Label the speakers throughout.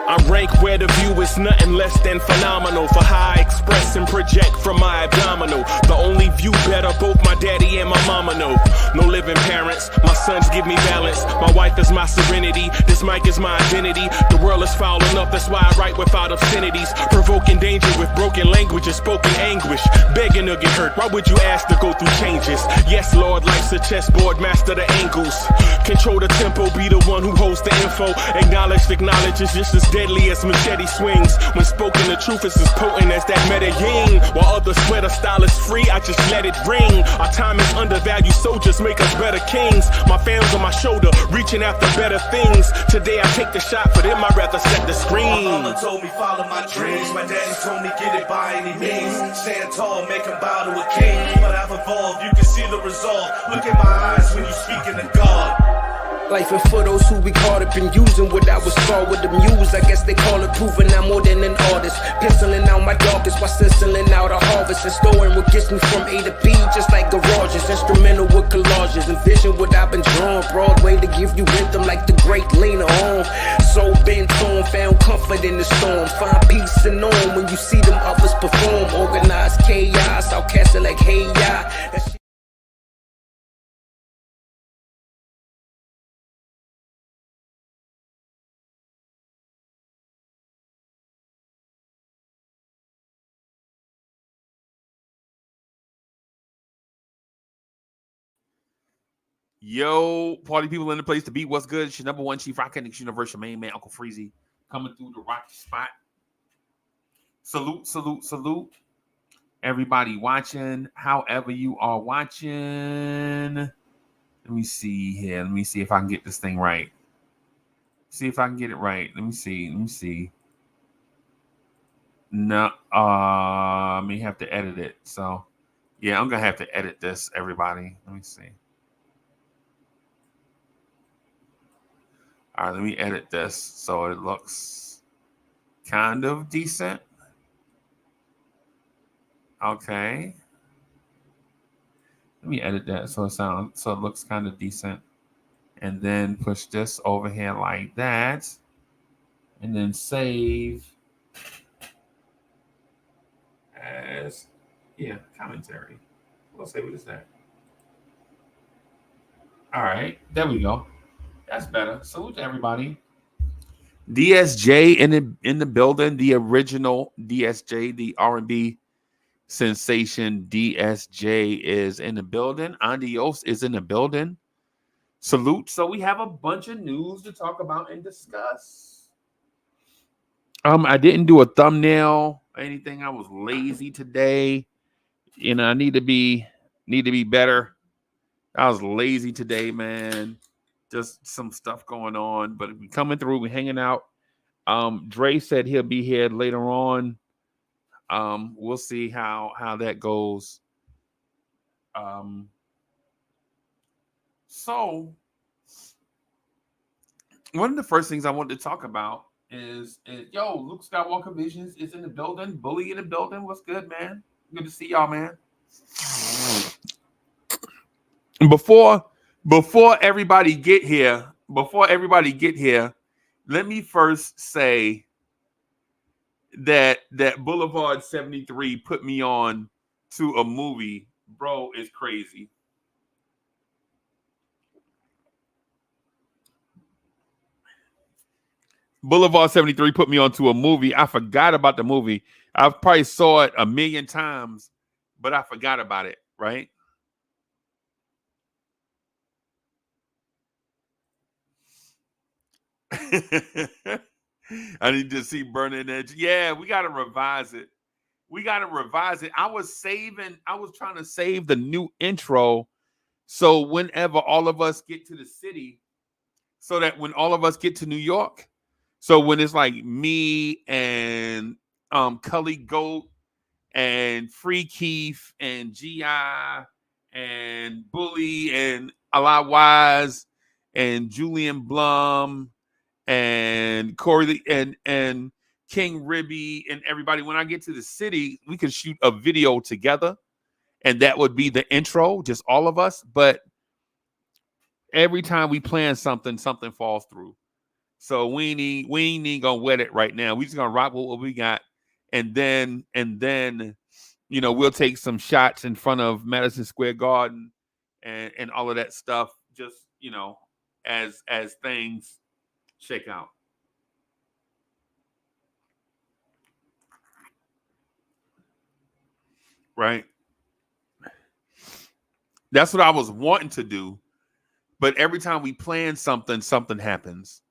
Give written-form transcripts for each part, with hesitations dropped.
Speaker 1: I rank where the view is nothing less than phenomenal. For how I express and project from my abdominal. The only view better, both my daddy and my mama know. No living parents, my sons give me balance. My wife is my serenity, this mic is my identity. The world is foul enough, that's why I write without obscenities. Provoking danger with broken language and spoken anguish. Begging to get hurt, why would you ask to go through changes? Yes, Lord, life's a chessboard, master the angles. Control the tempo, be the one who holds the info. Acknowledged knowledge is just as deadly as machete swings. When spoken, the truth is as potent as that Medellin. While others swear the style is free, I just let it ring. Our time is undervalued, soldiers make us better kings. My fam's on my shoulder, reaching after better things. Today I take the shot, but them I'd rather set the screen.
Speaker 2: My mama told me follow my dreams. My daddy told me get it by any means. Stand tall, make him bow to a king. But I've evolved, you can see the result. Look in my eyes when you speaking to God.
Speaker 3: Life and for those who be caught up in using what I was taught with the muse. I guess they call it proving I'm more than an artist. Penciling out my darkest while stenciling out a harvest. And storing what gets me from A to B, just like garages. Instrumental with collages. Envision what I've been drawing. Broadway to give you rhythm like the great Lena Horne. So bent on, found comfort in the storm. Find peace and on when you see them others perform. Organized chaos, outcast it like hey ya.
Speaker 4: Yo, party people in the place to be. What's good? It's your number one chief rock Knicks universe, your main man, Uncle Freezy, coming through the rocky spot. Salute, salute, salute. Everybody watching, however you are watching. Let me see here. Let me see if I can get this thing right. See if I can get it right. Let me see. Let me see. No, I may have to edit it. So, yeah, I'm going to have to edit this, everybody. Let me see. All right, let me edit this so it looks kind of decent. Okay. Let me edit that so it looks kind of decent. And then push this over here like that. And then save as commentary. We'll say what is that? All right, there we go. That's better. Salute to everybody. DSJ in the building. The original DSJ, the R&B sensation DSJ is in the building. Andios is in the building. Salute. So we have a bunch of news to talk about and discuss. I didn't do a thumbnail or anything. I was lazy today. You know, I need to be better. I was lazy today, man. Just some stuff going on, but we coming through. We hanging out. Dre said he'll be here later on. We'll see how that goes. So one of the first things I wanted to talk about is Luke Skywalker Visions is in the building. Bully in the building. What's good, man? Good to see y'all, man. Before everybody get here, let me first say that Boulevard 73 put me on to a movie. Bro, it's crazy. Boulevard 73 put me on to a movie. I forgot about the movie. I probably saw it 1,000,000 times, but I forgot about it, right? I need to see Burning Edge. Yeah, we got to revise it. I was trying to save the new intro. So whenever all of us get to the city, so that when all of us get to New York, so when it's like me and Cully Goat and Free Keith and G.I. and Bully and Allah Wise and Julian Blum and Corey and King Ribby and everybody, when I get to the city, we can shoot a video together and that would be the intro, just all of us. But every time we plan something, something falls through. So we ain't gonna wet it right now. We just gonna rock with what we got, and then we'll take some shots in front of Madison Square Garden and all of that stuff. Just as things shake out. Right. That's what I was wanting to do. But every time we plan something, something happens.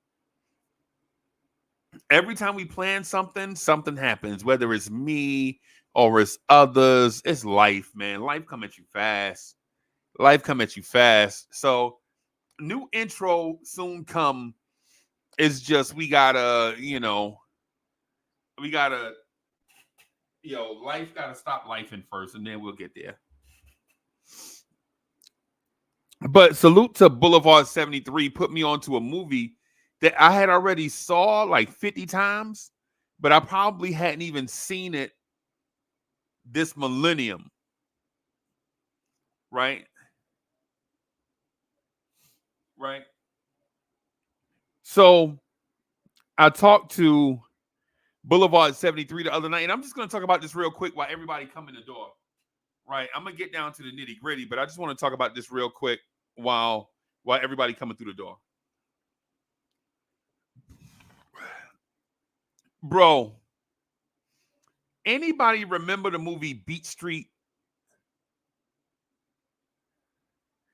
Speaker 4: Every time we plan something, something happens. Whether it's me or it's others, it's life, man. Life come at you fast. Life come at you fast. So new intro soon come. It's just life gotta stop lifing first, and then we'll get there. But salute to Boulevard 73, put me onto a movie that I had already saw like 50 times, but I probably hadn't even seen it this millennium. Right? Right? So I talked to Boulevard 73 the other night, and I'm just going to talk about this real quick while everybody come in the door. Right? I'm going to get down to the nitty gritty, but I just want to talk about this real quick while everybody coming through the door. Bro, anybody remember the movie Beat Street?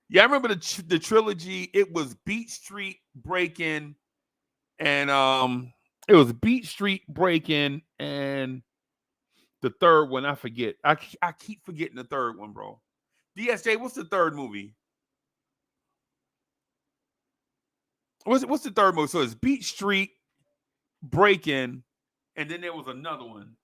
Speaker 4: Yeah, I remember the trilogy. It was Beat Street, Breakin', and it was Beat Street, Breakin', and the third one I forget. I keep forgetting the third one, bro. DSJ, what's the third movie? What's the third movie? So it's Beat Street, Breakin', and then there was another one.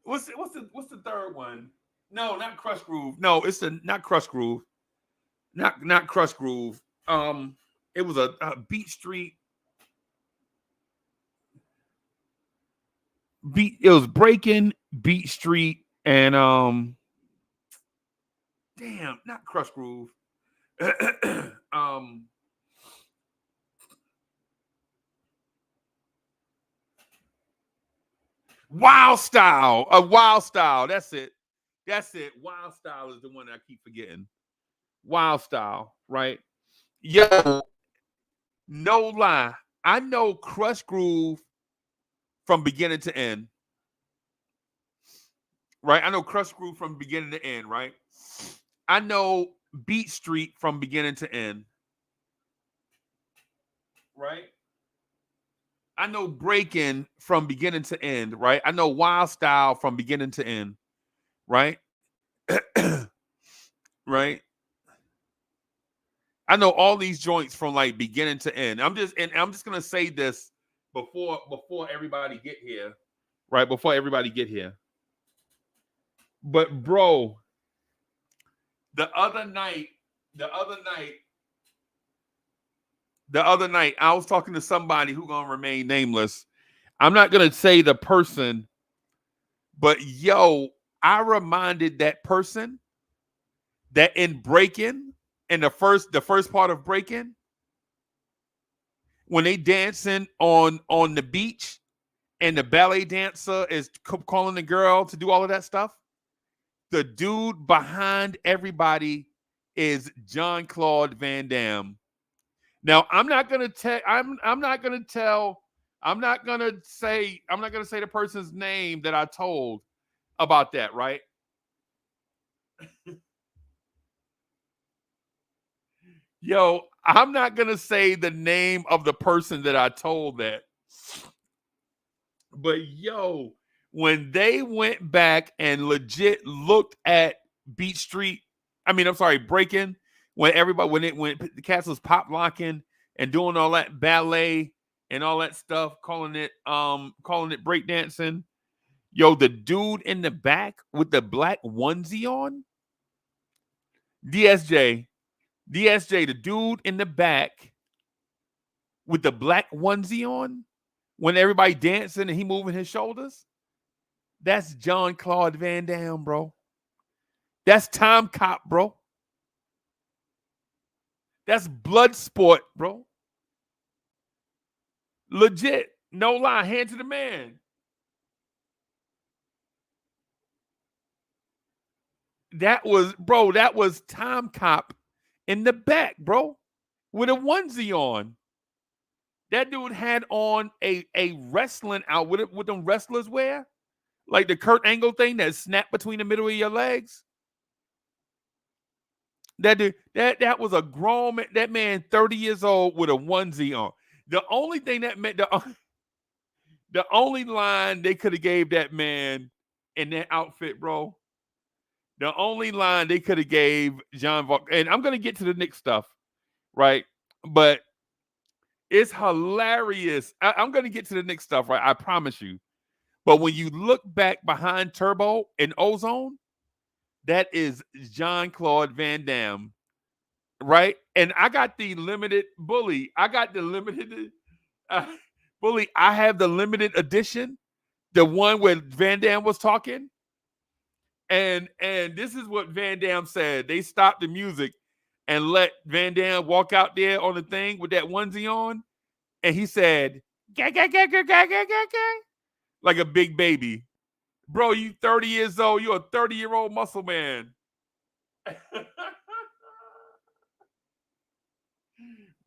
Speaker 4: What's the third one? No, not Crush Groove. No, it's not Crush Groove. Not Crush Groove. It was a Beat Street. It was Breakin', Beat Street, and damn, not Crush Groove. Wild Style. Wild Style. That's it. Wild Style is the one that I keep forgetting. Wild Style, right? Yo, no lie. I know Crush Groove from beginning to end. Right? I know Crush Groove from beginning to end, right? I know Beat Street from beginning to end. Right? I know Breakin' from beginning to end, right? I know Wild Style from beginning to end, right? Right? I know all these joints from like beginning to end. I'm just gonna say this before everybody get here, right? Before everybody get here. But bro, the other night, I was talking to somebody who's gonna remain nameless. I'm not gonna say the person, but yo, I reminded that person that in Breakin', in the first part of Breakin', when they dancing on the beach, and the ballet dancer is calling the girl to do all of that stuff, the dude behind everybody is Jean-Claude Van Damme. Now, I'm not gonna say the person's name that I told about that, right? Yo, I'm not gonna say the name of the person that I told that. But yo, when they went back and legit looked at Beat Street, Breakin', when the cats was pop locking and doing all that ballet and all that stuff, calling it breakdancing. Yo, the dude in the back with the black onesie on, DSJ, DSJ, the dude in the back with the black onesie on, when everybody dancing and he moving his shoulders, that's Jean-Claude Van Damme, bro. That's Time Cop, bro. That's Bloodsport, bro. Legit. No lie. Hand to the man. That was Time Cop in the back, bro, with a onesie on. That dude had on a wrestling outfit with them wrestlers wear, like the Kurt Angle thing that snapped between the middle of your legs. That dude, that was a grown man. That man, 30 years old, with a onesie on. The only thing that meant the only line they could have gave that man in that outfit, bro. The only line they could have gave John Volk, and I'm gonna get to the Knicks stuff, right? But it's hilarious. I'm gonna get to the Knicks stuff, right? I promise you. But when you look back behind Turbo and Ozone, that is Jean-Claude Van Damme, right? And I got the limited Bully. I got the limited Bully. I have the limited edition, the one where Van Damme was talking. And this is what Van Damme said. They stopped the music and let Van Damme walk out there on the thing with that onesie on. And he said, gah, gah, gah, gah, gah, gah, gah, gah, like a big baby. Bro, you 30 years old. You're a 30-year-old muscle man.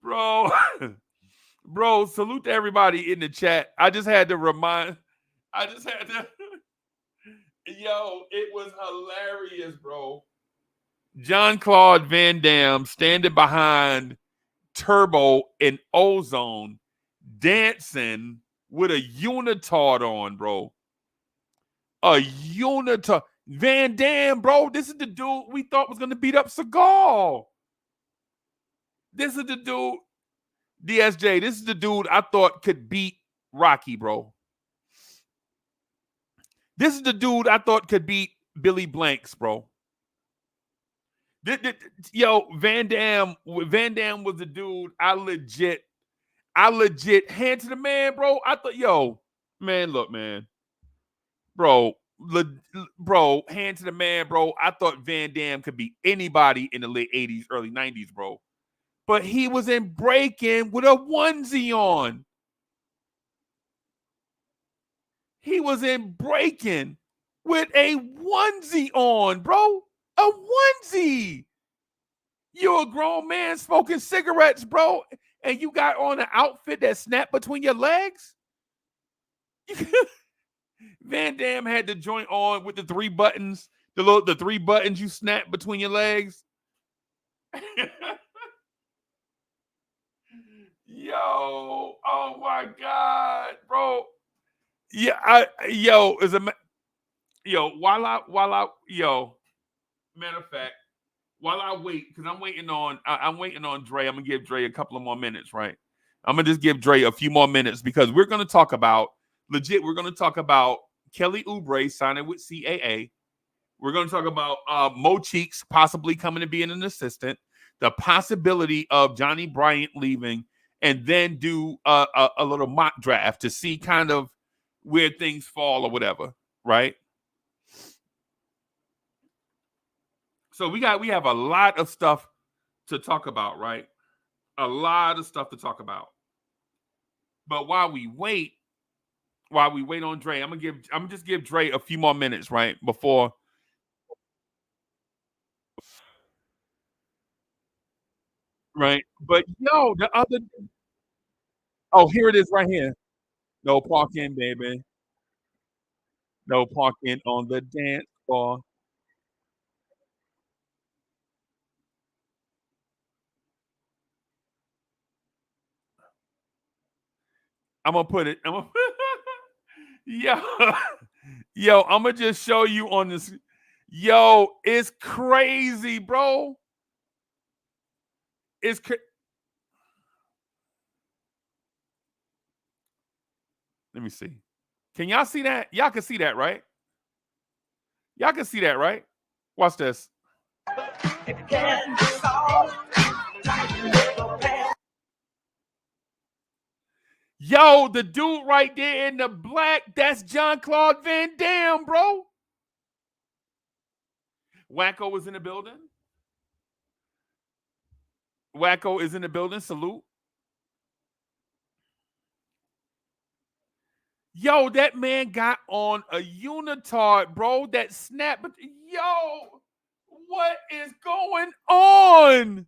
Speaker 4: Bro, salute to everybody in the chat. I just had to yo, it was hilarious, bro. Jean-Claude Van Damme standing behind Turbo and Ozone, dancing with a unitard on, bro. A unitard. Van Damme, bro. This is the dude we thought was going to beat up Seagal. This is the dude, DSJ, this is the dude I thought could beat Rocky, bro. This is the dude I thought could beat Billy Blanks, bro. Yo, Van Damme was the dude I legit hand to the man, bro. I thought, yo, man, look, man. Bro, hand to the man, bro. I thought Van Damme could beat anybody in the late 80s, early 90s, bro. But he was in breaking with a onesie on. He was in breaking with a onesie on, bro. A onesie. You're a grown man smoking cigarettes, bro, and you got on an outfit that snapped between your legs? Van Damme had the joint on with the 3 buttons, the 3 buttons you snap between your legs. Yo, oh my God, bro. Yeah, matter of fact, while I wait, because I'm waiting on Dre. I'm gonna give Dre a couple of more minutes, right? I'm gonna just give Dre a few more minutes because we're gonna talk about Kelly Oubre signing with CAA. We're gonna talk about Mo Cheeks possibly coming to being an assistant, the possibility of Johnny Bryant leaving, and then do a little mock draft to see kind of where things fall or whatever, right? So we have a lot of stuff to talk about, right? A lot of stuff to talk about. But while we wait on Dre, I'm gonna just give Dre a few more minutes, right? Before. Right. But yo, the other. Oh, here it is right here. No parking, baby. No parking on the dance floor. I'm gonna put it. Yo, I'm gonna just show you on this. Yo, it's crazy, bro. It's let me see. Can y'all see that? Y'all can see that, right? Y'all can see that, right? Watch this. Yo, the dude right there in the black, that's Jean-Claude Van Damme, bro. Wacko was in the building. Wacko is in the building. Salute. Yo, that man got on a unitard, bro. That snap. But yo, what is going on?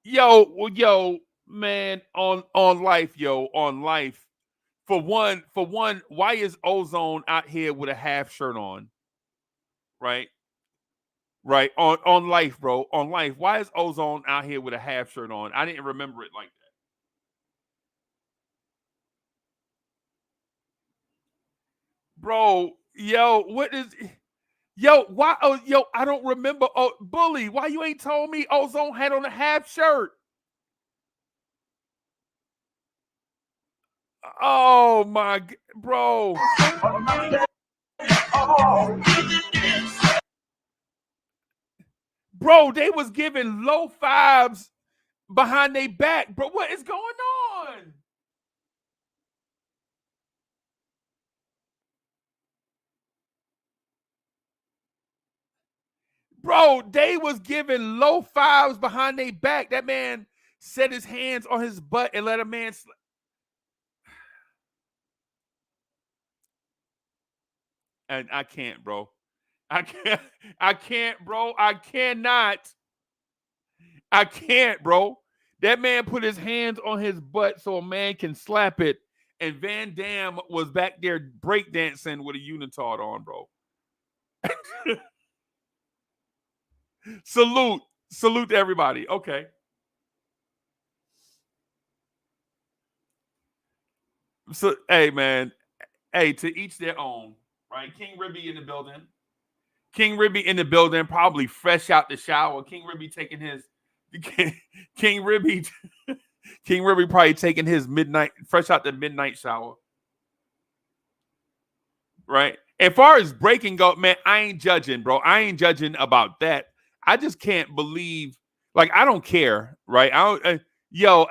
Speaker 4: Yo, man, on life, on life. For one, why is Ozone out here with a half shirt on? Right? Right. On life, bro. On life. Why is Ozone out here with a half shirt on? I didn't remember it like that. Bro, yo, what is yo, why yo, I don't remember. Oh, Bully, why you ain't told me Ozone had on a half shirt? Oh my bro. Bro, they was giving low fives behind their back. Bro, what is going on? Bro, they was giving low fives behind their back. That man set his hands on his butt and let a man and I can't, bro. I can't, bro. I cannot. I can't, bro. That man put his hands on his butt so a man can slap it. And Van Damme was back there breakdancing with a unitard on, bro. Salute. Salute to everybody. Okay. So, hey, man. Hey, to each their own, right? King Ribby in the building. King Ribby in the building, probably fresh out the shower. King Ribby taking his King Ribby King Ribby probably taking his fresh out the midnight shower. Right? As far as breaking go, man, I ain't judging, bro. I ain't judging about that. I just can't believe, like, I don't care, right? I don't,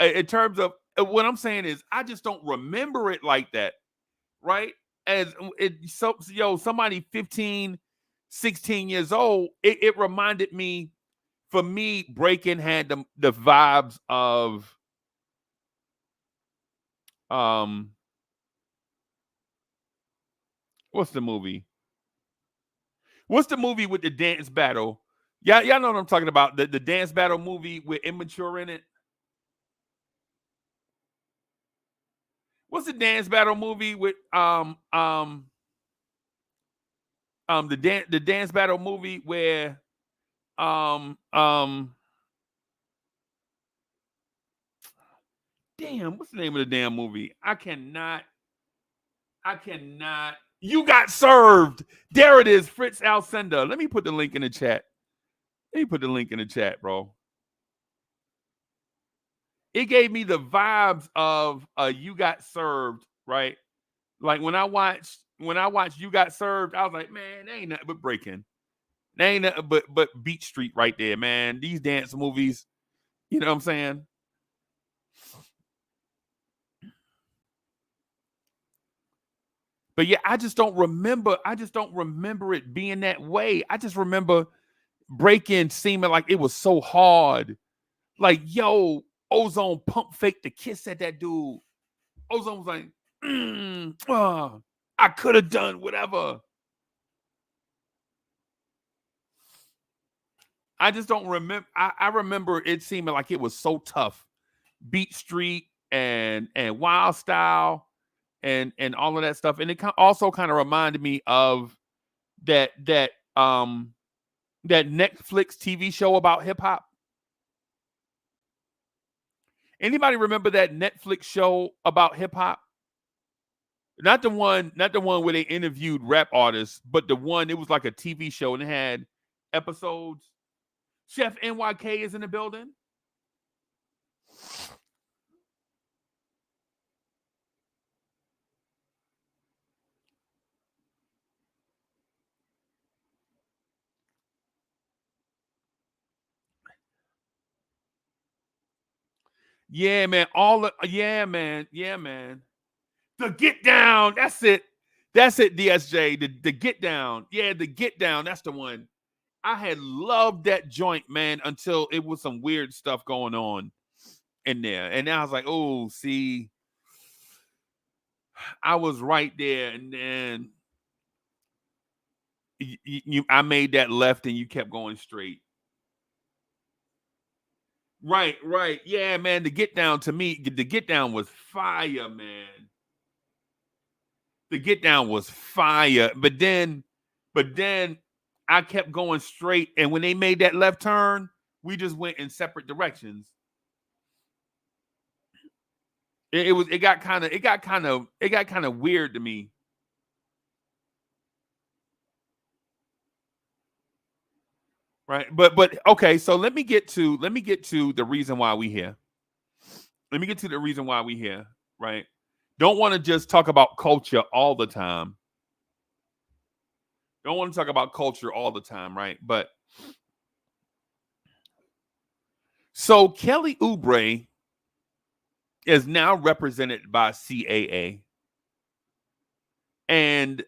Speaker 4: in terms of what I'm saying is, I just don't remember it like that, right? As somebody 15, 16 years old, it reminded me, for me, breaking had the vibes of what's the movie? What's the movie with the dance battle? Y'all know what I'm talking about. The dance battle movie with Immature in it. What's the dance battle movie with the dance battle movie where damn, what's the name of the damn movie? I cannot. You Got Served. There it is, Fritz Alcenda. Let me put the link in the chat. Bro. It gave me the vibes of You Got Served, right? Like when I watched You Got Served, I was like, man, they ain't nothing but breaking. They ain't nothing but Beat Street right there, man. These dance movies, you know what I'm saying? But yeah, I just don't remember it being that way. I just remember breaking seeming like it was so hard. Like, yo, Ozone pump faked the kiss at that dude. Ozone was like, I could have done whatever. I just don't remember. I remember it seeming like it was so tough. Beat Street and Wild Style and all of that stuff. And it also kind of reminded me of that Netflix TV show about hip hop. Anybody remember that Netflix show about hip hop? Not the one where they interviewed rap artists, but the one, it was like a TV show and it had episodes. Chef NYK is in the building. Yeah, man. Yeah, man. Yeah, man. The get down. That's it. That's it, DSJ. The get down. Yeah, the get down. That's the one. I had loved that joint, man, until it was some weird stuff going on in there. And I was like, oh, see, I was right there. And then I made that left and you kept going straight. Right. Yeah, man. The get down to me, the get down was fire, man. The get down was fire. But then I kept going straight. And when they made that left turn, we just went in separate directions. It got kind of weird to me. Right. But okay, so let me get to the reason why we here. Let me get to the reason why we here, right? Don't want to just talk about culture all the time. Don't want to talk about culture all the time, right? But so Kelly Oubre is now represented by CAA. And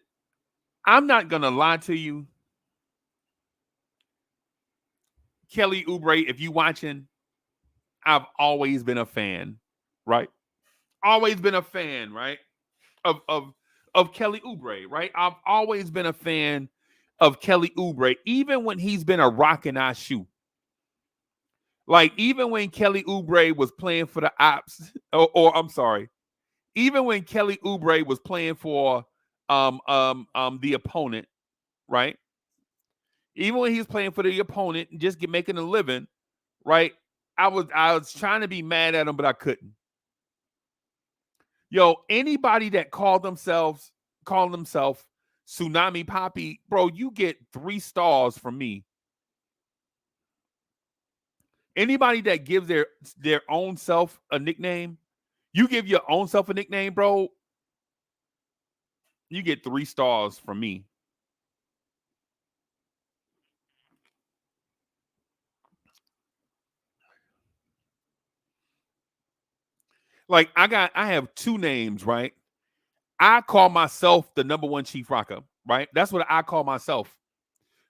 Speaker 4: I'm not going to lie to you. Kelly Oubre, if you watching, I've always been a fan, right? Always been a fan, right? Of Kelly Oubre, right? I've always been a fan of Kelly Oubre, even when he's been a rock and I shoe. Like, even when Kelly Oubre was playing for the Ops, or I'm sorry, even when Kelly Oubre was playing for the opponent, right? Even when he was playing for the opponent and just making a living, right? I was trying to be mad at him, but I couldn't. Yo, anybody that called themselves Tsunami Poppy, bro, you get 3 stars from me. Anybody that gives their own self a nickname, you give your own self a nickname, bro, you get 3 stars from me. Like, I have 2 names, right? I call myself the number 1 Chief Rocker, right? That's what I call myself,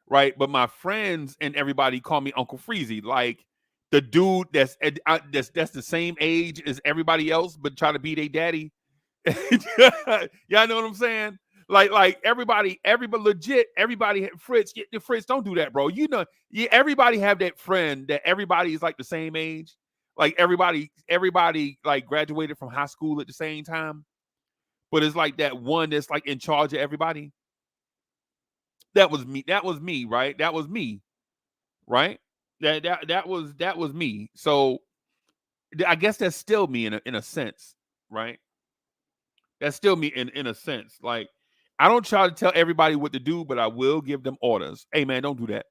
Speaker 4: right? But my friends and everybody call me Uncle Freezy, like the dude that's the same age as everybody else, but try to be their daddy. Y'all know what I'm saying? Like everybody legit, everybody Fritz, don't do that, bro. You know, everybody have that friend that everybody is like the same age. Like everybody like graduated from high school at the same time. But it's like that one that's like in charge of everybody. That was me, right? That was me. Right? That was me. So I guess that's still me in a sense, right? That's still me in a sense. Like, I don't try to tell everybody what to do, but I will give them orders. Hey man, don't do that.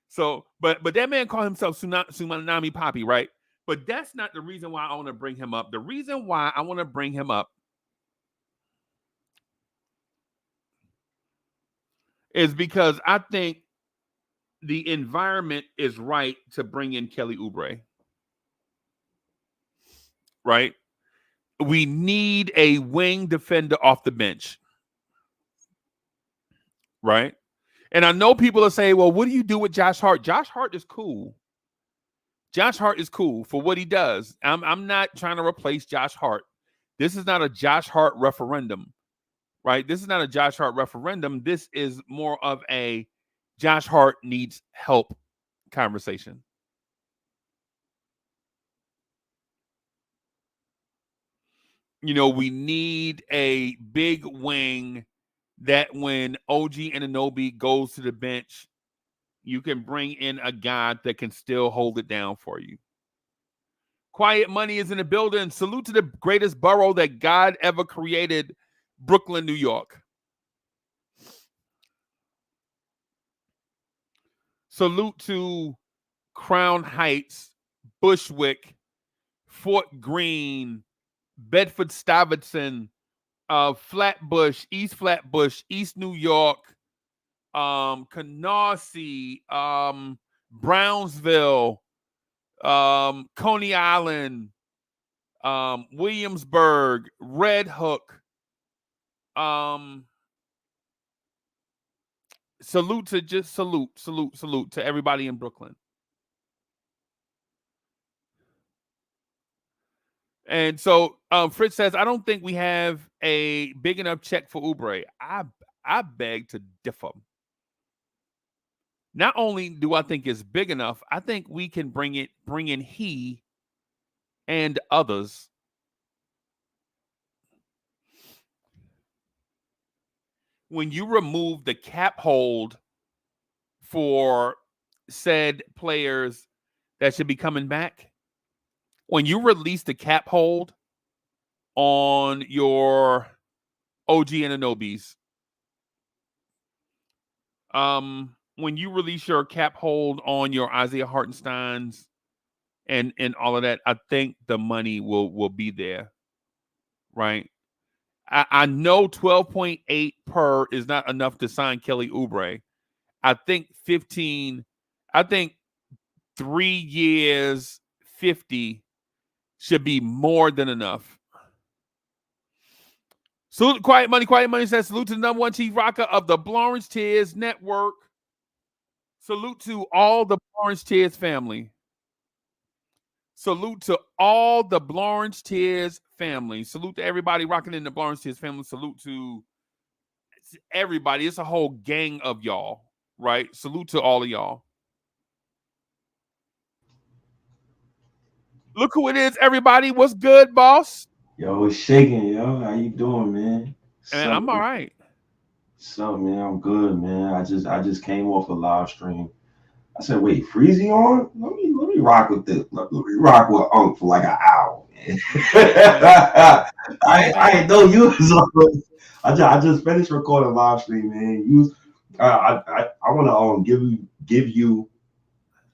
Speaker 4: So, but that man called himself Tsunami Poppy, right? But that's not the reason why I want to bring him up. The reason why I want to bring him up is because I think the environment is right to bring in Kelly Oubre. Right? We need a wing defender off the bench. Right? And I know people are saying, well, what do you do with Josh Hart? Josh Hart is cool. Josh Hart is cool for what he does. I'm not trying to replace Josh Hart. This is not a Josh Hart referendum, right? This is not a Josh Hart referendum. This is more of a Josh Hart needs help conversation. You know, we need a big wing that when OG Anunoby goes to the bench, you can bring in a guy that can still hold it down for you. Quiet Money is in the building. Salute to the greatest borough that God ever created, Brooklyn, New York. Salute to Crown Heights, Bushwick, Fort Greene, Bedford-Stuyvesant, Flatbush, East New York, Canarsie, Brownsville, Coney Island, Williamsburg, Red Hook. Salute to everybody in Brooklyn. And so Fritz says, I don't think we have a big enough check for Oubre. I beg to differ. Not only do I think it's big enough, I think we can bring in he and others. When you remove the cap hold for said players that should be coming back, when you release the cap hold on your OG Anunobis, when you release your cap hold on your Isaiah Hartensteins and all of that, I think the money will be there, right? I know 12.8 per is not enough to sign Kelly Oubre. I think 15. I think 3 years, 50 should be more than enough. Salute Quiet Money says, salute to the number one chief rocker of the Blorence Tears Network. Salute to all the Blorence Tears family. Salute to all the Blorence Tears family. Salute to everybody rocking in the Blorence Tears family. Salute to everybody. It's a whole gang of y'all, right? Salute to all of y'all. Look who it is, everybody. What's good, boss?
Speaker 5: Yo, it's shaking, yo. How you doing, man?
Speaker 4: And I'm all right.
Speaker 5: So, man, I'm good, man. I just came off a live stream. I said, wait, Freezy on? Let me rock with this. Let me rock with Unc for like an hour, man. I didn't know you was on. I just finished recording a live stream, man. I want to give you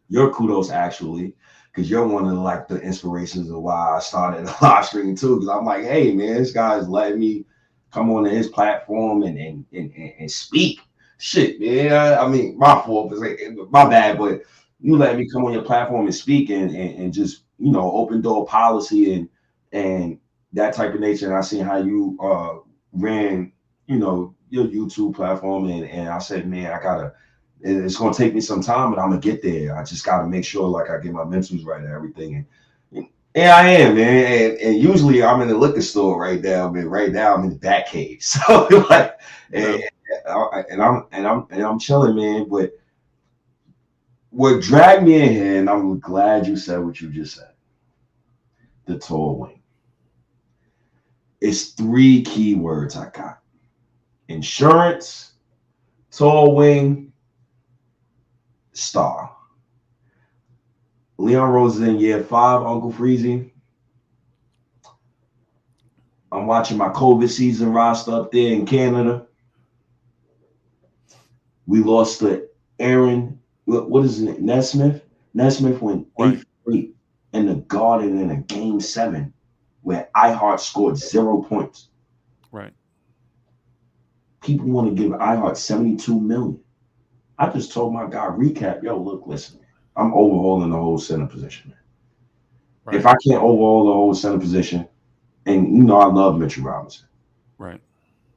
Speaker 5: your kudos actually, because you're one of like the inspirations of why I started a live stream too. Because I'm like, hey, man, this guy's letting me come on to his platform and speak. Shit, man. I mean, my fault, my bad, but you let me come on your platform and speak and just, you know, open door policy and that type of nature. And I seen how you ran, you know, your YouTube platform, and I said, man, it's gonna take me some time, but I'm gonna get there. I just gotta make sure like I get my mentals right and everything. And I am, man. And usually I'm in the liquor store right now, man. Right now I'm in the back cave. So like, and I'm chilling, man. But what dragged me in here, and I'm glad you said what you just said. The tall wing. It's 3 keywords I got: insurance, tall wing, star. Leon Rose is in year 5, Uncle Freezy. I'm watching my COVID season roster up there in Canada. We lost to Aaron, what is it, Nesmith? Nesmith went 8-3 in the Garden in a game 7 where iHeart scored 0 points.
Speaker 4: Right.
Speaker 5: People want to give iHeart $72 million. I just told my guy, recap, yo, look, listen, I'm overhauling the whole center position, man. Right. If I can't overhaul the whole center position, and you know I love Mitchell Robinson.
Speaker 4: Right.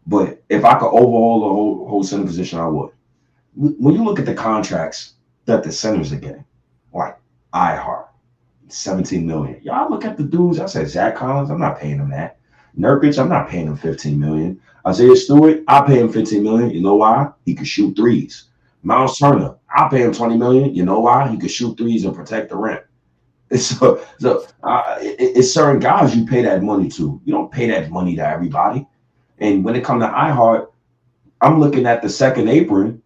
Speaker 5: But if I could overhaul the whole center position, I would. When you look at the contracts that the centers are getting, like iHeart, $17 million. Y'all look at the dudes. I said, Zach Collins, I'm not paying him that. Nurkic, I'm not paying him $15 million. Isaiah Stewart, I pay him $15 million. You know why? He could shoot threes. Miles Turner, I pay him $20 million. You know why? He could shoot threes and protect the rim. So it's certain guys you pay that money to. You don't pay that money to everybody. And when it comes to iHeart, I'm looking at the second apron,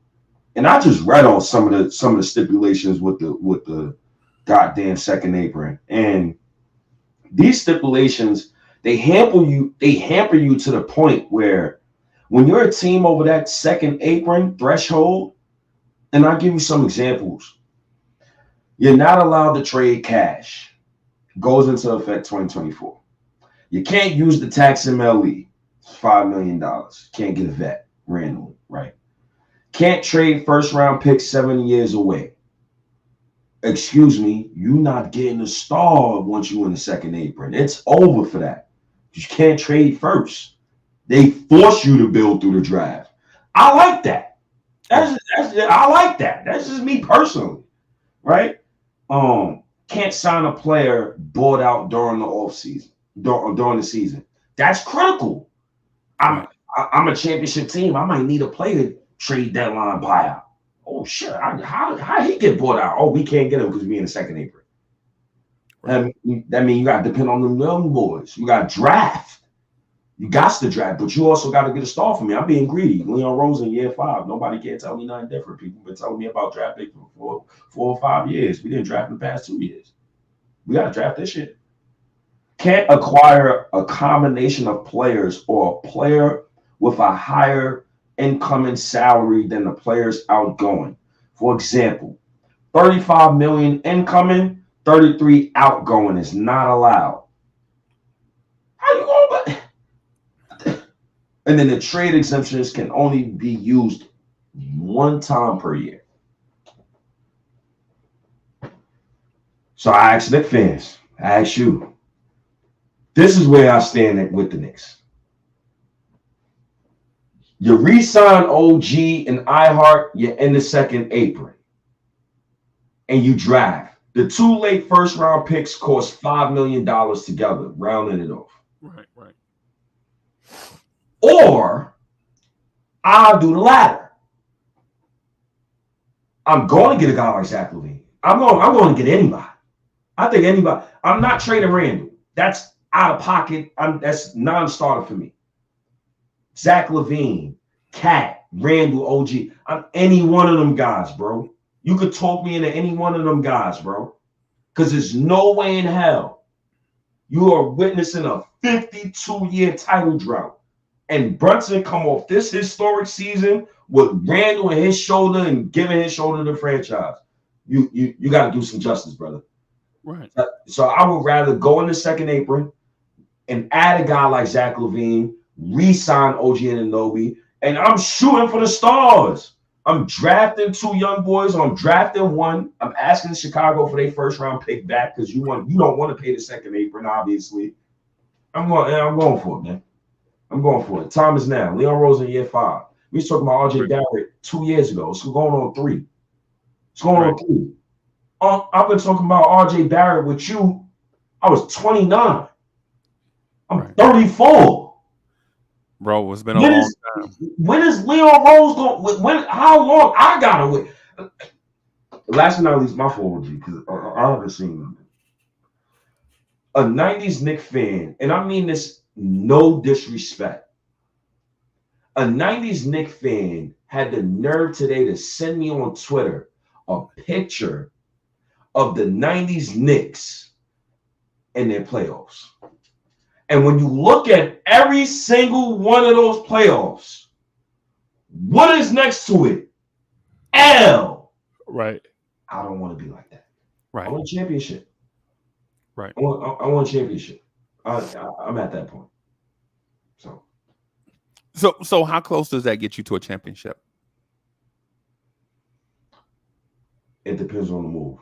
Speaker 5: and I just read on some of the stipulations with the goddamn second apron. And these stipulations, they hamper you to the point where when you're a team over that second apron threshold, and I'll give you some examples. You're not allowed to trade cash. Goes into effect 2024. You can't use the tax MLE. It's $5 million. Can't get a vet randomly, right? Can't trade first round picks 7 years away. excuse me, you not getting a star once you in the second apron. It's over for that. You can't trade first. They force you to build through the draft. I like that. I like that. That's just me personally, right? Can't sign a player bought out during the off season, during the season. That's critical. I'm a championship team. I might need a player trade deadline buyout. Oh shit! How he get bought out? Oh, we can't get him because we in the second apron. Right. That means you got to depend on the young boys. You got to draft. You got to draft, but you also got to get a star for me. I'm being greedy. Leon Rose in year 5. Nobody can tell me nothing different. People been telling me about draft pick for 4 or 5 years. We didn't draft in the past 2 years. We got to draft this shit. Can't acquire a combination of players or a player with a higher incoming salary than the players outgoing. For example, 35 million incoming, 33 outgoing is not allowed. How you going about? And then the trade exemptions can only be used 1 time per year. So I asked Knicks fans, I ask you, this is where I stand with the Knicks. You re-sign OG and iHeart, you're in the second apron. And you draft. The 2 late first round picks cost $5 million together, rounding it off.
Speaker 4: Right.
Speaker 5: Or I'll do the latter. I'm going to get a guy like Zach LaVine. I'm going to get anybody. I think anybody. I'm not trading Randall. That's out of pocket. That's non-starter for me. Zach LaVine, Cat, Randall, OG. I'm any one of them guys, bro. You could talk me into any one of them guys, bro. Because there's no way in hell you are witnessing a 52-year title drought. And Brunson come off this historic season with Randall in his shoulder and giving his shoulder to the franchise. You got to do some justice, brother.
Speaker 4: Right.
Speaker 5: So I would rather go in the second apron and add a guy like Zach LaVine, re-sign OG Anunoby, and I'm shooting for the stars. I'm drafting 2 young boys. I'm drafting 1. I'm asking Chicago for their first round pick back because you don't want to pay the second apron, obviously. I'm going for it, man. I'm going for it. Time is now. Leon Rose in year 5. We was talking about RJ Barrett 2 years ago. It's going on 3. It's going on 3. I've been talking about RJ Barrett with you. I was 29. I'm 34.
Speaker 4: Bro, it's been a long time.
Speaker 5: When is Leon Rose going? How long? I gotta wait. Last but not least, my fault, because I haven't seen them. A 90s Knicks fan, and I mean this no disrespect. A 90s Knicks fan had the nerve today to send me on Twitter a picture of the 90s Knicks in their playoffs. And when you look at every single one of those playoffs, what is next to it? L.
Speaker 4: Right.
Speaker 5: I don't want to be like that.
Speaker 4: Right.
Speaker 5: I want a championship.
Speaker 4: Right.
Speaker 5: I want a championship. I'm at that point.
Speaker 4: So how close does that get you to a championship?
Speaker 5: It depends on the move.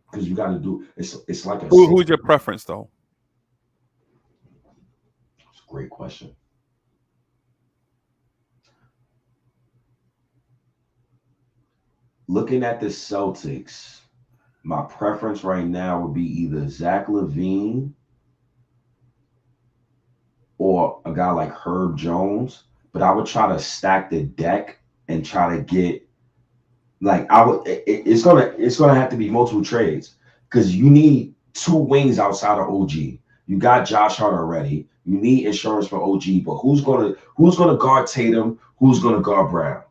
Speaker 5: Because you got to do it's like a
Speaker 4: who's your preference though?
Speaker 5: It's a great question. Looking at the Celtics, my preference right now would be either Zach LaVine or a guy like Herb Jones, but I would try to stack the deck and try to get it's gonna have to be multiple trades because you need 2 wings outside of OG. You got Josh Hart already. You need insurance for OG, but who's gonna guard Tatum? Who's gonna guard Brown?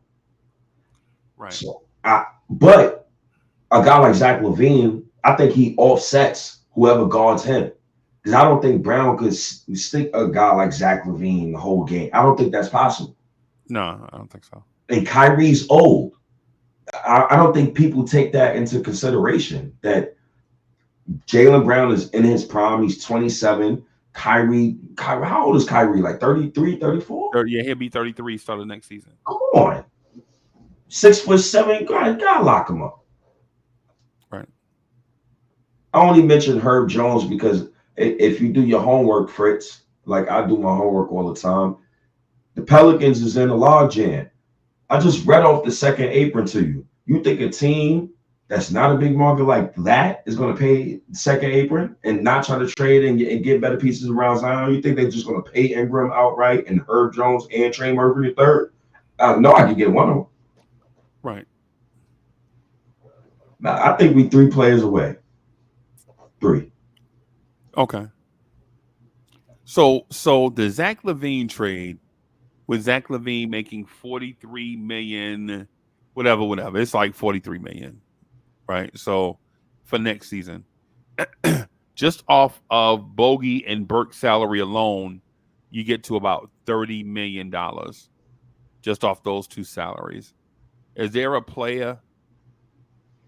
Speaker 4: Right.
Speaker 5: So but a guy like Zach LaVine, I think he offsets whoever guards him. Because I don't think Brown could stick a guy like Zach LaVine the whole game. I don't think that's possible.
Speaker 4: No, I don't think so.
Speaker 5: And Kyrie's old. I don't think people take that into consideration, that Jaylen Brown is in his prime. He's 27. Kyrie, how old is Kyrie? Like 33, 34?
Speaker 4: Yeah, he'll be 33 starting next season.
Speaker 5: Come on. 6'7", gotta lock him up.
Speaker 4: Right.
Speaker 5: I only mentioned Herb Jones because if you do your homework, Fritz, like I do my homework all the time, the Pelicans is in a log jam. I just read off the second apron to you. You think a team that's not a big market like that is going to pay second apron and not try to trade and get better pieces around Zion? You think they're just going to pay Ingram outright and Herb Jones and Trey Murphy the third? No, I could get one of them.
Speaker 4: Right.
Speaker 5: Now, I think we 3 players away. 3.
Speaker 4: Okay. So the Zach LaVine trade, with Zach LaVine making $43 million, whatever. It's like $43 million, right? So for next season, just off of Bogey and Burke's salary alone, you get to about $30 million just off those 2 salaries. Is there a player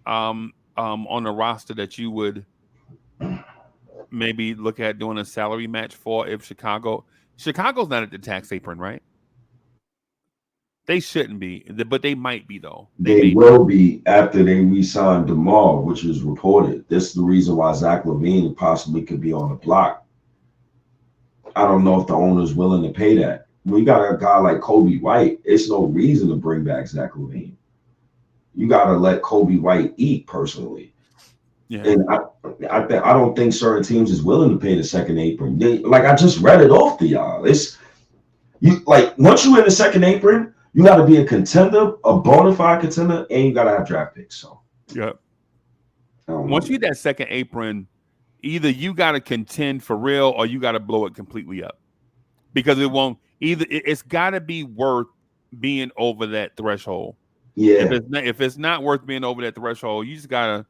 Speaker 4: on the roster that you would maybe look at doing a salary match for if Chicago's not at the tax apron, right? They shouldn't be, but they might be, though.
Speaker 5: They will be after they re-sign DeMar, which is reported. This is the reason why Zach LaVine possibly could be on the block. I don't know if the owner's willing to pay that. When you got a guy like Kobe White, it's no reason to bring back Zach LaVine. You got to let Kobe White eat personally. Yeah. And I don't think certain teams is willing to pay the second apron. I just read it off to y'all. It's you like once you're in the second apron, you got to be a contender, a bona fide contender, and you got to have draft picks. So,
Speaker 4: yeah. Once you get that second apron, either you got to contend for real or you got to blow it completely up, because it won't. It's got to be worth being over that threshold.
Speaker 5: Yeah.
Speaker 4: If it's not worth being over that threshold, you just gotta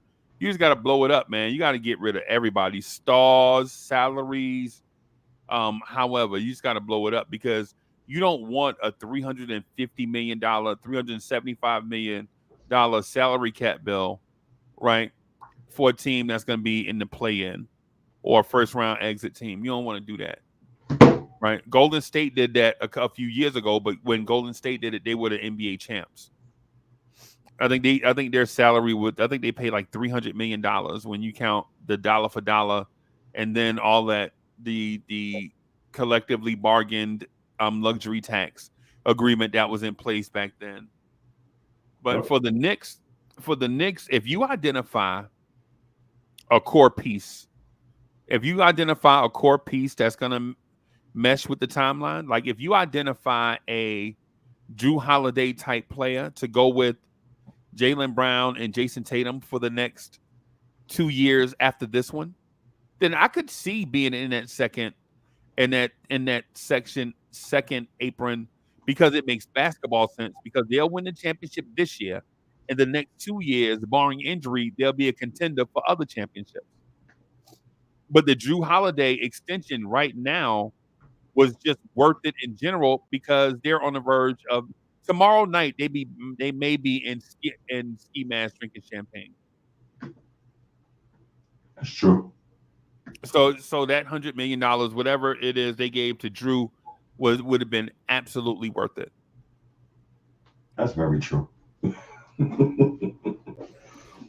Speaker 4: blow it up, man. You got to get rid of everybody, stars, salaries. However, you just got to blow it up because you don't want a $350 million, $375 million salary cap bill, right, for a team that's going to be in the play-in or a first-round exit team. You don't want to do that, right? Golden State did that a few years ago, but when Golden State did it, they were the NBA champs. I think their salary they paid like $300 million when you count the dollar for dollar, and then all that the collectively bargained luxury tax agreement that was in place back then. But for the Knicks, if you identify a core piece, that's going to mesh with the timeline, like if you identify a Drew Holiday type player to go with Jaylen Brown and Jason Tatum for the next 2 years after this one, then I could see being in that second apron, because it makes basketball sense, because they'll win the championship this year, and the next 2 years, barring injury, they'll be a contender for other championships. But the Drew Holiday extension right now was just worth it in general because they're on the verge of tomorrow night. They may be in ski mask drinking champagne.
Speaker 5: That's true.
Speaker 4: So that $100 million, whatever it is they gave to Drew, would have been absolutely worth it.
Speaker 5: That's very true.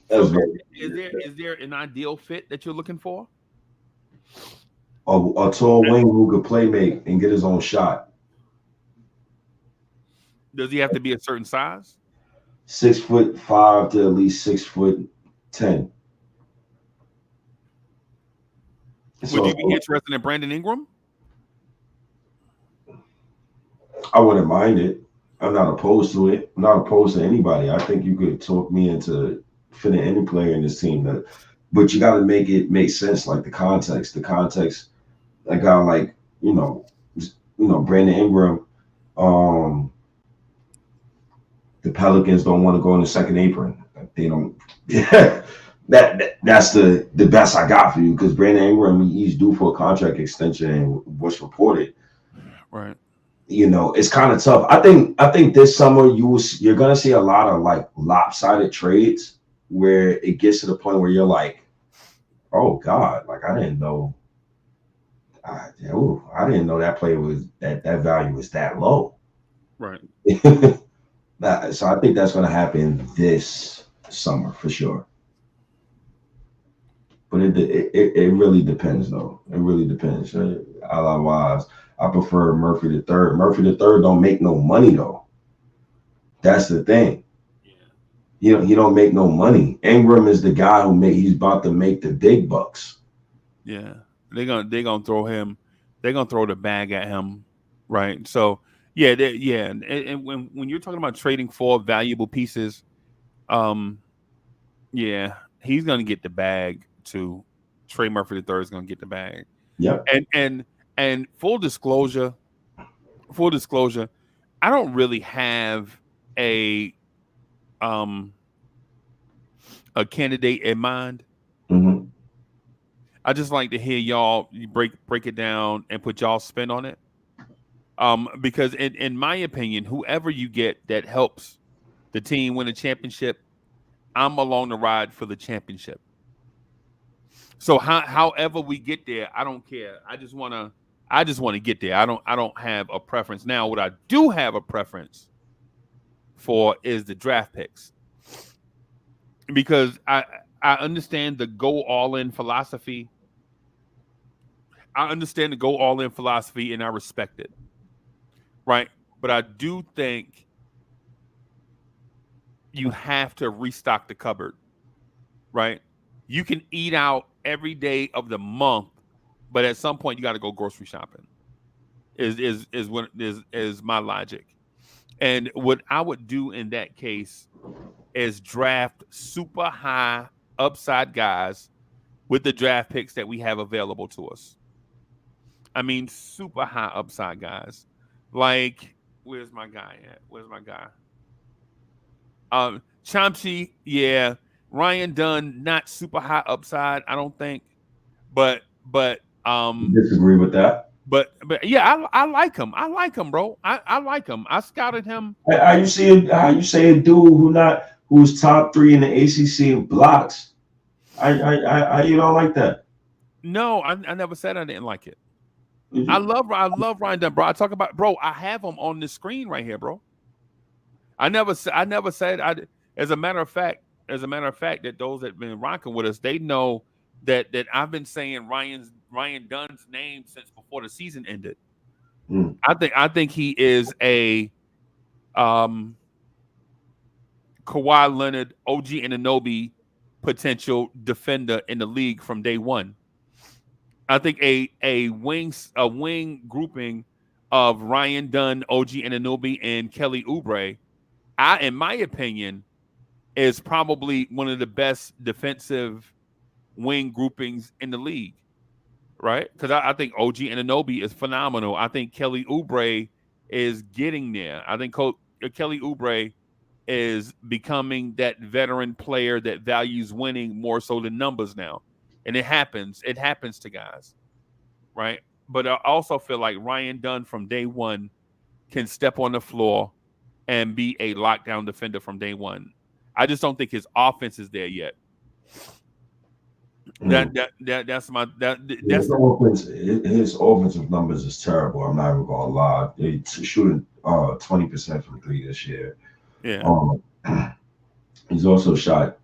Speaker 4: Is there an ideal fit that you're looking for?
Speaker 5: A tall wing who could play make and get his own shot.
Speaker 4: Does he have to be a certain size?
Speaker 5: 6'5" to at least 6'10".
Speaker 4: Would you be interested in Brandon Ingram?
Speaker 5: I wouldn't mind it. I'm not opposed to it. I'm not opposed to anybody. I think you could talk me into fitting any player in this team. But you got to make it make sense, like the context. The context, a guy like Brandon Ingram. The Pelicans don't want to go in the second apron. They don't. That's the best I got for you, because Brandon Ingram, he's due for a contract extension, and what's reported.
Speaker 4: Right.
Speaker 5: It's kind of tough. I think this summer you're gonna see a lot of like lopsided trades where it gets to the point where you're like, oh God, like I didn't know that player was that value was that low.
Speaker 4: Right.
Speaker 5: So I think that's gonna happen this summer for sure. But it really depends, though. It really depends. Otherwise, I prefer Murphy the third. Murphy the third don't make no money though. That's the thing. He don't make no money. Ingram is the guy he's about to make the big bucks.
Speaker 4: Yeah, they're gonna throw him. They're gonna throw the bag at him, right? So yeah, and when you're talking about trading for valuable pieces, yeah, he's gonna get the bag too. Trey Murphy the third is gonna get the bag.
Speaker 5: Yep.
Speaker 4: And full disclosure, I don't really have a candidate in mind.
Speaker 5: Mm-hmm.
Speaker 4: I just like to hear y'all break it down and put y'all spin on it. Because in my opinion, whoever you get that helps the team win a championship, I'm along the ride for the championship. So however we get there, I don't care. I just want to get there. I don't have a preference. Now, what I do have a preference for is the draft picks. Because I understand the go all in philosophy. I understand the go all in philosophy and I respect it. Right? But I do think you have to restock the cupboard. Right? You can eat out every day of the month, but at some point you got to go grocery shopping. Is my logic. And what I would do in that case is draft super high upside guys with the draft picks that we have available to us. I mean, super high upside guys. Like, where's my guy at? Where's my guy? Chomsky, yeah. Ryan Dunn, not super high upside, I don't think. But
Speaker 5: Disagree with that.
Speaker 4: But yeah, I like him. I like him, bro. I like him. I scouted him.
Speaker 5: How you say a dude who's top 3 in the ACC in blocks? I you don't like that?
Speaker 4: No, I never said I didn't like it. I love Ryan Dunn, bro. I talk about, bro. I have him on the screen right here, bro. I never said. As a matter of fact, that those that have been rocking with us, they know that I've been saying Ryan Dunn's name since before the season ended. I think he is a Kawhi Leonard, OG Anunoby potential defender in the league from day one. I think a wing grouping of Ryan Dunn, OG Anunoby, and Kelly Oubre, in my opinion, is probably one of the best defensive wing groupings in the league, right? Because I think OG Anunoby is phenomenal. I think Kelly Oubre is getting there. I think Kelly Oubre is becoming that veteran player that values winning more so than numbers now. And it happens to guys, right? But I also feel like Ryan Dunn from day one can step on the floor and be a lockdown defender from day one. I just don't think his offense is there yet. That's
Speaker 5: his offensive numbers is terrible. I'm not even gonna lie. He's shooting 20% from 3 this year.
Speaker 4: Yeah.
Speaker 5: He's also shot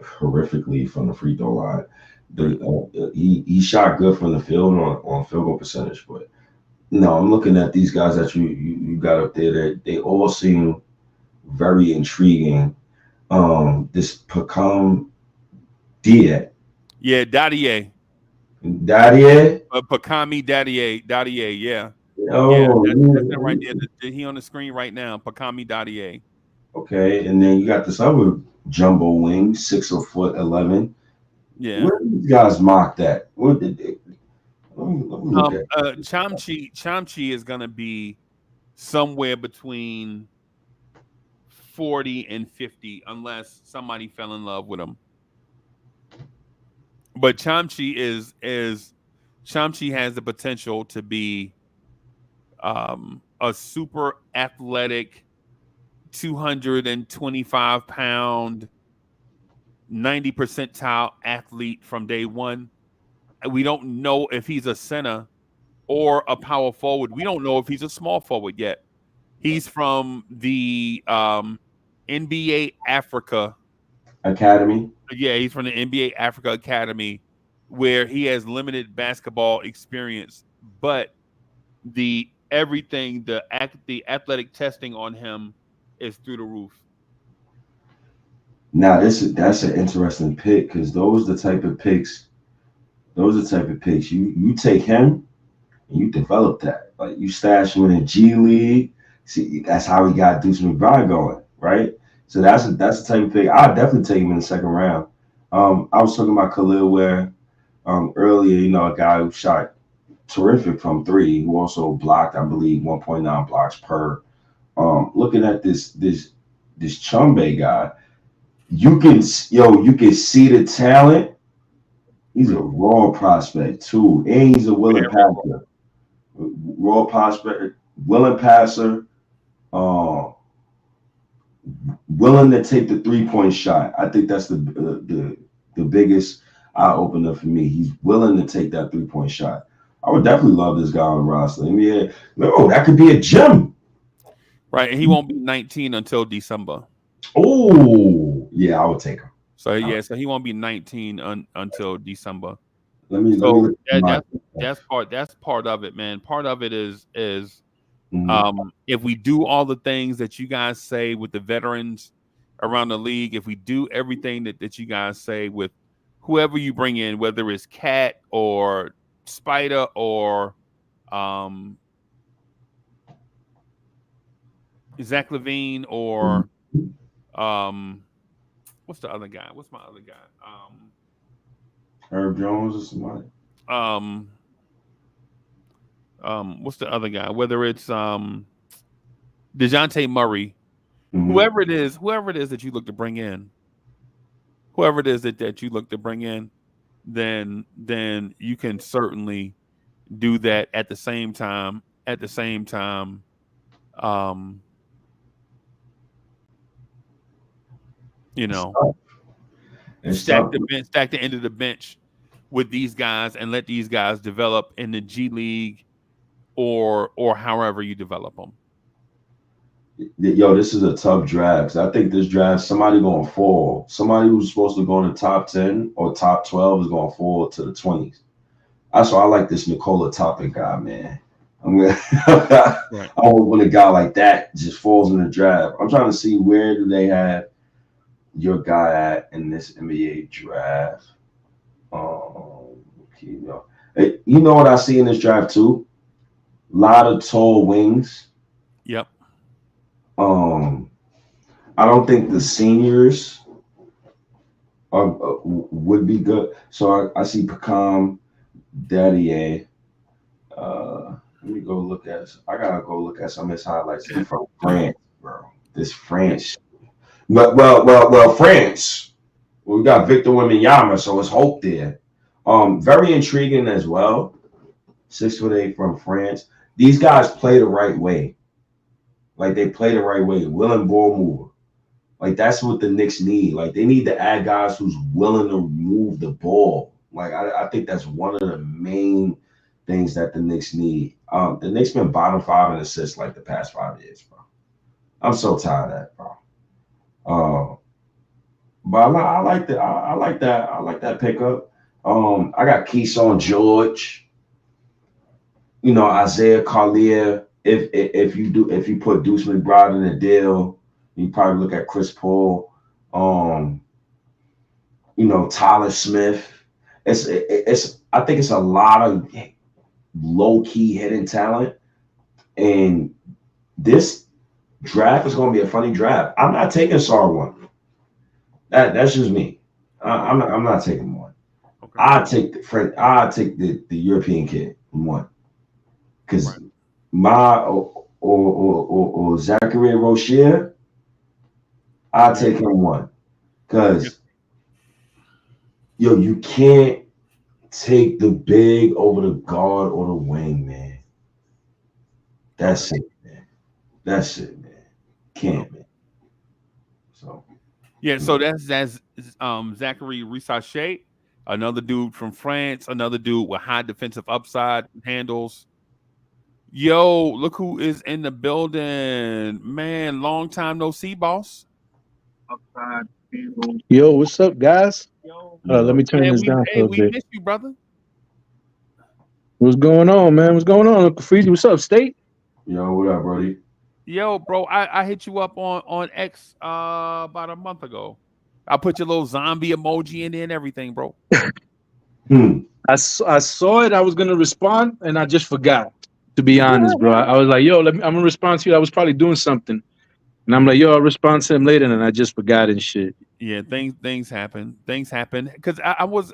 Speaker 5: horrifically from the free throw line. He shot good from the field on field goal percentage, but no, I'm looking at these guys that you got up there. They all seem very intriguing. This Pacom Diet.
Speaker 4: Yeah, Dadier.
Speaker 5: Pacami
Speaker 4: Dadier, yeah.
Speaker 5: Oh,
Speaker 4: yeah, that's right there. He on the screen right now, Pacami Dadier.
Speaker 5: Okay, and then you got this other jumbo wing, 6'11".
Speaker 4: Yeah.
Speaker 5: Where did these guys mocked at? What did they? Let me look at
Speaker 4: Chomsky is gonna be somewhere between 40 and 50, unless somebody fell in love with him. But Chomsky has the potential to be a super athletic, 225-pound, 90 percentile athlete from day one. We don't know if he's a center or a power forward. We don't know if he's a small forward yet. He's from the NBA Africa
Speaker 5: Academy.
Speaker 4: Yeah, he's from the NBA Africa Academy where he has limited basketball experience, but the athletic testing on him is through the roof.
Speaker 5: Now that's an interesting pick because those are the type of picks. Those are the type of picks you take him and you develop that. Like you stash him in a G League. See, that's how he got Deuce McBride going, right? So that's the type of pick. I'd definitely take him in the second round. I was talking about Khalil Ware earlier. You know, a guy who shot terrific from three, who also blocked, I believe, 1.9 blocks per. Looking at this Chumbe guy, you can see the talent. He's a raw prospect too, and he's a willing passer. Raw prospect, willing passer, willing to take the 3-point shot. I think that's the biggest eye opener for me. He's willing to take that 3-point shot. I would definitely love this guy on the roster. I mean, that could be a gem.
Speaker 4: Right, and he won't be 19 until December.
Speaker 5: Oh, yeah, I would take him.
Speaker 4: So so he won't be 19 until December.
Speaker 5: That's
Speaker 4: part of it, man. Part of it is
Speaker 5: mm-hmm.
Speaker 4: If we do all the things that you guys say with the veterans around the league, if we do everything that you guys say with whoever you bring in, whether it's Cat or Spider or Zach LaVine or what's the other guy? What's my other guy?
Speaker 5: Herb Jones or somebody.
Speaker 4: What's the other guy? Whether it's DeJounte Murray,
Speaker 5: mm-hmm.
Speaker 4: whoever it is that you look to bring in, then you can certainly do that at the same time. You know, stack the end of the bench with these guys and let these guys develop in the G League or however you develop them.
Speaker 5: Yo, this is a tough draft. I think this draft, somebody going to fall. Somebody who's supposed to go in the top 10 or top 12 is going to fall to the 20s. That's why I like this Nikola Topic guy, man. Right. I don't want a guy like that just falls in the draft. I'm trying to see where do they have your guy at in this NBA draft. You know what I see in this draft too? A lot of tall wings.
Speaker 4: Yep.
Speaker 5: I don't think the seniors would be good. So I see Pacom, Daddier. Let me go look at. I gotta go look at some of his highlights. He's from France, bro. This France. Well, France. Well, we got Victor Wembanyama, so it's hope there. Very intriguing as well. 6'8" from France. These guys play the right way. Like they play the right way. Willing ball mover. Like that's what the Knicks need. Like they need to add guys who's willing to move the ball. Like I think that's one of the main things that the Knicks need. The Knicks been bottom 5 in assists like the past 5 years, bro. I'm so tired of that, bro. But I like that pickup. I got Keyshawn George. You know, Isaiah Collier. If you put Deuce McBride in the deal, you probably look at Chris Paul. You know, Tyler Smith. I think it's a lot of low-key hidden talent. And this draft is going to be a funny draft. I'm not taking Sarwan. That's just me. I'm not taking one. Okay. I take the European kid one. Because or Zachary Rozier, I'll take him one. Because you can't take the big over the guard or the wing, man. That's it, man. Can't, man. So
Speaker 4: so that's Zachary Rissache, another dude from France, another dude with high defensive upside, handles. Yo, look who is in the building, man. Long time no see, boss.
Speaker 6: Yo, what's up, guys?
Speaker 4: Yo,
Speaker 6: Let me turn this down for a
Speaker 4: we
Speaker 6: bit.
Speaker 4: miss you, brother.
Speaker 6: What's going on, man? What's going on, Uncle Freezy? What's up, State?
Speaker 5: Yo, what up, Brody?
Speaker 4: Yo, bro, I hit you up on X about a month ago. I put your little zombie emoji in there and everything, bro.
Speaker 6: I saw it. I was gonna respond, and I just forgot. To be honest, bro, I was like, "Yo, I'm gonna respond to you." I was probably doing something, and I'm like, "Yo, I'll respond to him later," and I just forgot and shit.
Speaker 4: Yeah, things happen. Things happen because I was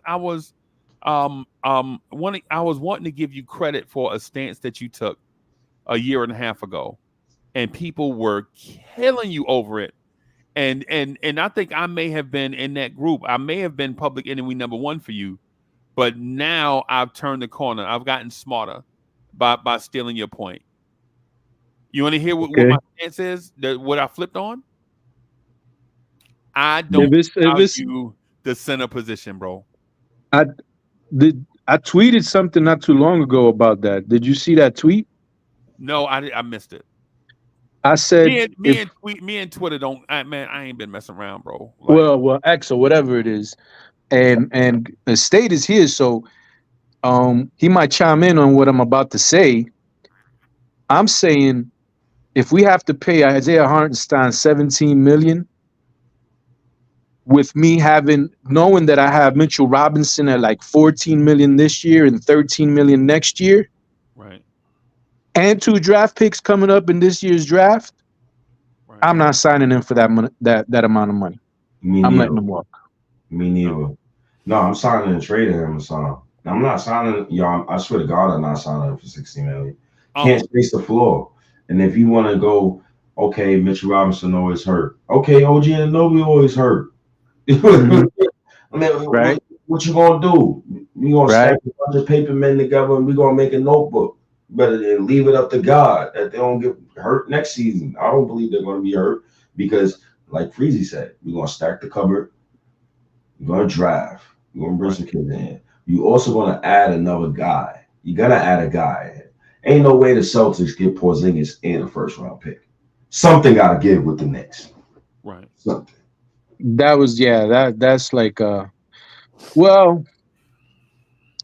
Speaker 4: wanting to give you credit for a stance that you took a year and a half ago, and people were killing you over it. And I think I may have been in that group. I may have been public enemy number one for you, but now I've turned the corner. I've gotten smarter by stealing your point. You want to hear what my stance is? What I flipped on? I don't value the center position, bro.
Speaker 6: I tweeted something not too long ago about that. Did you see that tweet?
Speaker 4: No, I missed it.
Speaker 6: I said
Speaker 4: me and Twitter don't. I ain't been messing around, bro.
Speaker 6: Like, well, X or whatever it is, and the State is here, so he might chime in on what I'm about to say. I'm saying if we have to pay Isaiah Hartenstein $17 million, with me knowing that I have Mitchell Robinson at like $14 million this year and $13 million next year,
Speaker 4: right?
Speaker 6: And 2 draft picks coming up in this year's draft, right. I'm not signing him for that money, that amount of money. I'm letting him walk.
Speaker 5: Me neither. No, I'm signing and trading him. I'm not signing. I swear to God, I'm not signing him for $16 million. Can't space the floor. And if you want to go, okay, Mitchell Robinson always hurt. Okay, OG Anunoby always hurt. I mean,
Speaker 6: right?
Speaker 5: What you gonna do? We gonna stack a bunch of paper men together and we gonna make a notebook. Better than leave it up to God that they don't get hurt next season. I don't believe they're going to be hurt because, like Freezy said, we're going to stack the cupboard. You're going to draft. You're going to bring some kids in. You're also going to add another guy. You got to add a guy. Ain't no way the Celtics get Porzingis and a first-round pick. Something got to give with the Knicks.
Speaker 4: Right.
Speaker 5: Something.
Speaker 6: That's like, well,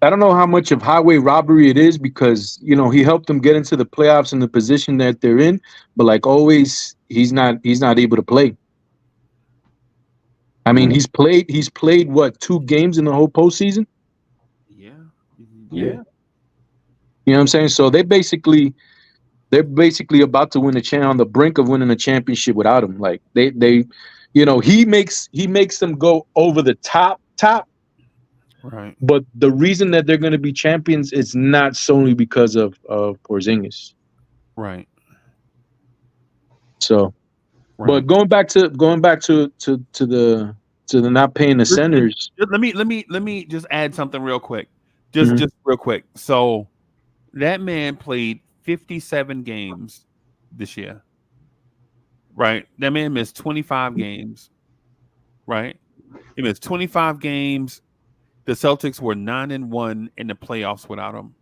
Speaker 6: I don't know how much of highway robbery it is because, he helped them get into the playoffs in the position that they're in. But like always, he's not able to play. I mean, he's played what, 2 games in the whole postseason?
Speaker 4: Yeah.
Speaker 6: You know what I'm saying? So they're basically about to win on the brink of winning a championship without him. Like they he makes them go over the top.
Speaker 4: Right.
Speaker 6: But the reason that they're going to be champions is not solely because of Porzingis.
Speaker 4: Right.
Speaker 6: So, but going back to the not paying the centers.
Speaker 4: Let me just add something real quick. Just real quick. So that man played 57 games this year. Right? That man missed 25 games. Right? He missed 25 games. The Celtics were 9-1 in the playoffs without him.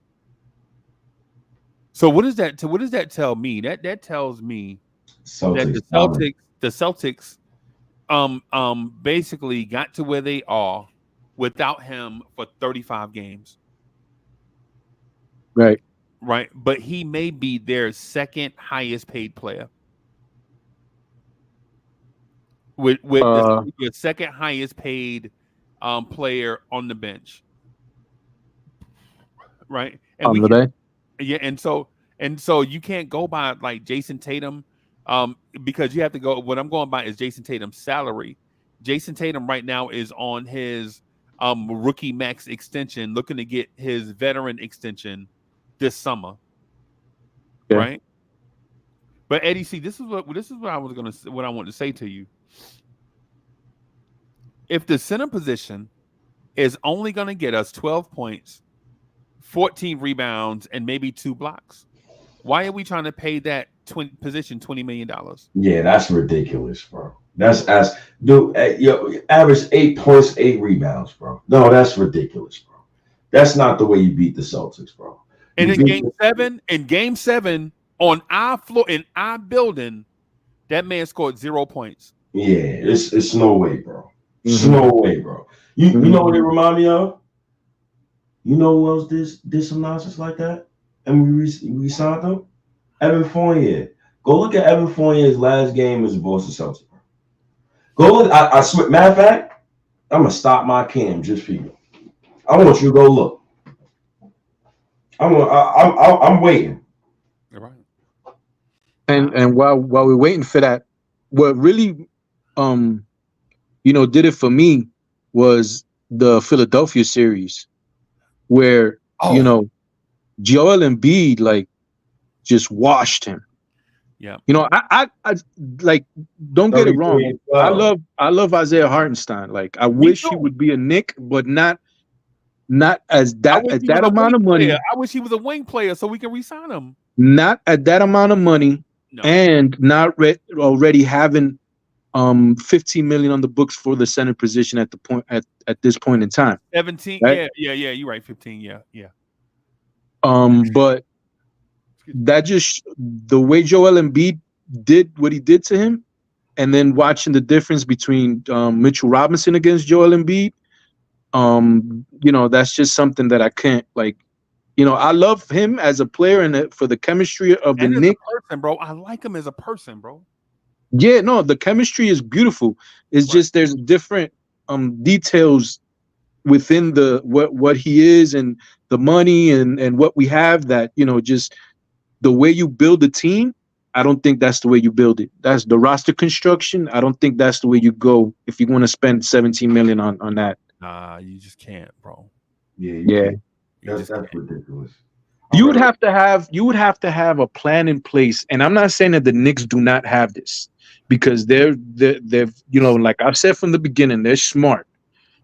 Speaker 4: So what does that tell me? That tells me that the Celtics basically got to where they are without him for 35 games.
Speaker 6: Right.
Speaker 4: Right. But he may be their second highest paid player. With your second highest paid player on the bench, right? And so you can't go by like Jason Tatum, because you have to go. What I'm going by is Jason Tatum's salary. Jason Tatum right now is on his rookie max extension, looking to get his veteran extension this summer, right? But Eddie, see, this is what I wanted to say to you. If the center position is only going to get us 12 points, 14 rebounds, and maybe 2 blocks, why are we trying to pay that position $20 million?
Speaker 5: Yeah, that's ridiculous, bro. That's average 8 points, 8 rebounds, bro. No, that's ridiculous, bro. That's not the way you beat the Celtics, bro.
Speaker 4: And in game seven on our floor in our building, that man scored 0 points.
Speaker 5: Yeah, it's no way, bro. It's no way, bro. You know what it remind me of? You know who else did some nonsense like that? And we signed them? Evan Fournier. Go look at Evan Fournier's last game as a Boston Celtics. Go look. I swear. Matter of fact, I'm gonna stop my cam just for you. I want you to go look. I'm waiting.
Speaker 4: You're right.
Speaker 6: And while we're waiting for that, what really did it for me was the Philadelphia series, where Joel Embiid like just washed him.
Speaker 4: Yeah.
Speaker 6: I like, don't get it wrong. I love Isaiah Hartenstein. Like, I wish he would be a Knick, but not as that at that amount of money.
Speaker 4: I wish he was a wing player so we can re-sign him.
Speaker 6: Not at that amount of money, and not already having 15 million on the books for the center position at this point in time.
Speaker 4: 17,
Speaker 6: right?
Speaker 4: Yeah, you're right. 15, yeah.
Speaker 6: But that just the way Joel Embiid did what he did to him, and then watching the difference between Mitchell Robinson against Joel Embiid, that's just something that I can't like. I love him as a player and for the chemistry of the Knicks.
Speaker 4: Person, bro. I like him as a person, bro.
Speaker 6: Yeah, no, the chemistry is beautiful. It's just there's different details within the what he is and the money and what we have that just the way you build a team. I don't think that's the way you build it. That's the roster construction. I don't think that's the way you go if you want to spend 17 million on that.
Speaker 4: Nah, you just can't, bro.
Speaker 5: Yeah. That's ridiculous.
Speaker 6: You would have to have a plan in place, and I'm not saying that the Knicks do not have this, because they're like I've said from the beginning, they're smart,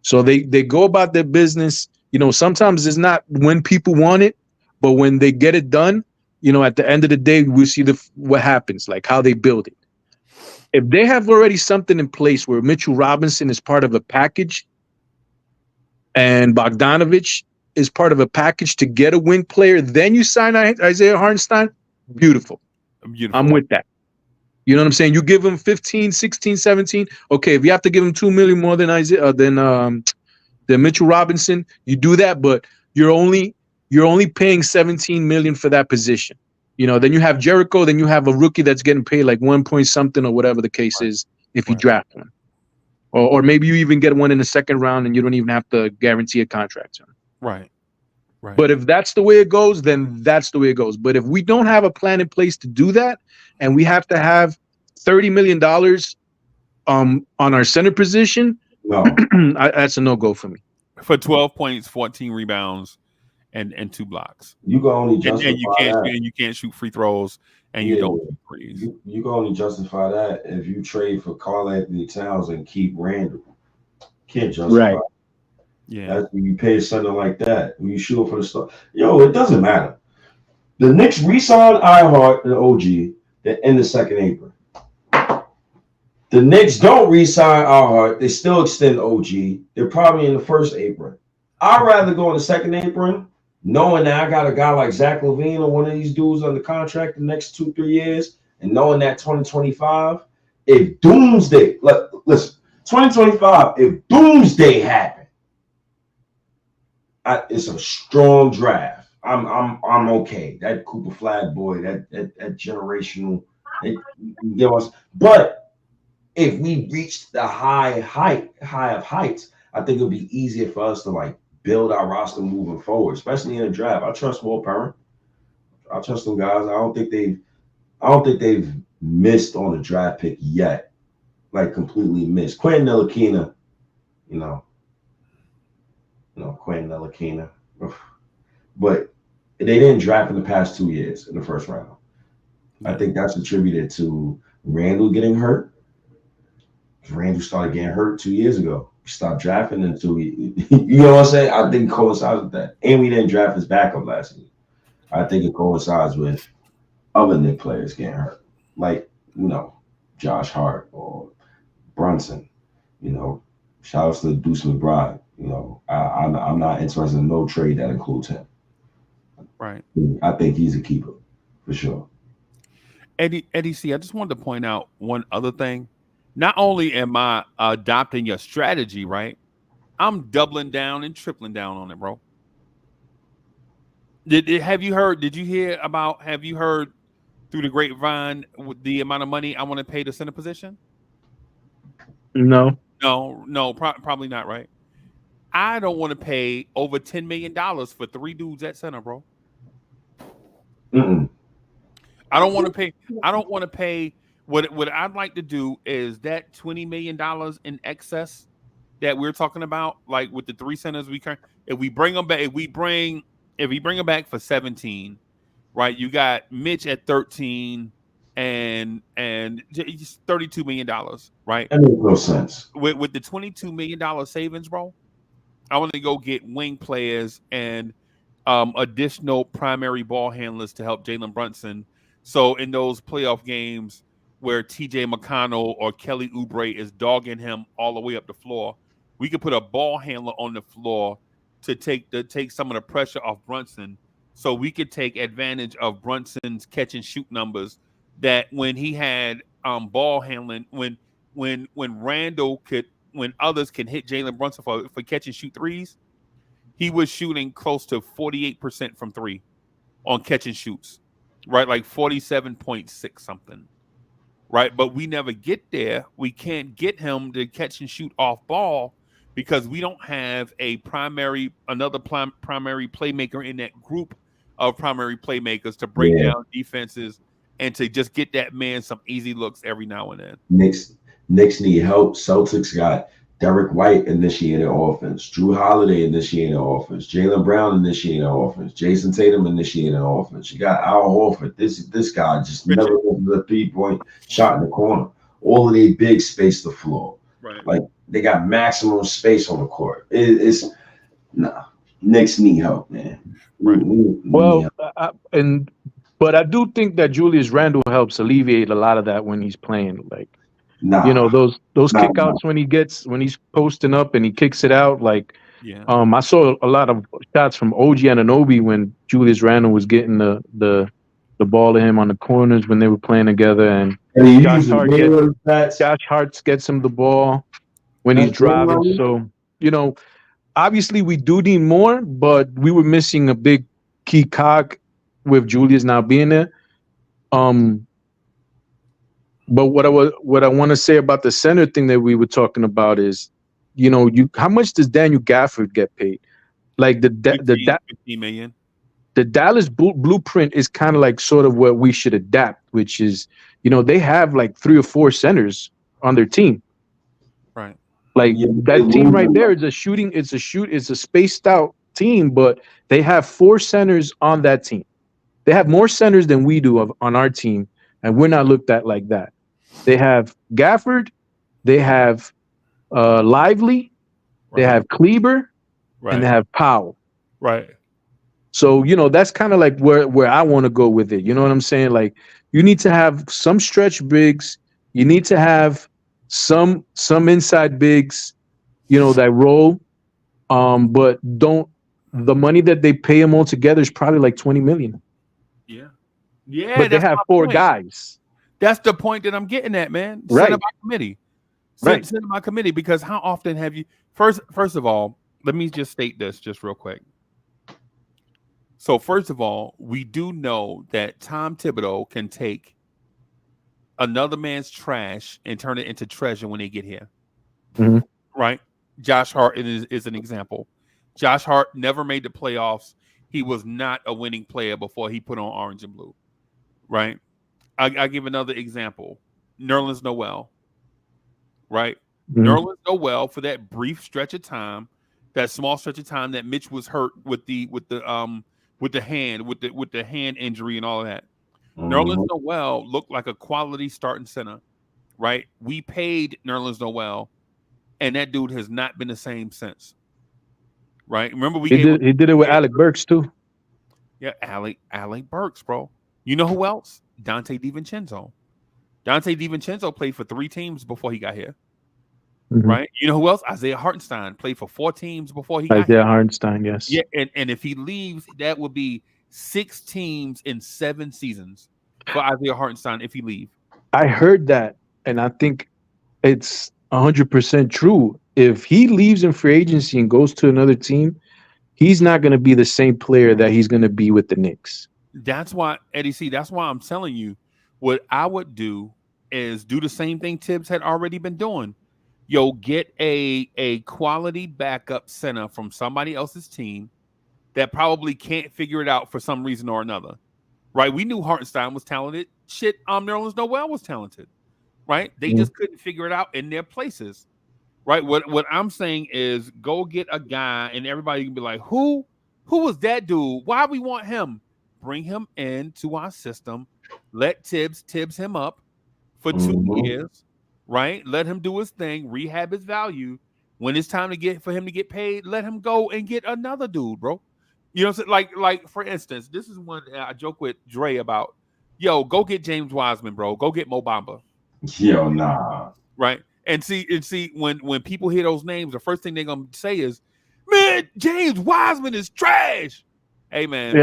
Speaker 6: so they go about their business. Sometimes it's not when people want it, but when they get it done, at the end of the day, we see what happens, like how they build it. If they have already something in place where Mitchell Robinson is part of a package, and Bogdanovich is part of a package to get a wing player, then you sign Isaiah Hartenstein. Beautiful. I'm with that. You know what I'm saying? You give him 15, 16, 17. Okay, if you have to give him 2 million more than Isaiah, than Mitchell Robinson, you do that, but you're only paying 17 million for that position. Then you have Jericho, then you have a rookie that's getting paid like 1 point something or whatever the case is if you draft one. Or maybe you even get one in the second round and you don't even have to guarantee a contract to him.
Speaker 4: Right.
Speaker 6: But if that's the way it goes, then that's the way it goes. But if we don't have a plan in place to do that, and we have to have $30 million on our center position, that's a no-go for me.
Speaker 4: For 12 points, 14 rebounds, and 2 blocks.
Speaker 5: You can only justify
Speaker 4: and you can't shoot free throws, and you don't shoot threes.
Speaker 5: You can only justify that if you trade for Karl-Anthony Towns and keep Randall. Can't justify.
Speaker 6: Right.
Speaker 4: Yeah.
Speaker 5: That's when you pay something like that. When you shoot for the stuff. It doesn't matter. The Knicks re-signed iHeart and OG that in the second apron. The Knicks don't re-sign iHeart. They still extend OG. They're probably in the first apron. I'd rather go in the second apron, knowing that I got a guy like Zach LaVine or one of these dudes under contract the next 2-3 years, and knowing that 2025, if doomsday, listen, 2025, if doomsday happened, it's a strong draft. I'm okay. That Cooper Flag boy, that generational, but if we reach the high of heights, I think it'll be easier for us to like build our roster moving forward, especially in the draft. I trust Will Perrin. I trust them guys. I don't think they've missed on the draft pick yet, like completely missed. Quentin Ntilikina, Quentin Ntilikina, but they didn't draft in the past 2 years in the first round. I think that's attributed to Randall getting hurt. Randall started getting hurt 2 years ago. We stopped drafting in 2 years. You know what I'm saying? I think it coincides with that. And we didn't draft his backup last year. I think it coincides with other Knicks players getting hurt, like Josh Hart or Brunson. Shout out to Deuce McBride. I'm not interested in no trade that includes him.
Speaker 4: Right.
Speaker 5: I think he's a keeper for sure.
Speaker 4: Eddie C, I just wanted to point out one other thing. Not only am I adopting your strategy, right? I'm doubling down and tripling down on it, bro. Have you heard? Did you hear about? Have you heard through the grapevine with the amount of money I want to pay the center position?
Speaker 6: No.
Speaker 4: No, probably not. Right? I don't want to pay over $10 million for 3 dudes at center, bro.
Speaker 5: Mm-mm.
Speaker 4: I don't want to pay. I don't want to pay. What I'd like to do is that $20 million in excess that we're talking about, like with the 3 centers we can. If we bring them back, if we bring them back for 17, right? You got Mitch at 13 and $32 million, right?
Speaker 5: That makes no sense.
Speaker 4: With the $22 million savings, bro, I want to go get wing players and additional primary ball handlers to help Jalen Brunson. So in those playoff games where TJ McConnell or Kelly Oubre is dogging him all the way up the floor, we could put a ball handler on the floor to take some of the pressure off Brunson, so we could take advantage of Brunson's catch and shoot numbers. That when he had ball handling, when Randall could, when others can hit Jalen Brunson for catch and shoot threes, he was shooting close to 48% from 3 on catch and shoots, right? Like 47.6 something, right? But we never get there. We can't get him to catch and shoot off ball because we don't have another primary playmaker in that group of primary playmakers to break down defenses and to just get that man some easy looks every now and then.
Speaker 5: Knicks need help. Celtics got Derek White initiated offense. Drew Holiday initiated offense. Jaylen Brown initiated offense. Jason Tatum initiated offense. You got Al Horford. This guy just never went to the 3-point shot in the corner. All of they big space the floor.
Speaker 4: Right.
Speaker 5: Like they got maximum space on the court. Knicks need help, man.
Speaker 4: Right.
Speaker 6: But I do think that Julius Randle helps alleviate a lot of that when he's playing. Like, those kickouts when he's posting up and he kicks it out. Like, I saw a lot of shots from OG Anunoby when Julius Randle was getting the ball to him on the corners when they were playing together, and Josh Hart gets him the ball when he's driving. So, obviously we do need more, but we were missing a big key cog with Julius now being there. But what I want to say about the center thing that we were talking about is, how much does Daniel Gafford get paid? Like the
Speaker 4: 15 million.
Speaker 6: The Dallas blueprint is kind of like sort of what we should adapt, which is, they have like 3 or 4 centers on their team.
Speaker 4: Right.
Speaker 6: Like that team right there is it's a spaced out team, but they have 4 centers on that team. They have more centers than we do on our team, and we're not looked at like that. They have Gafford, they have Lively, they have Kleber, and they have Powell.
Speaker 4: Right.
Speaker 6: So, that's kind of like where I want to go with it. You know what I'm saying? Like, you need to have some stretch bigs. You need to have some inside bigs, that roll. But the money that they pay them all together is probably like $20 million.
Speaker 4: Yeah. Yeah.
Speaker 6: But they have 4 guys.
Speaker 4: That's the point that I'm getting at, man.
Speaker 6: Right.
Speaker 4: Send them my committee, because how often have you first of all, let me just state this just real quick. So first of all, we do know that Tom Thibodeau can take another man's trash and turn it into treasure when they get here.
Speaker 6: Mm-hmm.
Speaker 4: Right? Josh Hart is an example. Josh Hart never made the playoffs. He was not a winning player before he put on orange and blue. Right? I give another example. Nerlens Noel. Right? Mm-hmm. Nerlens Noel, for that brief stretch of time, that small stretch of time that Mitch was hurt with the hand injury and all of that. Mm-hmm. Nerlens Noel looked like a quality starting center, right? We paid Nerlens Noel, and that dude has not been the same since. Right? Remember he
Speaker 6: did it with Alec Burks too.
Speaker 4: Yeah, Alec Burks, bro. You know who else? Dante DiVincenzo. Dante DiVincenzo played for 3 teams before he got here. Mm-hmm. Right? You know who else? Isaiah Hartenstein played for 4 teams before he got here.
Speaker 6: Isaiah Hartenstein, yes.
Speaker 4: Yeah, and if he leaves, that would be 6 teams in 7 seasons for Isaiah Hartenstein if he leaves.
Speaker 6: I heard that, and I think it's 100% true. if he leaves in free agency and goes to another team, he's not going to be the same player that he's going to be with the Knicks.
Speaker 4: That's why, Eddie C, that's why I'm telling you what I would do is do the same thing Tibbs had already been doing. Yo, get a quality backup center from somebody else's team that probably can't figure it out for some reason or another. Right? We knew Hartenstein was talented. Shit, Nerlens Noel was talented. Right? They just couldn't figure it out in their places. Right? What I'm saying is go get a guy and everybody can be like, who was that dude? Why we want him? Bring him into our system. Let Tibbs him up for 2 years, right? Let him do his thing, rehab his value. When it's time for him to get paid, let him go and get another dude, bro. You know what I'm saying? Like for instance, this is one I joke with Dre about. Yo, go get James Wiseman, bro. Go get Mo Bamba.
Speaker 5: Yo, nah.
Speaker 4: Right? And see when people hear those names, the first thing they're gonna say is, man, James Wiseman is trash. Hey man,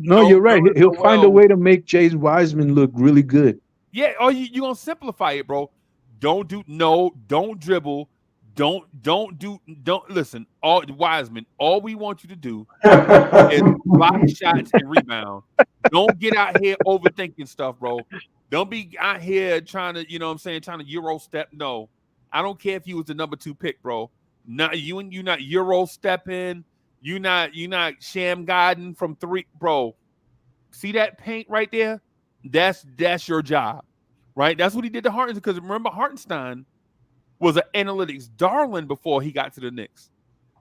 Speaker 6: no, you're right. He'll find a way to make James Wiseman look really good.
Speaker 4: Yeah, or you gonna simplify it, bro. Don't dribble, don't listen. Wiseman, all we want you to do is block shots and rebound. Don't get out here overthinking stuff, bro. Don't be out here trying to, you know what I'm saying, trying to Euro step. No, I don't care if you was the number 2 pick, bro. Not you not Euro stepping. You not sham guiding from 3, bro. See that paint right there? That's your job, right? That's what he did to Hartenstein. Because remember, Hartenstein was an analytics darling before he got to the Knicks.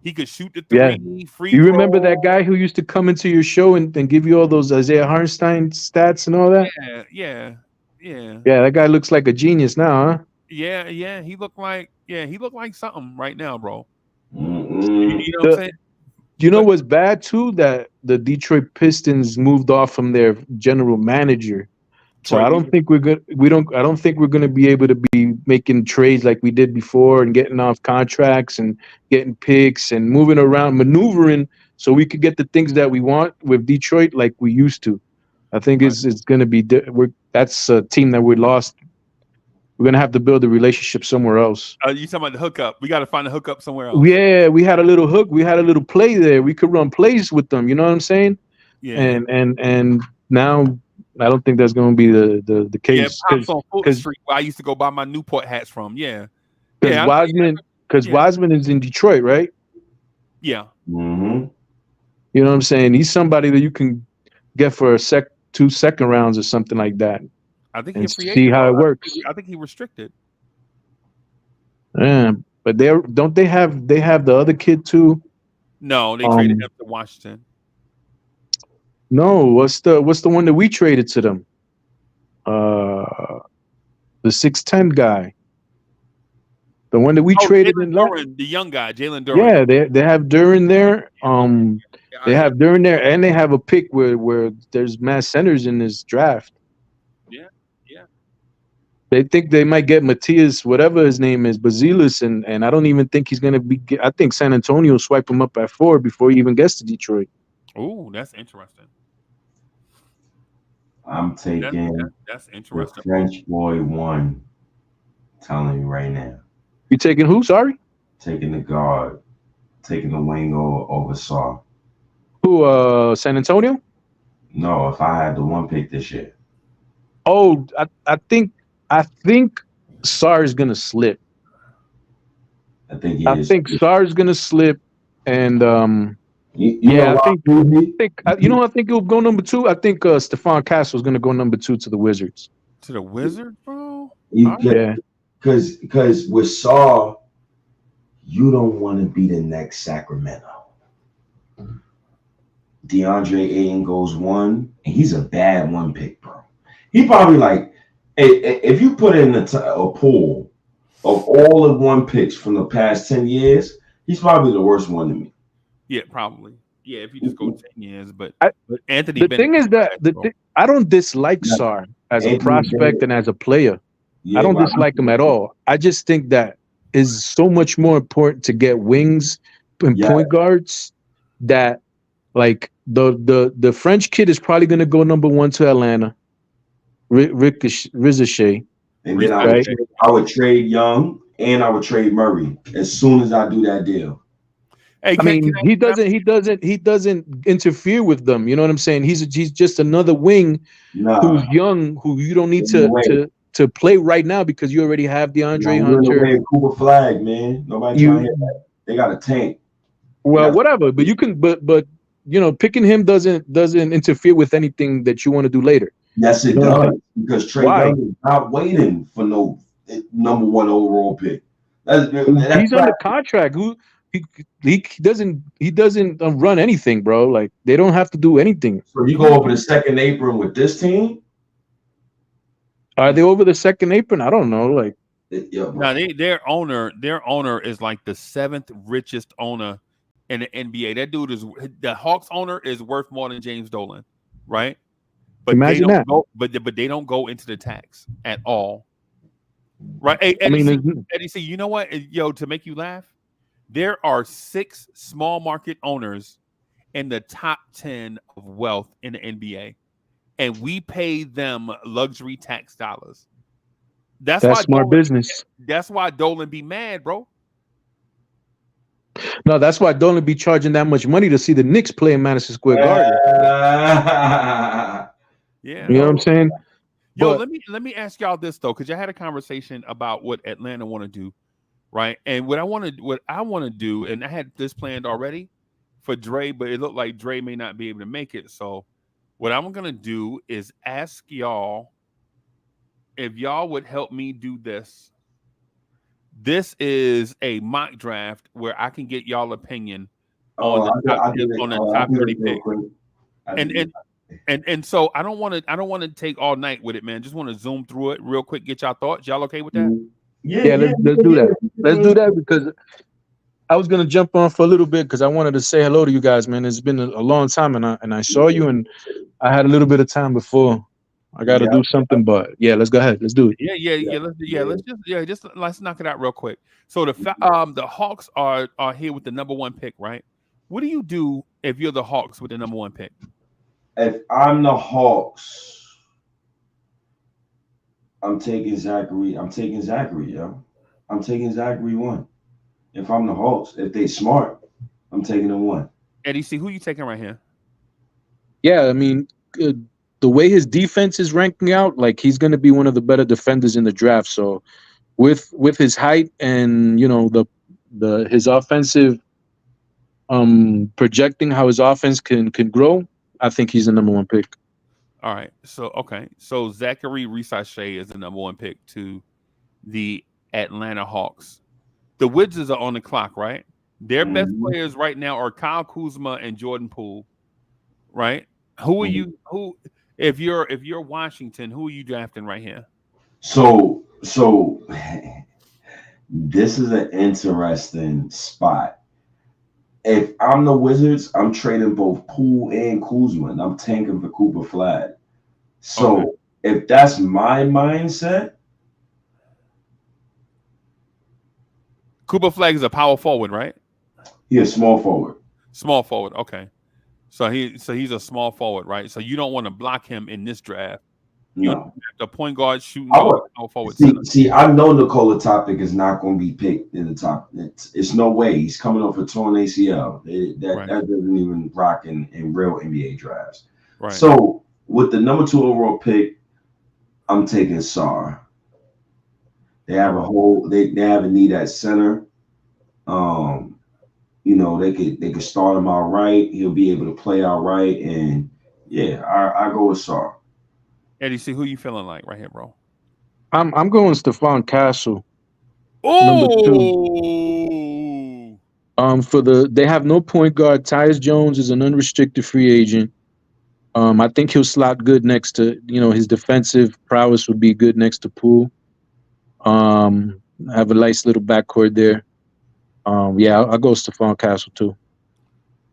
Speaker 4: He could shoot the 3, free
Speaker 6: You
Speaker 4: throw.
Speaker 6: remember that guy who used to come into your show and give you all those Isaiah Hartenstein stats and all that?
Speaker 4: Yeah.
Speaker 6: Yeah, that guy looks like a genius now, huh?
Speaker 4: Yeah. He looked like something right now, bro.
Speaker 5: Mm-mm.
Speaker 4: You know what I'm saying?
Speaker 6: You know what's bad too? That the Detroit Pistons moved off from their general manager. So I don't think we're good. I don't think we're going to be able to be making trades like we did before and getting off contracts and getting picks and moving around, maneuvering so we could get the things that we want with Detroit like we used to. I think it's going to be that's a team that we lost. We're going to have to build a relationship somewhere else.
Speaker 4: You talking about the hookup? We got to find a hookup somewhere else.
Speaker 6: Yeah, we had a little hook. We had a little play there. We could run plays with them. You know what I'm saying? Yeah. And now I don't think that's going to be the case.
Speaker 4: Yeah, Pops on Fulton Street, where I used to go buy my Newport hats from. Yeah.
Speaker 6: Because Wiseman is in Detroit, right?
Speaker 4: Yeah.
Speaker 5: Mm-hmm.
Speaker 6: You know what I'm saying? He's somebody that you can get for 2 second rounds or something like that.
Speaker 4: I think
Speaker 6: and see how it works.
Speaker 4: I think he restricted.
Speaker 6: Yeah, but they have the other kid too.
Speaker 4: No, they traded him to Washington.
Speaker 6: No, what's the one that we traded to them? The 6'10" guy. The one that we traded in
Speaker 4: Duren, the young guy, Jalen Duren.
Speaker 6: Yeah, they have Duren there. They have Duren there, and they have a pick where there's mass centers in this draft.
Speaker 4: Yeah.
Speaker 6: They think they might get Matthias, whatever his name is, Basilis, and I don't even think he's going to be. I think San Antonio will swipe him up at 4 before he even gets to Detroit.
Speaker 4: Oh, that's interesting.
Speaker 5: I'm taking
Speaker 4: that's interesting.
Speaker 5: The French boy 1. Telling you right now.
Speaker 6: You taking who? Sorry.
Speaker 5: Taking the guard. Taking the wing over Saar.
Speaker 6: Who? San Antonio?
Speaker 5: No, if I had the 1 pick this year.
Speaker 6: Oh, I think Saar is gonna slip.
Speaker 5: I think he is.
Speaker 6: I think Saar is gonna slip, and
Speaker 5: I
Speaker 6: think he'll go number 2. I think Stephon Castle is gonna go number 2 to the Wizards.
Speaker 4: To the Wizards, bro?
Speaker 6: Yeah.
Speaker 5: Because with Saar, you don't want to be the next Sacramento. DeAndre Ayton goes 1, and he's a bad 1 pick, bro. He probably like, if you put in a pool of all the 1 picks from the past 10 years, he's probably the worst one to me.
Speaker 4: Yeah, probably. Yeah, if you just go 10 years, but Anthony.
Speaker 6: The thing is that I don't dislike Saar as a prospect and as a player. Yeah, I don't dislike him at all. I just think that is so much more important to get wings and point guards that, like, the French kid is probably going to go number 1 to Atlanta. Ricochet.
Speaker 5: And then I would trade Young and I would trade Murray as soon as I do that deal.
Speaker 4: Hey,
Speaker 6: I mean, he doesn't interfere with them. You know what I'm saying? He's just another wing who's young, who you don't need to play right now because you already have DeAndre Hunter.
Speaker 5: Cooper Flag, man. Nobody trying to hear that. They got a tank.
Speaker 6: Well, whatever, but you can, but you know, picking him doesn't interfere with anything that you want to do later.
Speaker 5: Yes, it does, because Trey Young is not waiting for no number 1 overall pick.
Speaker 6: He's under contract. He doesn't run anything, bro. Like, they don't have to do anything.
Speaker 5: So you go over the second apron with this team?
Speaker 4: Are they over the second apron? I don't know. Like,
Speaker 1: no, their owner is like the 7th richest owner in the NBA. That dude is the Hawks owner is worth more than James Dolan, right? But
Speaker 6: imagine
Speaker 1: they don't
Speaker 6: that.
Speaker 1: go, but they don't go into the tax at all, right? Hey, Eddie, see, you know what? Yo, to make you laugh, there are 6 small market owners in the top 10 of wealth in the NBA, and we pay them luxury tax dollars. That's why
Speaker 6: smart business.
Speaker 1: That's why Dolan be mad, bro.
Speaker 6: No, that's why Dolan be charging that much money to see the Knicks play in Madison Square Garden.
Speaker 1: Yeah,
Speaker 6: you know what I'm saying?
Speaker 1: Yo, let me ask y'all this though, because I had a conversation about what Atlanta want to do, right? And what I want to do, and I had this planned already for Dre, but it looked like Dre may not be able to make it. So what I'm gonna do is ask y'all if y'all would help me do this. This is a mock draft where I can get y'all opinion on the top 30 pick. And so I don't want to take all night with it, man. Just want to zoom through it real quick, get y'all thoughts. Y'all okay with that?
Speaker 6: Yeah, let's do that. Let's do that, because I was gonna jump on for a little bit because I wanted to say hello to you guys, man. It's been a long time, and I saw you, and I had a little bit of time before. I got to do something, but yeah, let's go ahead. Let's do it.
Speaker 1: Let's knock it out real quick. So the Hawks are here with the number 1 pick, right? What do you do if you're the Hawks with the number 1 pick?
Speaker 5: If I'm the Hawks, I'm taking Zachary. I'm taking Zachary 1. If I'm the Hawks, if they smart, I'm taking them 1.
Speaker 1: Eddie, see who you taking right here?
Speaker 6: Yeah, I mean, the way his defense is ranking out, like, he's going to be one of the better defenders in the draft. So with his height and, you know, his offensive projecting how his offense can grow, I think he's the number 1 pick.
Speaker 1: All right. So So Zachary Risachet is the number 1 pick to the Atlanta Hawks. The Wizards are on the clock, right? Their best players right now are Kyle Kuzma and Jordan Poole, right? Who are you? If you're Washington, who are you drafting right here?
Speaker 5: So this is an interesting spot. If I'm the Wizards, I'm trading both Poole and Kuzma, and I'm tanking for Cooper Flag. So if that's my mindset,
Speaker 1: Cooper Flag is a power forward, right?
Speaker 5: He's a small forward.
Speaker 1: Small forward, okay. So he's a small forward, right? So you don't want to block him in this draft.
Speaker 5: No.
Speaker 1: The point guard shooting guard, power forward.
Speaker 5: See, I know Nikola Topic is not going to be picked in the top. It's no way. He's coming off a torn ACL. That doesn't even rock in real NBA drafts.
Speaker 1: Right.
Speaker 5: So with the number 2 overall pick, I'm taking Sarr. They have they have a need at center. You know, they could start him out right. He'll be able to play out right, and yeah, I go with Sarr.
Speaker 1: Eddie, see who you feeling like right here, bro?
Speaker 6: I'm going Stephon Castle.
Speaker 1: Oh,
Speaker 6: they have no point guard. Tyus Jones is an unrestricted free agent. I think he'll slot good next to, you know, his defensive prowess would be good next to Poole. Have a nice little backcourt there. Yeah, I'll go Stephon Castle too.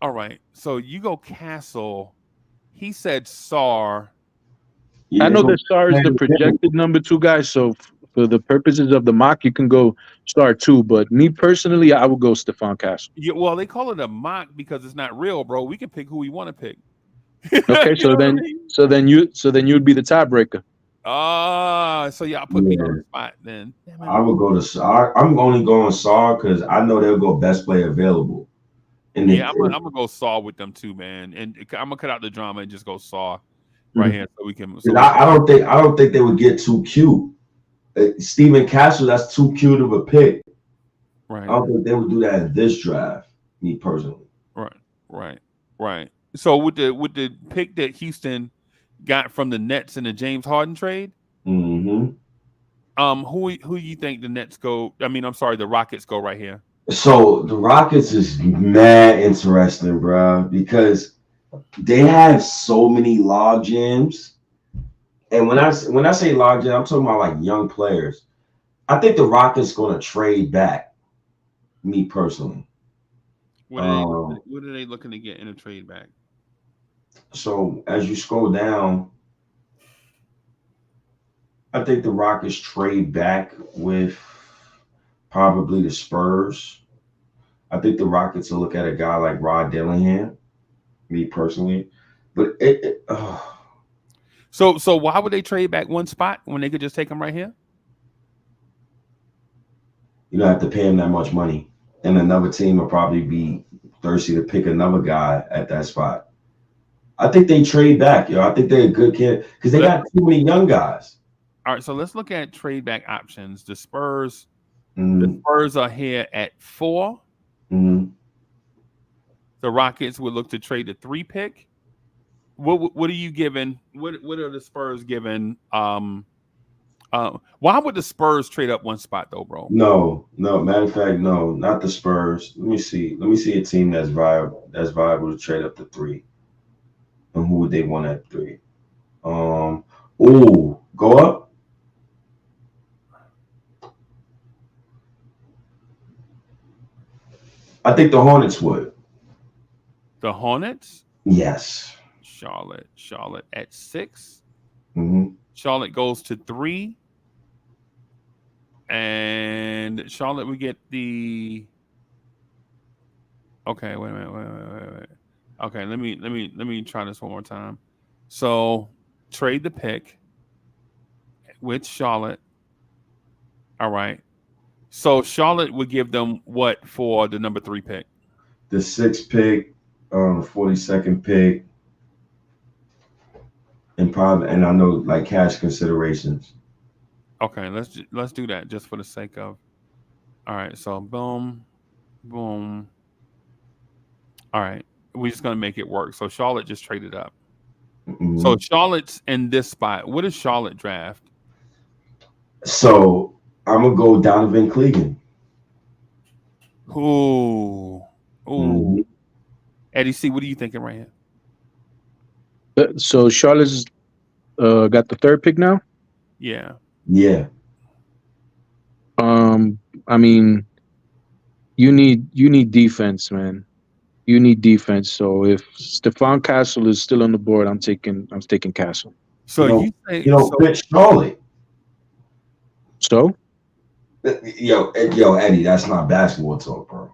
Speaker 1: All right. So you go Castle. He said Sarr.
Speaker 6: Yeah, I know that Sarr is the projected number 2 guy. So for the purposes of the mock, you can go Sarr 2. But me personally, I would go Stephon Castle.
Speaker 1: Yeah, well, they call it a mock because it's not real, bro. We can pick who we want to pick.
Speaker 6: Okay, so then you'd be the tiebreaker.
Speaker 4: So y'all put me on the spot then. Damn it.
Speaker 5: I would go to. I'm only going Saw because I know they'll go best player available. And
Speaker 4: Yeah, I'm gonna go Saw with them too, man. And I'm gonna cut out the drama and just go Saw right here so we can. So
Speaker 5: I don't think they would get too cute. Steven Castle, that's too cute of a pick.
Speaker 4: Right.
Speaker 5: I don't think they would do that in this draft. Me personally.
Speaker 4: Right. So with the pick that Houston got from the Nets in the James Harden trade,
Speaker 5: Mm-hmm.
Speaker 4: who you think the Nets go? I mean, I'm sorry, the Rockets go right here.
Speaker 5: So the Rockets is mad interesting, bro, because they have so many log jams. And when I say log jam, I'm talking about like young players. I think the Rockets going to trade back. Me personally.
Speaker 4: What are they looking to get in a trade back?
Speaker 5: So as you scroll down, I think the Rockets trade back with probably the Spurs. I think the Rockets will look at a guy like Rod Dillingham, me personally. But
Speaker 4: So why would they trade back one spot when they could just take him right here?
Speaker 5: You don't have to pay him that much money. And another team will probably be thirsty to pick another guy at that spot. I think they trade back, yo. I think they're a good kid because they got too many young guys.
Speaker 4: All right, so let's look at trade back options. The Spurs,
Speaker 5: Mm-hmm.
Speaker 4: the Spurs are here at 4.
Speaker 5: Mm-hmm.
Speaker 4: The Rockets would look to trade the 3 pick. What are you giving? What are the Spurs giving? Why would the Spurs trade up one spot though, bro?
Speaker 5: No. Matter of fact, no, not the Spurs. Let me see a team that's viable to trade up to 3. And who would they want at 3? Go up. I think the Hornets would.
Speaker 4: The Hornets?
Speaker 5: Yes.
Speaker 4: Charlotte at 6.
Speaker 5: Mm-hmm.
Speaker 4: Charlotte goes to 3. And Charlotte would get the. Okay, wait a minute. Okay, let me try this one more time. So trade the pick with Charlotte. All right. So Charlotte would give them what for the number 3 pick?
Speaker 5: The 6th pick, 42nd pick, and I know like cash considerations.
Speaker 4: Okay, let's do that just for the sake of. All right, so boom. All right, we're just gonna make it work. So Charlotte just traded up.
Speaker 5: Mm-hmm.
Speaker 4: So Charlotte's in this spot. What does Charlotte draft?
Speaker 5: So I'm gonna go Donovan Clegan.
Speaker 4: Ooh.
Speaker 5: Mm-hmm.
Speaker 4: Eddie C, what are you thinking right here?
Speaker 6: So Charlotte's got the 3rd pick now.
Speaker 4: Yeah.
Speaker 6: I mean, you need defense, man. You need defense. So if Stephon Castle is still on the board, I'm taking Castle.
Speaker 4: So
Speaker 5: you don't fit Charlotte.
Speaker 6: So
Speaker 5: Yo, Eddie, that's not basketball talk, bro.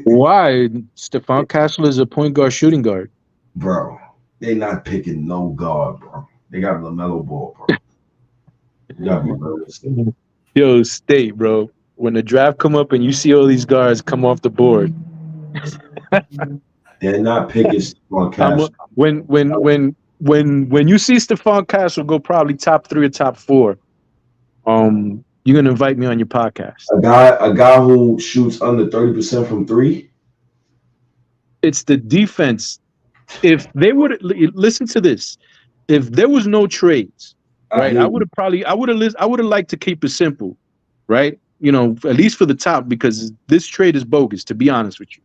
Speaker 6: why? Stephon Castle is a point guard, shooting guard.
Speaker 5: Bro, they not picking no guard, bro. They got LaMelo Ball, bro. You gotta be realistic.
Speaker 6: Yo, State, bro. When the draft come up and you see all these guards come off the board,
Speaker 5: they're not picking Stephon Castle.
Speaker 6: When you see Stephon Castle go probably top 3 or top 4, you're gonna invite me on your podcast.
Speaker 5: A guy who shoots under 30% from 3.
Speaker 6: It's the defense. If they would listen to this, if there was no trades, right? I would have liked to keep it simple, right? You know, at least for the top, because this trade is bogus, to be honest with you.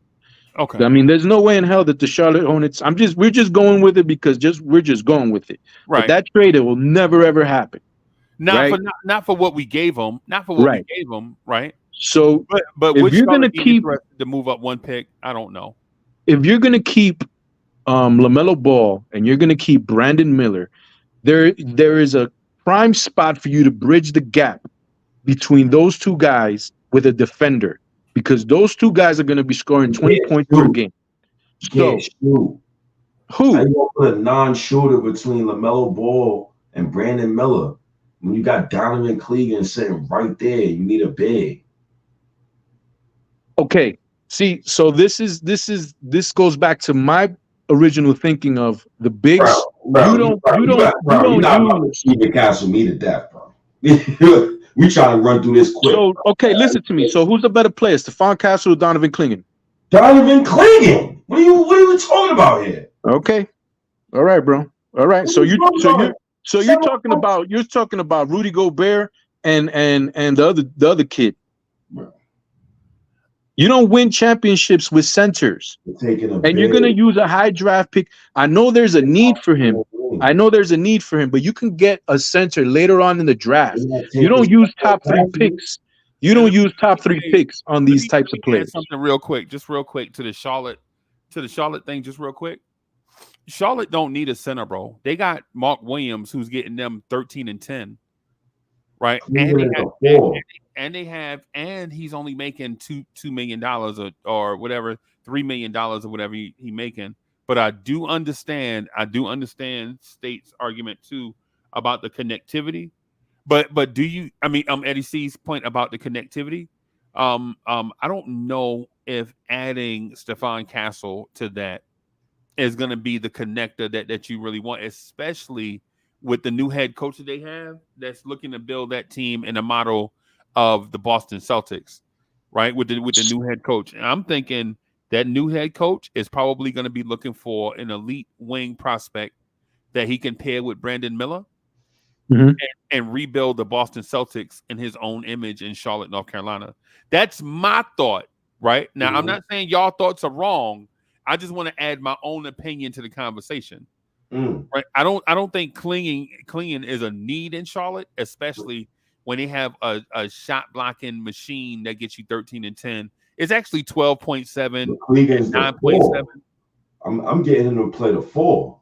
Speaker 4: Okay.
Speaker 6: I mean, there's no way in hell that the Charlotte Hornets. We're just going with it because we're just going with it.
Speaker 4: Right.
Speaker 6: But that trade, it will never ever happen.
Speaker 4: Not for what we gave them. Not for what we gave them. Right.
Speaker 6: So,
Speaker 4: but
Speaker 6: if you're gonna keep
Speaker 4: to move up 1 pick, I don't know.
Speaker 6: If you're gonna keep LaMelo Ball and you're gonna keep Brandon Miller, there is a prime spot for you to bridge the gap between those 2 guys with a defender, because those 2 guys are going to be scoring 20 points per game. So,
Speaker 5: who? How you gonna put a non-shooter between LaMelo Ball And Brandon Miller, when you got Donovan Clegan sitting right there, you need a big.
Speaker 6: Okay. See, so this goes back to my original thinking of the bigs.
Speaker 5: Bro, you not
Speaker 6: use
Speaker 5: Stephen Castle me to death, bro. We trying to run through this quick.
Speaker 6: So okay, listen to me. So who's the better player, Stephon Castle or Donovan Clingan?
Speaker 5: Donovan Clegan. What are you talking about here?
Speaker 6: Okay. All right, bro. All right. So you're talking about Rudy Gobert and the other kid.
Speaker 5: Bro.
Speaker 6: You don't win championships with centers. And you're going to use a high draft pick. I know there's a need for him. But you can get a center later on in the draft. You don't use top 3 picks. You don't use top 3 picks on these types of players.
Speaker 4: Something real quick to the Charlotte thing, just real quick. Charlotte don't need a center, bro. They got Mark Williams, who's getting them 13 and 10, right? And he's only making $2 million or whatever, $3 million or whatever he making. But I do understand State's argument too about the connectivity. But do you? I mean, Eddie C's point about the connectivity. I don't know if adding Stephon Castle to that is going to be the connector that you really want, especially with the new head coach that they have that's looking to build that team in a model of the Boston Celtics, right? With the new head coach. And I'm thinking that new head coach is probably going to be looking for an elite wing prospect that he can pair with Brandon Miller and rebuild the Boston Celtics in his own image in Charlotte, North Carolina. That's my thought, right? Now, I'm not saying y'all thoughts are wrong. I just want to add my own opinion to the conversation. Right? I don't think clinging is a need in Charlotte, especially when they have a shot blocking machine that gets you 13 and 10. It's actually 12.7, 9.7.
Speaker 5: I'm getting him to play the 4.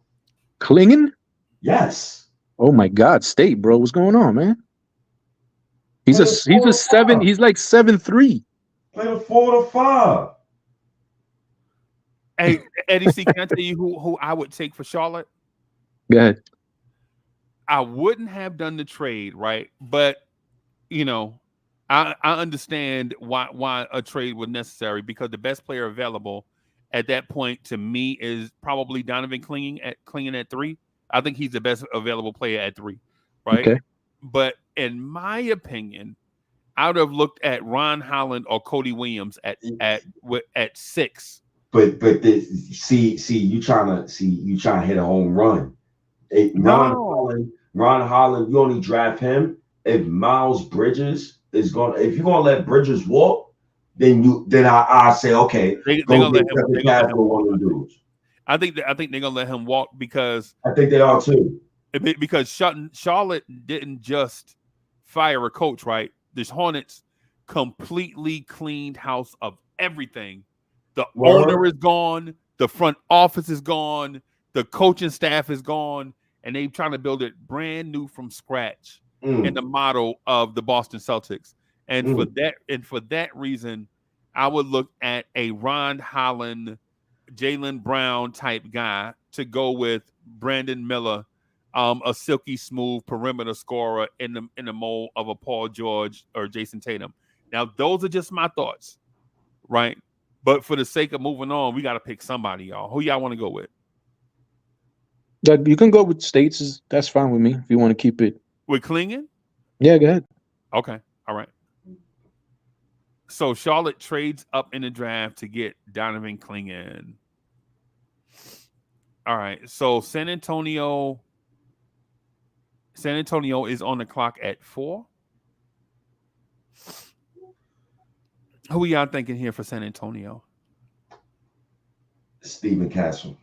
Speaker 6: Clingan?
Speaker 5: Yes.
Speaker 6: Oh my God, State, bro, what's going on, man? He's a 7. He's like 7'3".
Speaker 5: Play the 4 to 5.
Speaker 4: Hey, Eddie C, can I tell you who I would take for Charlotte?
Speaker 6: Go ahead.
Speaker 4: I wouldn't have done the trade, right? But you know, I understand why a trade was necessary, because the best player available at that point to me is probably Donovan Clingan at 3. I think he's the best available player at 3, right? Okay. But in my opinion, I would have looked at Ron Holland or Cody Williams at 6.
Speaker 5: But you trying to hit a home run. Ron Holland, you only draft him if Miles Bridges is going. If you're gonna let Bridges walk, then I say okay.
Speaker 4: They're gonna let him walk. I think they're gonna let him walk because
Speaker 5: I think they are too.
Speaker 4: Because Charlotte didn't just fire a coach, right? The Hornets completely cleaned house of everything. The owner is gone. The front office is gone. The coaching staff is gone. And they're trying to build it brand new from scratch in the model of the Boston Celtics. And for that reason, I would look at a Ron Holland, Jaylen Brown type guy to go with Brandon Miller, a silky smooth perimeter scorer in the mold of a Paul George or Jason Tatum. Now, those are just my thoughts, right? But for the sake of moving on, we got to pick somebody, y'all. Who y'all want to go with?
Speaker 6: You can go with States. That's fine with me if you want to keep it.
Speaker 4: With Clingan?
Speaker 6: Yeah, go ahead.
Speaker 4: Okay. All right. So Charlotte trades up in the draft to get Donovan Clingan. All right. So San Antonio is on the clock at 4. Who are y'all thinking here for San Antonio?
Speaker 5: Stephen Castle.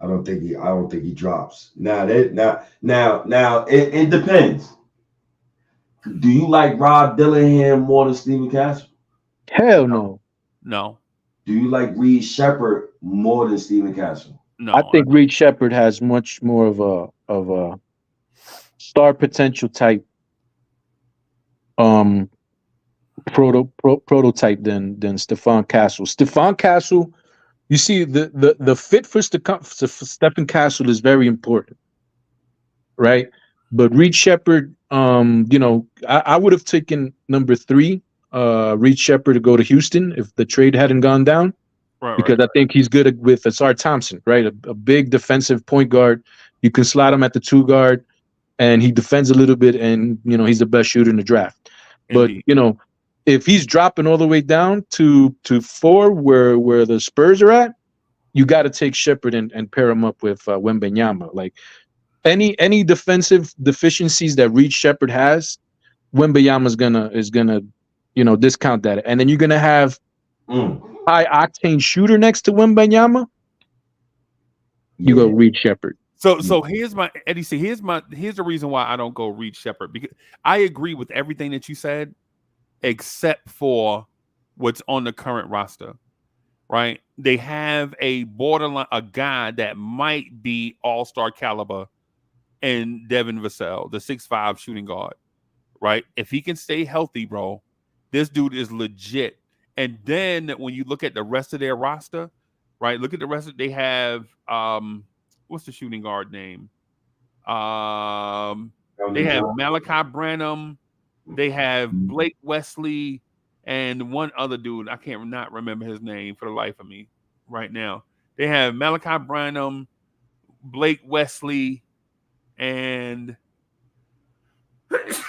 Speaker 5: I don't think he drops. Now it depends. Do you like Rob Dillingham more than Stephen Castle?
Speaker 6: Hell no.
Speaker 4: No.
Speaker 5: Do you like Reed Shepherd more than Stephen Castle?
Speaker 4: No.
Speaker 6: I think Reed Shepherd has much more of a star potential type prototype than Stephon Castle. Stephon Castle, you see, the fit for Stephen Castle is very important. right? But Reed Shepard, you know, I would have taken number 3, Reed Shepard, to go to Houston if the trade hadn't gone down, because I think he's good with Asar Thompson, right? A big defensive point guard. You can slot him at the 2 guard, and he defends a little bit, and you know he's the best shooter in the draft. But you know, if he's dropping all the way down to 4, where the Spurs are at, you got to take Shepard and pair him up with Wembanyama. Like any defensive deficiencies that Reed Shepard has, Wembanyama is gonna you know discount that, and then you're gonna have high octane shooter next to Wembanyama. You go Reed Shepard.
Speaker 4: So here's my Eddie. See, here's the reason why I don't go Reed Shepard, because I agree with everything that you said, except for what's on the current roster. Right? They have a guy that might be all-star caliber, and Devin Vassell, the 6'5" shooting guard. Right? If he can stay healthy, bro, this dude is legit. And then when you look at the rest of their roster, right? Look at the rest of they have what's the shooting guard name? They have Malachi Branham, they have Blake Wesley, and one other dude. I can't not remember his name for the life of me right now. They have Malachi Branham, Blake Wesley, and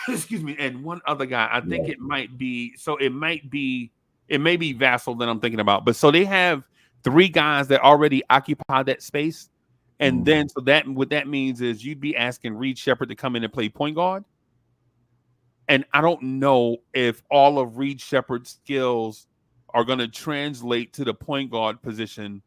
Speaker 4: excuse me, and one other guy. I think it might be it may be Vassell that I'm thinking about. But so they have 3 guys that already occupy that space. And then so that what that means is you'd be asking Reed Shepard to come in and play point guard. And I don't know if all of Reed Shepard's skills are going to translate to the point guard position.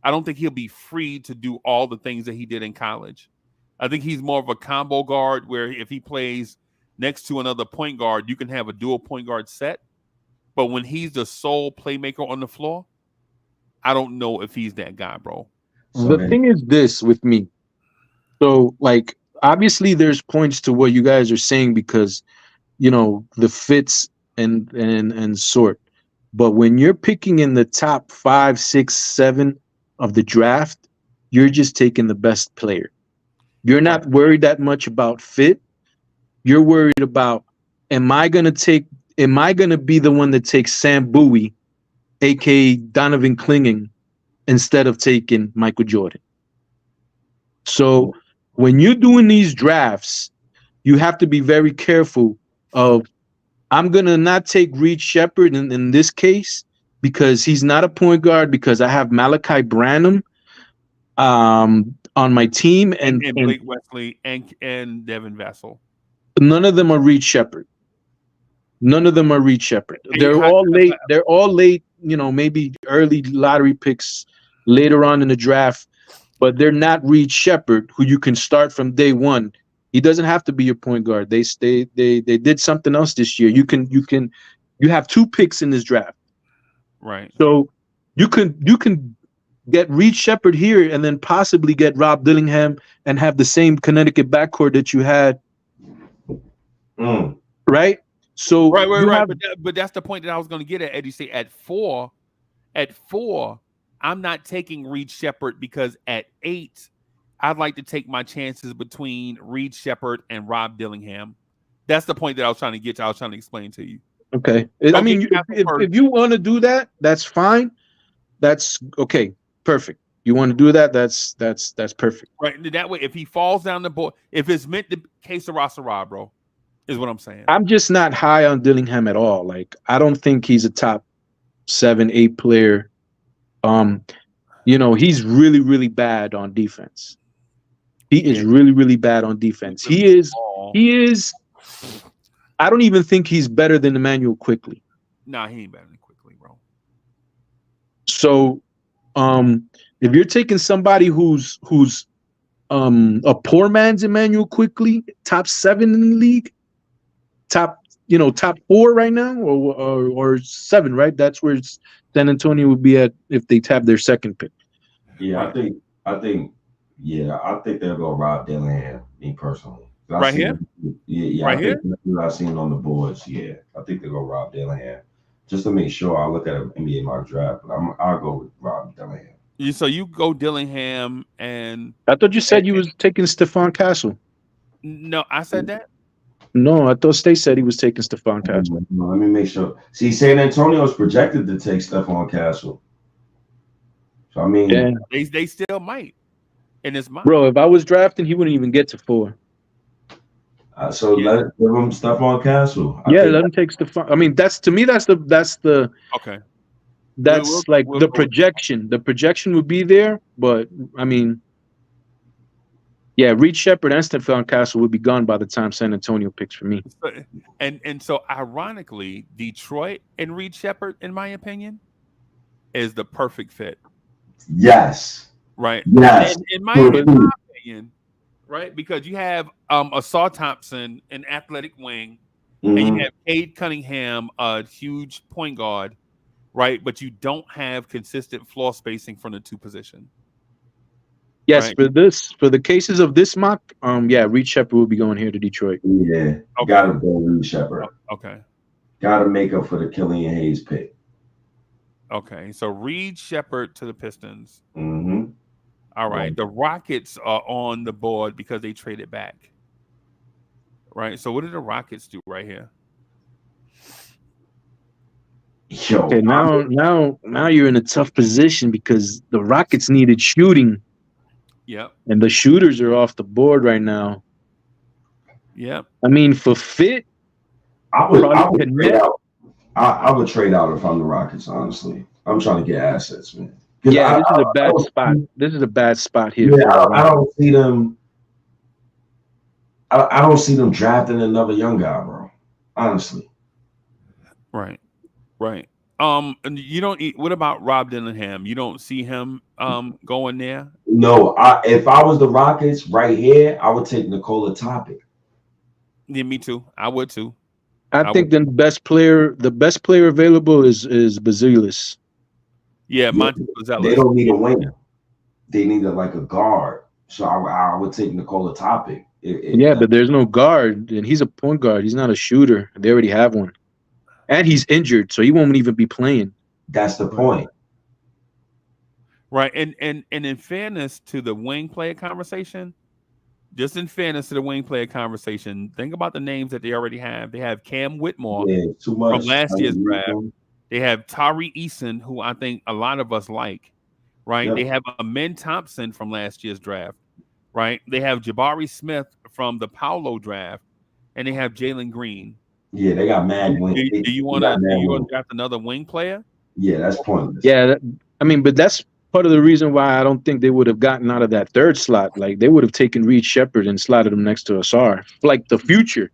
Speaker 4: I don't think he'll be free to do all the things that he did in college. I think he's more of a combo guard where if he plays next to another point guard, you can have a dual point guard set. But when he's the sole playmaker on the floor, I don't know if he's that guy, bro.
Speaker 6: The thing is this with me. So, like, obviously there's points to what you guys are saying because, you know, the fits and sort. But when you're picking in the top 5, 6, 7 of the draft, you're just taking the best player. You're not worried that much about fit. You're worried about, am I going to be the one that takes Sam Bowie, aka Donovan Clingan, instead of taking Michael Jordan? So when you're doing these drafts, you have to be very careful of, I'm going to not take Reed Shepard in this case because he's not a point guard, because I have Malachi Branham on my team and
Speaker 4: Blake Wesley and Devin Vassell.
Speaker 6: None of them are Reed Shepard. None of them are Reed Shepard. They're all late. They're all late, you know, maybe early lottery picks later on in the draft, but they're not Reed Shepard, who you can start from day one. He doesn't have to be your point guard. They did something else this year. You have 2 picks in this draft.
Speaker 4: Right.
Speaker 6: So you can get Reed Shepard here and then possibly get Rob Dillingham and have the same Connecticut backcourt that you had. Right? So
Speaker 4: right. But that's the point that I was going to get at, Eddie. Say at 4, I'm not taking Reed Shepard because at 8, I'd like to take my chances between Reed Shepard and Rob Dillingham. That's the point that I was trying to get to. I was trying to explain to you.
Speaker 6: Okay. I mean, if you want to do that, that's fine. That's okay. Perfect. You want to do that? That's perfect.
Speaker 4: Right. That way, if he falls down the board, if it's meant to case of Rossara, bro, is what I'm saying.
Speaker 6: I'm just not high on Dillingham at all. Like, I don't think he's a top 7, 8 player. You know, he's really, really bad on defense. He is really, really bad on defense. He is. I don't even think he's better than Emmanuel Quickley.
Speaker 4: Nah, he ain't better than Quickley, bro.
Speaker 6: So, if you're taking somebody who's a poor man's Emmanuel Quickley, top 7 in the league, top 4 right now, or 7, right? That's where San Antonio would be at if they tap their second pick.
Speaker 5: Yeah, I think they'll go Rob Dillingham, me personally.
Speaker 4: Right here?
Speaker 5: Yeah,
Speaker 4: right here?
Speaker 5: I've seen on the boards, yeah. I think they'll go Rob Dillingham. Just to make sure, I look at an NBA mock draft, but I'll go with Rob Dillingham.
Speaker 4: So you go Dillingham, and
Speaker 6: I thought you said you was taking Stephon Castle.
Speaker 4: No, I said that.
Speaker 6: No, I thought State said he was taking Stephon Castle.
Speaker 5: No, let me make sure. See, San Antonio is projected to take Stephon Castle. So I mean,
Speaker 6: Yeah,
Speaker 4: They still might. In his mind.
Speaker 6: bro. If I was drafting, he wouldn't even get to 4.
Speaker 5: so
Speaker 4: Yeah.
Speaker 5: let give him Stephon Castle.
Speaker 6: Yeah, let him take Stephon. I mean, that's the
Speaker 4: Okay.
Speaker 6: that's
Speaker 4: We'll
Speaker 6: like the projection. The projection would be there, but I mean, yeah, Reed Shepard and Stephon Castle would be gone by the time San Antonio picks for me.
Speaker 4: And so ironically, Detroit and Reed Shepard, in my opinion, is the perfect fit.
Speaker 5: Yes.
Speaker 4: Right.
Speaker 5: Yes.
Speaker 4: In my opinion, right? Because you have Asar Thompson, an athletic wing, and you have Cade Cunningham, a huge point guard, right? But you don't have consistent floor spacing from the two positions.
Speaker 6: Yes,
Speaker 4: right?
Speaker 6: for the cases of this mock, yeah, Reed Shepard will be going here to Detroit.
Speaker 5: Yeah.
Speaker 4: Okay.
Speaker 5: Gotta go Reed Shepard.
Speaker 4: Okay.
Speaker 5: Gotta make up for the Killian Hayes pick.
Speaker 4: Okay. So Reed Shepard to the Pistons.
Speaker 5: Mm-hmm.
Speaker 4: All right. The Rockets are on the board because they traded back. Right. So what did the Rockets do right here?
Speaker 5: Yo,
Speaker 6: Okay, now you're in a tough position because the Rockets needed shooting.
Speaker 4: Yep.
Speaker 6: And the shooters are off the board right now.
Speaker 4: Yep.
Speaker 6: I mean, for fit,
Speaker 5: I would trade out. I would trade out if I'm the Rockets, honestly. I'm trying to get assets, man.
Speaker 6: Yeah, this is a bad spot. This is a bad spot here.
Speaker 5: Yeah, I don't see them. I don't see them drafting another young guy, bro. Honestly.
Speaker 4: Right. Right. And you don't. What about Rob Dillingham? You don't see him going there?
Speaker 5: No. If I was the Rockets right here, I would take Nikola Topic.
Speaker 4: Yeah, me too. I would too.
Speaker 6: I think the best player available is Bazelis.
Speaker 4: Yeah, Monty Bazelis.
Speaker 5: They don't need a winger. They need like a guard. So I would take Nikola Topic.
Speaker 6: But there's no guard, and he's a point guard. He's not a shooter. They already have one. And he's injured, so he won't even be playing.
Speaker 5: That's the point.
Speaker 4: Right. And in fairness to the wing player conversation, think about the names that they already have. They have Cam Whitmore
Speaker 5: too much.
Speaker 4: from last year's draft. They have Tari Eason, who I think a lot of us like. Right. Yep. They have Amen Thompson from last year's draft. Right. They have Jabari Smith from the Paolo draft. And they have Jalen Green.
Speaker 5: Yeah, they got mad wing.
Speaker 4: Do you want to draft another wing player?
Speaker 5: Yeah, that's pointless.
Speaker 6: Yeah, but that's part of the reason why I don't think they would have gotten out of that third slot. Like they would have taken Reed Shepard and slotted him next to Asar, like the future,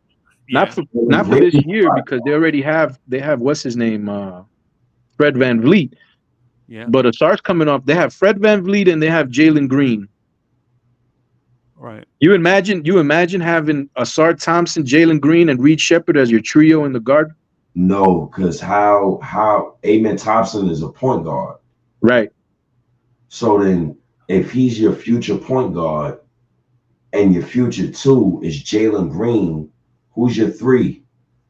Speaker 6: not for this year because they have what's his name, Fred VanVleet.
Speaker 4: Yeah,
Speaker 6: but Asar's coming off. They have Fred VanVleet and they have Jalen Green.
Speaker 4: Right.
Speaker 6: You imagine having Asar Thompson, Jalen Green, and Reed Shepard as your trio in the guard?
Speaker 5: No, because how Amen Thompson is a point guard.
Speaker 6: Right.
Speaker 5: So then if he's your future point guard and your future 2 is Jalen Green, who's your 3?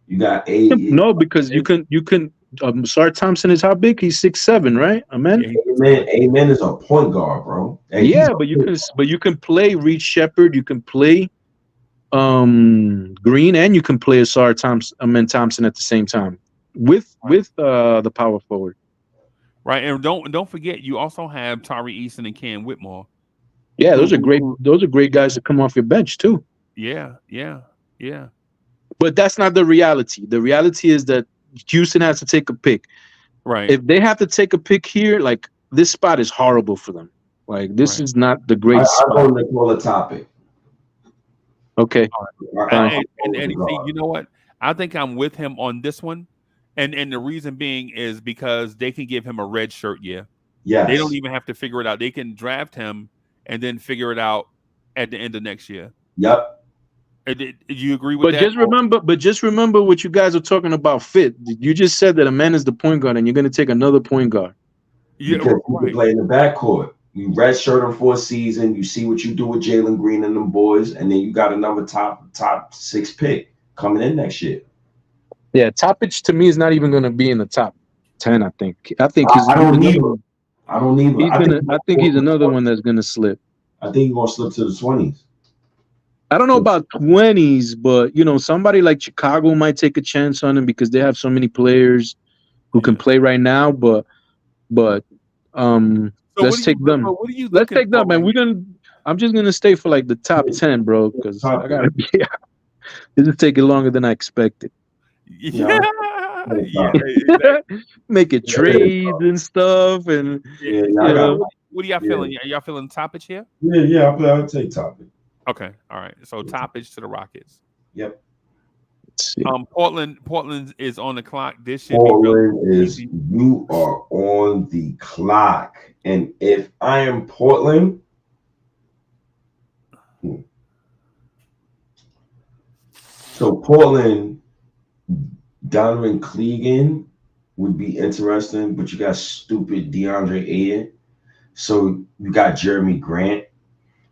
Speaker 5: You got
Speaker 6: No, because you can Asar Thompson is how big? He's 6'7", right? Amen.
Speaker 5: Amen is a point guard, bro.
Speaker 6: And but you can play Reed Shepard, you can play Green, and you can play Asar Thompson, Amen Thompson at the same time with the power forward.
Speaker 4: Right, and don't forget you also have Tari Eason and Cam Whitmore.
Speaker 6: Yeah, those are great guys to come off your bench too.
Speaker 4: Yeah.
Speaker 6: But that's not the reality. The reality is that Houston has to take a pick.
Speaker 4: Right.
Speaker 6: If they have to take a pick here, like this spot is horrible for them. Like this is not the great spot.
Speaker 5: I don't call a topic.
Speaker 6: Okay.
Speaker 4: And Eddie, you know what? I think I'm with him on this one. And the reason being is because they can give him a red shirt year.
Speaker 5: Yeah.
Speaker 4: They don't even have to figure it out. They can draft him and then figure it out at the end of next year.
Speaker 5: Yep.
Speaker 4: Do you agree with that?
Speaker 6: Just remember what you guys are talking about fit. You just said that a man is the point guard and you're going to take another point guard.
Speaker 5: Yeah, because you can play in the backcourt. You redshirt him for a season. You see what you do with Jalen Green and them boys, and then you got another top 6 pick coming in next year.
Speaker 6: Yeah, Topic to me is not even going to be in the top 10. I think he's.
Speaker 5: I don't need him.
Speaker 6: I think he's another one that's going to slip.
Speaker 5: I think he's going to slip to the 20s.
Speaker 6: I don't know about 20s, but you know, somebody like Chicago might take a chance on him because they have so many players who can play right now. But
Speaker 4: So
Speaker 6: let's take them.
Speaker 4: What are you
Speaker 6: Let's
Speaker 4: looking
Speaker 6: take them,
Speaker 4: for?
Speaker 6: man. I'm just gonna stay for like the top 10, bro, because I gotta be. This is taking longer than I expected.
Speaker 4: Yeah.
Speaker 6: Making trades and stuff, and
Speaker 5: Yeah,
Speaker 6: you know.
Speaker 4: What are y'all feeling? Are y'all feeling Toppage here?
Speaker 5: Yeah. I'll take topic.
Speaker 4: Okay, all right. So Toppage to the Rockets.
Speaker 5: Yep.
Speaker 4: Portland is on the clock. This should
Speaker 5: Portland
Speaker 4: be
Speaker 5: is you are on the clock, and if I am Portland, so Portland, Donovan Clegan would be interesting, but you got stupid DeAndre Ayton. So you got Jeremy Grant,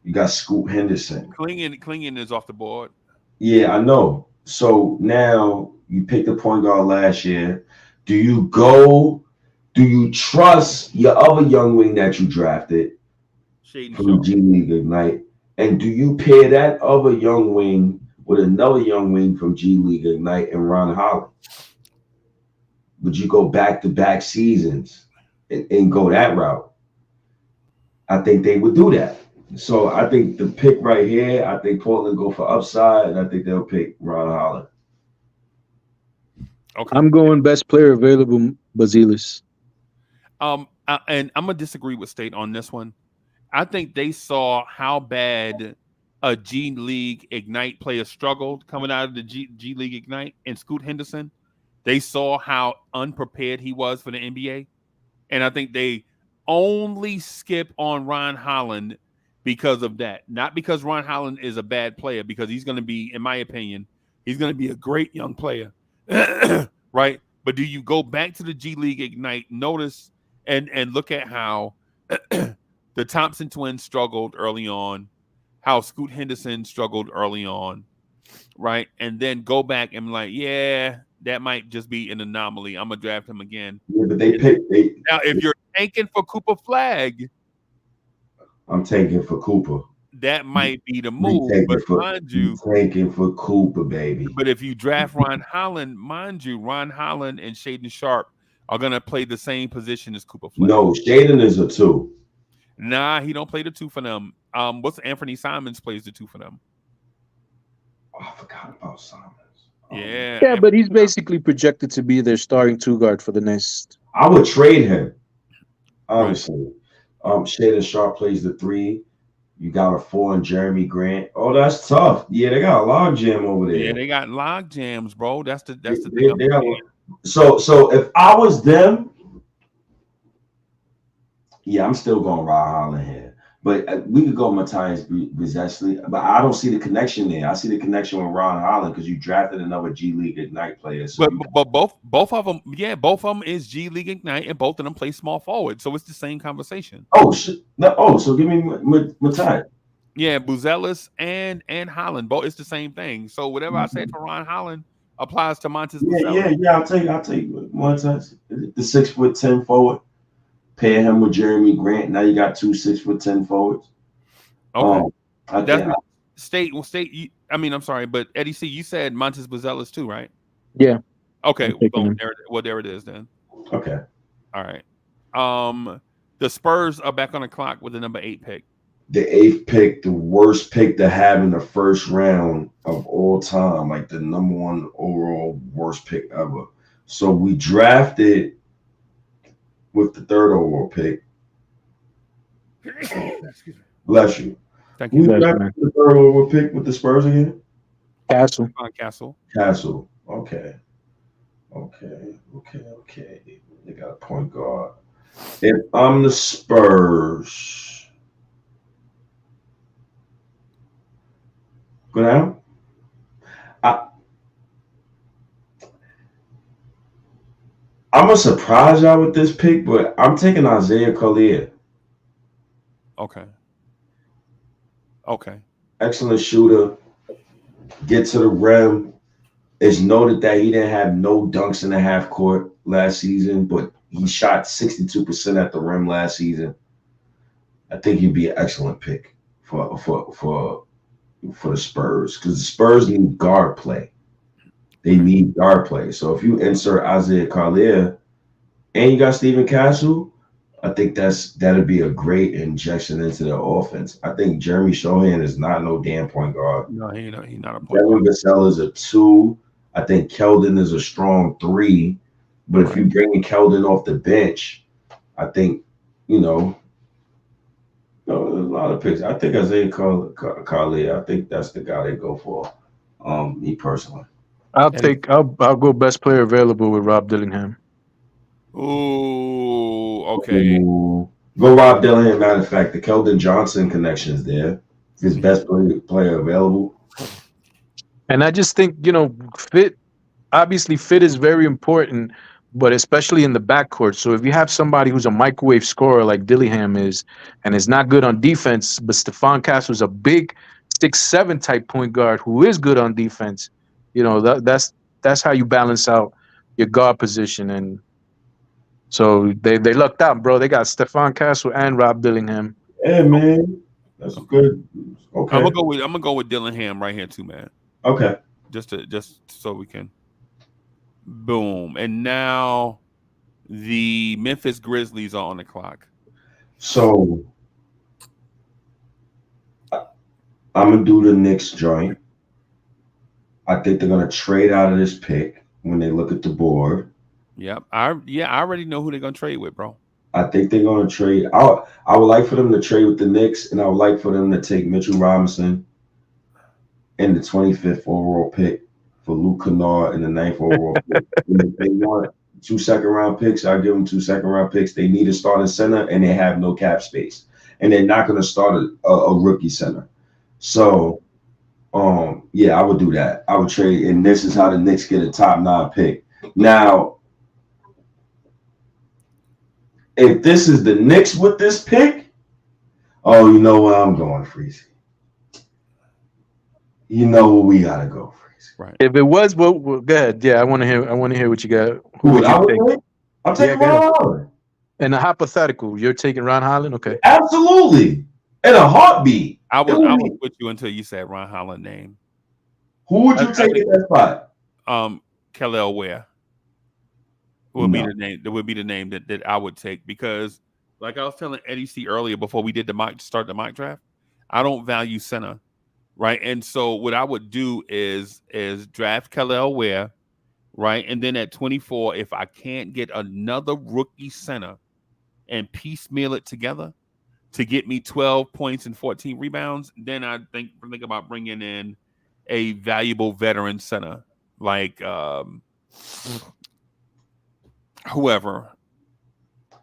Speaker 5: you got Scoot Henderson.
Speaker 4: Clingan is off the board.
Speaker 5: Yeah, I know. So now you picked the point guard last year. Do you trust your other young wing that you drafted from G League Ignite? And do you pair that other young wing with another young wing from G League Ignite and Ron Holland? Would you go back-to-back seasons and go that route? I think they would do that. So I think the pick right here, I think Portland go for upside, and I think they'll pick Ron Holland.
Speaker 6: Okay. I'm going best player available, Basilis.
Speaker 4: And I'm gonna disagree with State on this one. I think they saw how bad a G League Ignite player struggled coming out of the G League Ignite, and Scoot Henderson. They saw how unprepared he was for the NBA, and I think they only skip on Ron Holland because of that. Not because Ron Holland is a bad player, because he's going to be, in my opinion, he's going to be a great young player, right? But do you go back to the G League Ignite, notice and look at how the Thompson twins struggled early on, how Scoot Henderson struggled early on, right? And then go back and like, yeah, that might just be an anomaly. I'm going to draft him again.
Speaker 5: Yeah, but they
Speaker 4: now, if you're tanking for Cooper Flag,
Speaker 5: I'm tanking for Cooper.
Speaker 4: That might be the move, but mind you,
Speaker 5: tanking for Cooper, baby.
Speaker 4: But if you draft Ron Holland, mind you, Ron Holland and Shaden Sharp are gonna play the same position as Cooper Flag.
Speaker 5: No, Shaden is a 2.
Speaker 4: Nah, he don't play the 2 for them. What's Anthony Simons plays the 2 for them?
Speaker 5: Oh, I forgot about Simons.
Speaker 6: Yeah, but he's basically projected to be their starting 2 guard for the next.
Speaker 5: I would trade him, honestly. Shaden Sharp plays the 3. You got a 4 in Jeremy Grant. Oh, that's tough. Yeah, they got a log jam over there.
Speaker 4: Yeah, they got log jams, bro. That's the thing.
Speaker 5: So if I was them, yeah, I'm still going Ron Holland here. But we could go Matthias Bezesley, but I don't see the connection there. I see the connection with Ron Holland because you drafted another G League Ignite player. So
Speaker 4: but both of them is G League Ignite, and both of them play small forward, so it's the same conversation.
Speaker 5: Oh shit! So give me Matthias.
Speaker 4: Yeah, Buzelis and Holland, both it's the same thing. So whatever I say for Ron Holland applies to Montes.
Speaker 5: Yeah. I'll take Montes, the 6'10" forward. Pair him with Jeremy Grant. Now you got 2 6'10" forwards.
Speaker 4: Okay. I'm sorry, but Eddie C, you said Montes Buzelis too, right?
Speaker 6: Yeah.
Speaker 4: Okay. There it is then.
Speaker 5: Okay.
Speaker 4: All right. The Spurs are back on the clock with the number 8 pick.
Speaker 5: The 8th pick, the worst pick to have in the first round of all time, like the number 1 overall worst pick ever. So we drafted with the 3rd overall pick. Bless you.
Speaker 4: Thank you.
Speaker 5: We drafted the 3rd overall pick with the Spurs again?
Speaker 6: Castle.
Speaker 5: Castle. Okay. They got a point guard. If I'm the Spurs, go down. I'm gonna surprise y'all with this pick, but I'm taking Isaiah Collier.
Speaker 4: Okay.
Speaker 5: Excellent shooter. Get to the rim. It's noted that he didn't have no dunks in the half court last season, but he shot 62% at the rim last season. I think he'd be an excellent pick for for the Spurs because the Spurs need guard play. They need guard play. So if you insert Isaiah Collier and you got Stephen Castle, I think that'd be a great injection into the offense. I think Jeremy Shohan is not no damn point guard.
Speaker 4: No, he's not a point
Speaker 5: Devin
Speaker 4: guard.
Speaker 5: Vassell is a 2. I think Keldon is a strong 3. But if you bring Keldon off the bench, I think, there's a lot of picks. I think Isaiah Collier, I think that's the guy they go for. Me personally.
Speaker 6: I'll go best player available with Rob Dillingham.
Speaker 4: Ooh, okay.
Speaker 5: Ooh. Go Rob Dillingham. Matter of fact, the Keldon Johnson connection is there. His best player available.
Speaker 6: And I just think, fit is very important, but especially in the backcourt. So if you have somebody who's a microwave scorer like Dillingham is, and is not good on defense, but Stephon Castle's a big 6'7" type point guard who is good on defense, that's how you balance out your guard position. And so they lucked out, bro. They got Stephon Castle and Rob Dillingham.
Speaker 5: Yeah, man. That's good. Okay.
Speaker 4: I'm gonna go with Dillingham right here too, man.
Speaker 5: Okay.
Speaker 4: Just so we can boom. And now the Memphis Grizzlies are on the clock.
Speaker 5: So I'm gonna do the Knicks joint. I think they're gonna trade out of this pick when they look at the board.
Speaker 4: Yep. I already know who they're gonna trade with, bro.
Speaker 5: I think they're gonna trade. I would like for them to trade with the Knicks, and I would like for them to take Mitchell Robinson in the 25th overall pick for Luke Kennard in the 9th overall pick. If they want 2 second-round picks, I'll give them 2 second-round picks. They need a starting center, and they have no cap space. And they're not going to start a rookie center. So, I would do that. I would trade, and this is how the Knicks get a top 9 pick. Now, if this is the Knicks with this pick, you know where I'm going, Freezy. You know where we gotta go, Freezy.
Speaker 4: Right.
Speaker 6: If it was, well, go ahead. Yeah, I want to hear what you got. Who would
Speaker 5: I
Speaker 6: you take?
Speaker 5: would I'm taking Ron Holland.
Speaker 6: And a hypothetical, you're taking Ron Holland? Okay.
Speaker 5: Absolutely. In a heartbeat.
Speaker 4: I would put you until you said Ron Holland name.
Speaker 5: Who would you take in that spot?
Speaker 4: Kelly Ware would be the name. That would be the name that I would take because, like I was telling Eddie C earlier before we did the mock draft, I don't value center, right? And so what I would do is draft Kelly Ware, right? And then at 24, if I can't get another rookie center and piecemeal it together to get me 12 points and 14 rebounds, then I think about bringing in a valuable veteran center like whoever.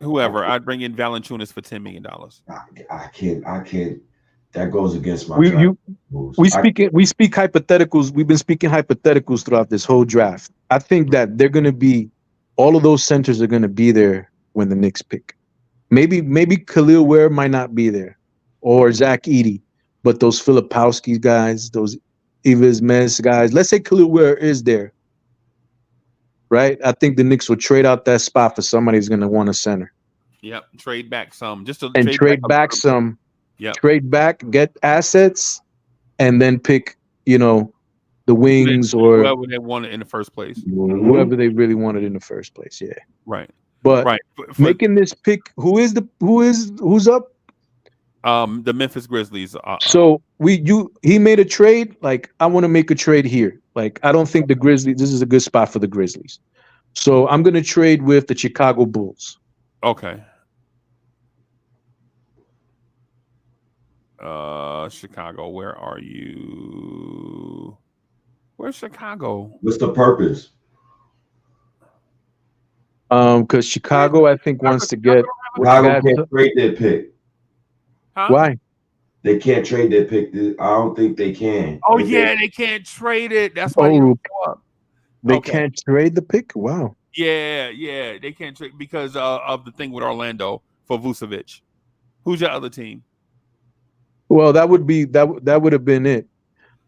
Speaker 4: I'd bring in Valanciunas for $10 million.
Speaker 5: I can't. That goes against my
Speaker 6: we speak hypotheticals. We've been speaking hypotheticals throughout this whole draft. I think that they're going to be all of those centers are going to be there when the Knicks pick. Maybe Khalil Ware might not be there, or Zach Edey, but those Filipowski guys, those Yves Mes guys. Let's say Khalil Ware is there, right? I think the Knicks will trade out that spot for somebody who's going to want a center.
Speaker 4: Yep, trade back some,
Speaker 6: trade back some.
Speaker 4: Yeah,
Speaker 6: trade back, get assets, and then pick, the wings or
Speaker 4: whoever they wanted in the first place.
Speaker 6: Whoever they really wanted in the first place. Yeah.
Speaker 4: Right.
Speaker 6: But making this pick, who's up?
Speaker 4: The Memphis Grizzlies.
Speaker 6: So he made a trade. Like, I want to make a trade here. Like, I don't think the Grizzlies. This is a good spot for the Grizzlies. So I'm gonna trade with the Chicago Bulls.
Speaker 4: Okay. Chicago, where are you? Where's Chicago?
Speaker 5: What's the purpose?
Speaker 6: Because Chicago, I think, wants to get.
Speaker 5: Chicago can't trade their pick.
Speaker 4: Huh?
Speaker 6: Why?
Speaker 5: They can't trade their pick. I don't think they can.
Speaker 4: Oh yeah, they can't trade it. That's why
Speaker 6: they can't trade the pick. Wow.
Speaker 4: Yeah, they can't trade because of the thing with Orlando for Vucevic. Who's your other team?
Speaker 6: Well, that would have been it.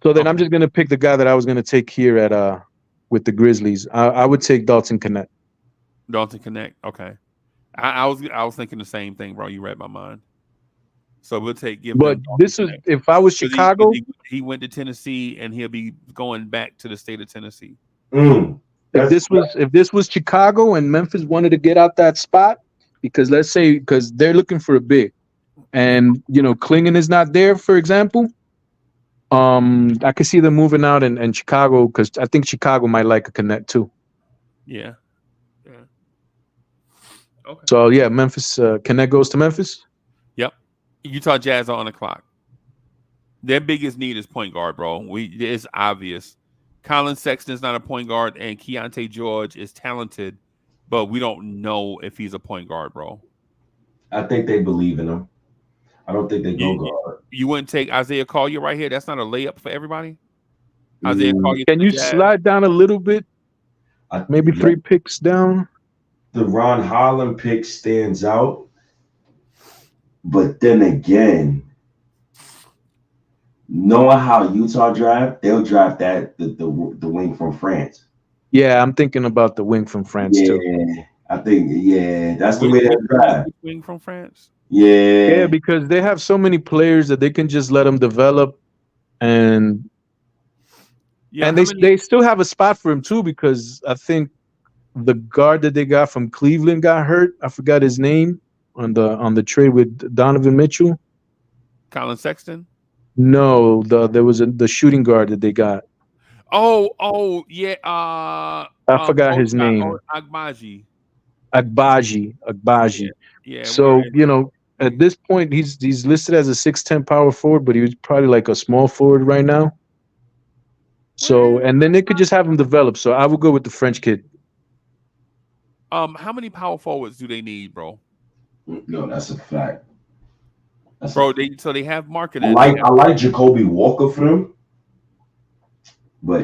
Speaker 6: So then I'm just gonna pick the guy that I was gonna take here at with the Grizzlies. I would take Dalton Knecht.
Speaker 4: Dalton Knecht. Okay. I was thinking the same thing, bro. You read my mind. So we'll give
Speaker 6: But
Speaker 4: them.
Speaker 6: this is if I was
Speaker 4: 'Cause
Speaker 6: Chicago.
Speaker 4: he went to Tennessee and he'll be going back to the state of Tennessee.
Speaker 6: If this was Chicago and Memphis wanted to get out that spot, because let's say because they're looking for a big, and Klingon is not there, for example. I could see them moving out and Chicago because I think Chicago might like a connect too.
Speaker 4: Yeah. Okay.
Speaker 6: So yeah, Memphis connect goes to Memphis.
Speaker 4: Yep. Utah Jazz are on the clock. Their biggest need is point guard, bro. It's obvious. Colin Sexton's not a point guard, and Keontae George is talented, but we don't know if he's a point guard, bro.
Speaker 5: I think they believe in him. I don't think they go guard.
Speaker 4: You wouldn't take Isaiah Collier right here? That's not a layup for everybody? Isaiah Collier.
Speaker 6: Can you slide down a little bit? Maybe 3 picks down?
Speaker 5: The Ron Holland pick stands out. But then again, knowing how Utah draft, they'll draft the wing from France.
Speaker 6: Yeah, I'm thinking about the wing from France too.
Speaker 5: I think that's the way they draft.
Speaker 4: Wing from France.
Speaker 6: Yeah, because they have so many players that they can just let them develop, and they still have a spot for him too because I think the guard that they got from Cleveland got hurt. I forgot his name on the trade with Donovan Mitchell.
Speaker 4: Colin Sexton.
Speaker 6: No, there was the shooting guard that they got.
Speaker 4: Oh yeah.
Speaker 6: I forgot his name.
Speaker 4: Agbaji. Yeah.
Speaker 6: So at this point, he's listed as a 6'10" power forward, but he was probably like a small forward right now. So and then they could just have him develop. So I would go with the French kid.
Speaker 4: How many power forwards do they need, bro?
Speaker 5: No, that's a fact.
Speaker 4: They have marketing.
Speaker 5: I like Jacoby Walker for them, but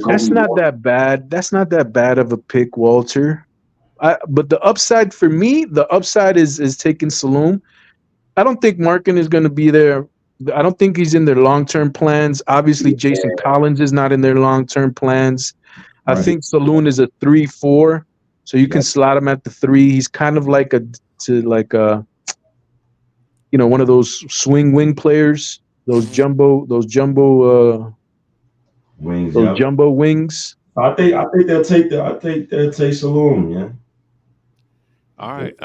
Speaker 6: that's not that bad. That's not that bad of a pick, Walter. But the upside for me, is taking Saloon. I don't think Markin is going to be there. I don't think he's in their long-term plans. Obviously, Jason Collins is not in their long-term plans. I think Saloon is a 3-4, so you can slot him at the 3. He's kind of like one of those swing wing players, those jumbo
Speaker 5: wings.
Speaker 6: Jumbo wings.
Speaker 5: I think they'll take Saloon, yeah.
Speaker 4: All right.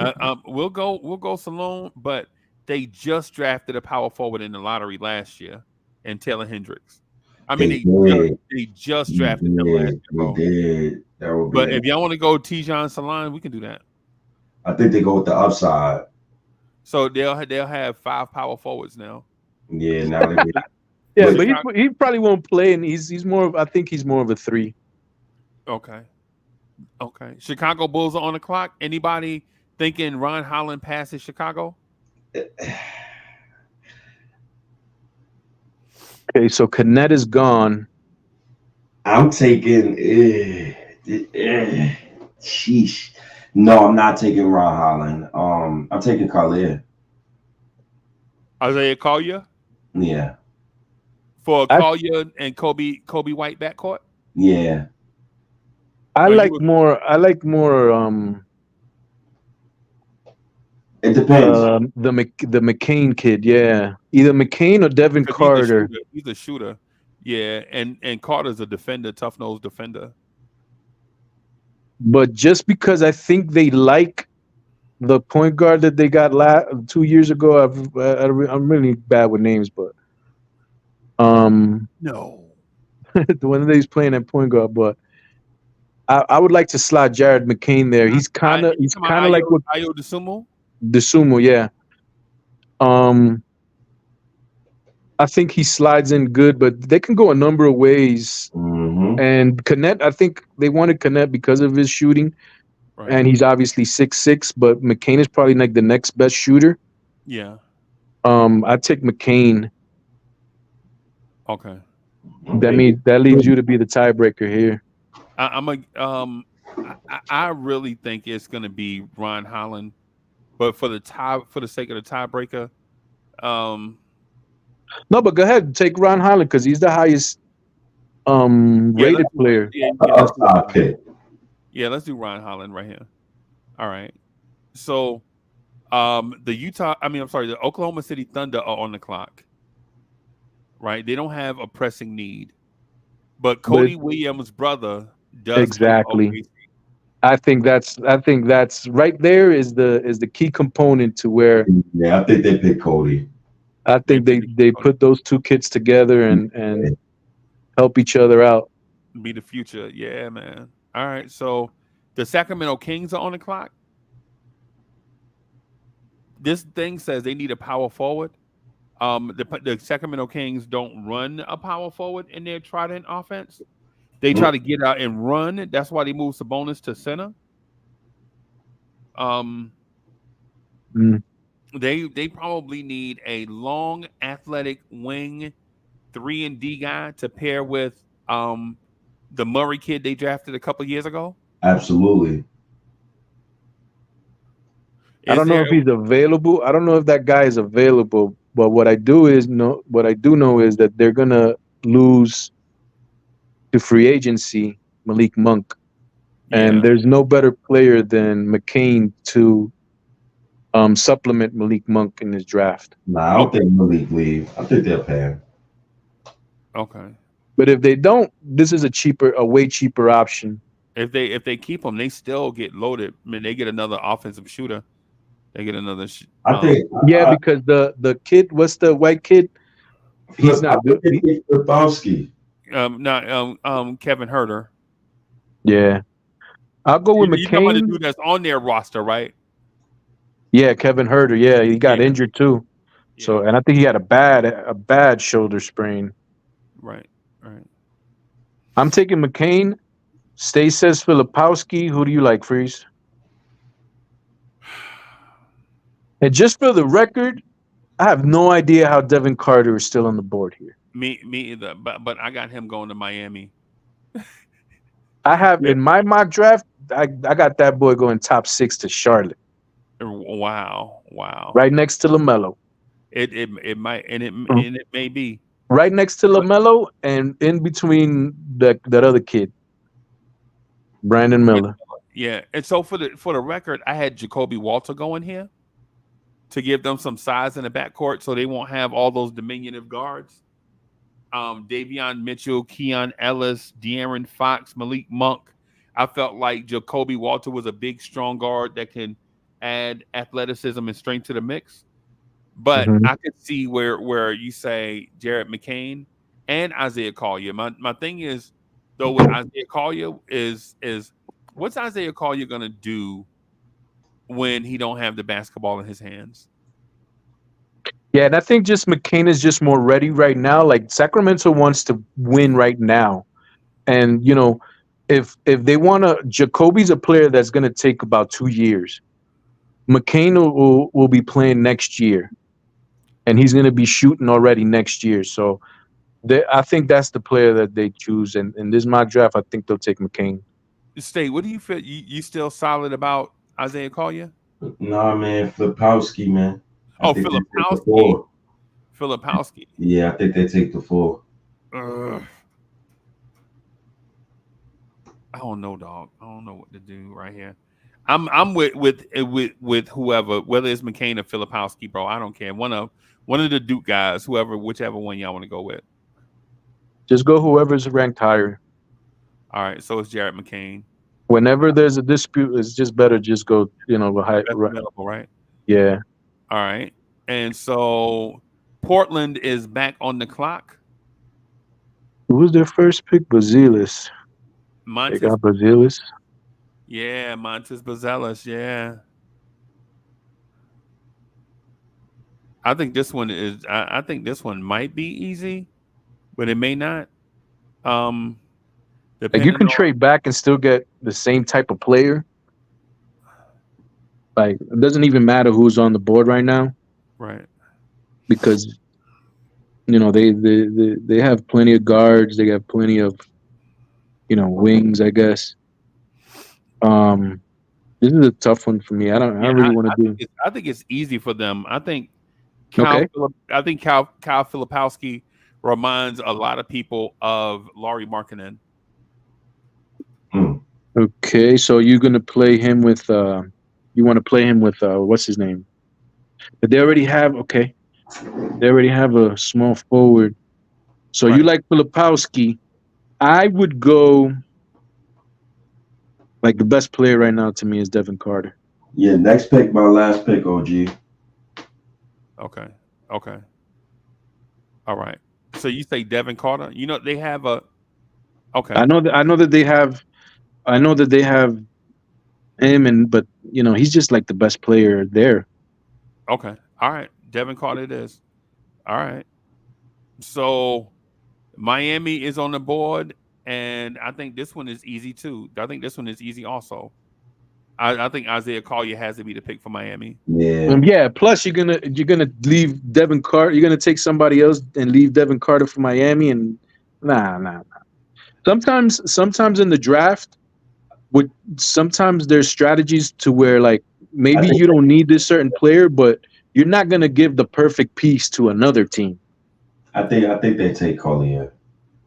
Speaker 4: We'll go Saloon, but they just drafted a power forward in the lottery last year, and Taylor Hendricks. I mean, they just drafted them last year, bro.
Speaker 5: They did.
Speaker 4: But if y'all want to go Tijan Salon, we can do that.
Speaker 5: I think they go with the upside.
Speaker 4: So they'll have 5 power forwards now.
Speaker 5: Yeah, now they
Speaker 6: yeah, but he probably won't play, and he's more of. I think he's more of a 3.
Speaker 4: Okay. Chicago Bulls are on the clock. Anybody thinking Ron Holland passes Chicago?
Speaker 6: Okay, so Canet is gone.
Speaker 5: I'm taking. Sheesh. No, I'm not taking Ron Holland. I'm taking Collier.
Speaker 4: Isaiah Collier?
Speaker 5: Yeah.
Speaker 4: For Collier and Kobe White backcourt?
Speaker 5: Yeah.
Speaker 6: I like more.
Speaker 5: It depends.
Speaker 6: The McCain kid, yeah. Either McCain or Devin Carter.
Speaker 4: He's a shooter. Yeah, and Carter's a defender, tough-nosed defender.
Speaker 6: But just because I think they like the point guard that they got 2 years ago, I'm really bad with names, but
Speaker 4: no,
Speaker 6: the one that he's playing at point guard. But I would like to slot Jared McCain there. He's kind of like what
Speaker 4: Ayo DeSumo.
Speaker 6: DeSumo, yeah. I think he slides in good, but they can go a number of ways.
Speaker 5: Mm-hmm.
Speaker 6: And Canet, I think they wanted Canet because of his shooting. Right. And he's obviously 6'6", but McCain is probably like the next best shooter.
Speaker 4: Yeah.
Speaker 6: I'd take McCain.
Speaker 4: Okay.
Speaker 6: That leaves you to be the tiebreaker here.
Speaker 4: I really think it's gonna be Ron Holland, but for the sake of the tiebreaker,
Speaker 6: no, but go ahead, take Ron Holland because he's the highest rated player.
Speaker 4: Yeah, let's do Ron Holland right here. All right. So The Oklahoma City Thunder are on the clock. Right? They don't have a pressing need. But Cody Williams' brother does
Speaker 6: exactly. I think that's right there is the key component to where
Speaker 5: I think they picked Cody.
Speaker 6: I think they put those two kids together and help each other out.
Speaker 4: Be the future. Yeah, man. All right. So the Sacramento Kings are on the clock. This thing says they need a power forward. The Sacramento Kings don't run a power forward in their trident offense. They try to get out and run. That's why they move Sabonis to center. They probably need a long, athletic wing 3-and-D guy to pair with the Murray kid they drafted a couple years ago.
Speaker 5: Absolutely.
Speaker 6: I don't know if he's available. I don't know if that guy is available. But what I do know is that they're gonna lose to free agency Malik Monk, and there's no better player than McCain to supplement Malik Monk in his draft.
Speaker 5: Nah, I don't think Malik leave. I think they'll pay him.
Speaker 4: Okay.
Speaker 6: But if they don't, this is a way cheaper option.
Speaker 4: If they keep him, they still get loaded. I mean, they get another offensive shooter. They get another.
Speaker 6: Because the kid, what's the white kid? He's not good.
Speaker 5: Filipowski.
Speaker 4: Kevin Herter.
Speaker 6: Yeah, I'll go with McCain.
Speaker 4: You know the dude that's on their roster, right?
Speaker 6: Yeah, Kevin Herter. Yeah, he got injured too. Yeah. So, and I think he had a bad shoulder sprain.
Speaker 4: Right.
Speaker 6: I'm taking McCain. Stay says Filipowski. Who do you like, Freeze? And just for the record, I have no idea how Devin Carter is still on the board here.
Speaker 4: Me either. But I got him going to Miami.
Speaker 6: I have in my mock draft. I got that boy going top 6 to Charlotte.
Speaker 4: Wow.
Speaker 6: Right next to LaMelo.
Speaker 4: It might and it may be
Speaker 6: right next to LaMelo and in between that other kid, Brandon Miller.
Speaker 4: Yeah, and so for the record, I had Jacoby Walter going here to give them some size in the backcourt, so they won't have all those diminutive guards. Davion Mitchell, Keon Ellis, De'Aaron Fox, Malik Monk. I felt like Jacoby Walter was a big, strong guard that can add athleticism and strength to the mix. But I could see where you say Jared McCain and Isaiah Collier. My thing is, though, with Isaiah Collier is what's Isaiah Collier going to do when he don't have the basketball in his hands?
Speaker 6: Yeah, and I think just McCain is just more ready right now. Like Sacramento wants to win right now. And, if they want to, Jacoby's a player that's going to take about 2 years. McCain will be playing next year. And he's going to be shooting already next year. So I think that's the player that they choose. And in this mock draft, I think they'll take McCain.
Speaker 4: Stay, what do you feel? You still solid about Isaiah Collier?
Speaker 5: Nah, man. Filipowski, man.
Speaker 4: Filipowski.
Speaker 5: Yeah, I think they take the 4.
Speaker 4: I don't know, dog. I don't know what to do right here. I'm with whoever, whether it's McCain or Filipowski, bro. I don't care. One of the Duke guys, whichever one y'all want to go with.
Speaker 6: Just go whoever's ranked higher.
Speaker 4: All right, so it's Jared McCain.
Speaker 6: Whenever there's a dispute, it's just better just go, high,
Speaker 4: available, right?
Speaker 6: Yeah.
Speaker 4: All right. And so Portland is back on the clock.
Speaker 6: Who was their first pick? Bazelis. They got Bazelis.
Speaker 4: Yeah, Montes Bazelis. Yeah. I think this one is. I think this one might be easy, but it may not.
Speaker 6: Like you can trade back and still get the same type of player. Like it doesn't even matter who's on the board right now,
Speaker 4: right?
Speaker 6: Because they have plenty of guards. They have plenty of wings, I guess. This is a tough one for me. I don't really want to do.
Speaker 4: I think it's easy for them. I think Kyle Filipowski reminds a lot of people of Lauri Markkanen.
Speaker 6: Okay, so you're gonna play him with you want to play him with what's his name? But they already have a small forward. So you
Speaker 4: Right.
Speaker 6: like Filipowski. I would go like the best player right now to me is Devin Carter.
Speaker 5: Yeah, next pick, my last pick, OG.
Speaker 4: Okay. Okay. All right. So you say Devin Carter? You know they have a. Okay.
Speaker 6: I know that they have him, but he's just like the best player there.
Speaker 4: Okay. All right. Devin Carter it is. All right. So Miami is on the board, and I think this one is easy too. I think this one is easy also. I think Isaiah Collier has to be the pick for Miami.
Speaker 5: Yeah.
Speaker 6: Plus, you're gonna leave Devin Carter. You're gonna take somebody else and leave Devin Carter for Miami, and nah. Sometimes in the draft, sometimes there's strategies to where like maybe you don't need this certain player, but you're not gonna give the perfect piece to another team.
Speaker 5: I think they take Collier.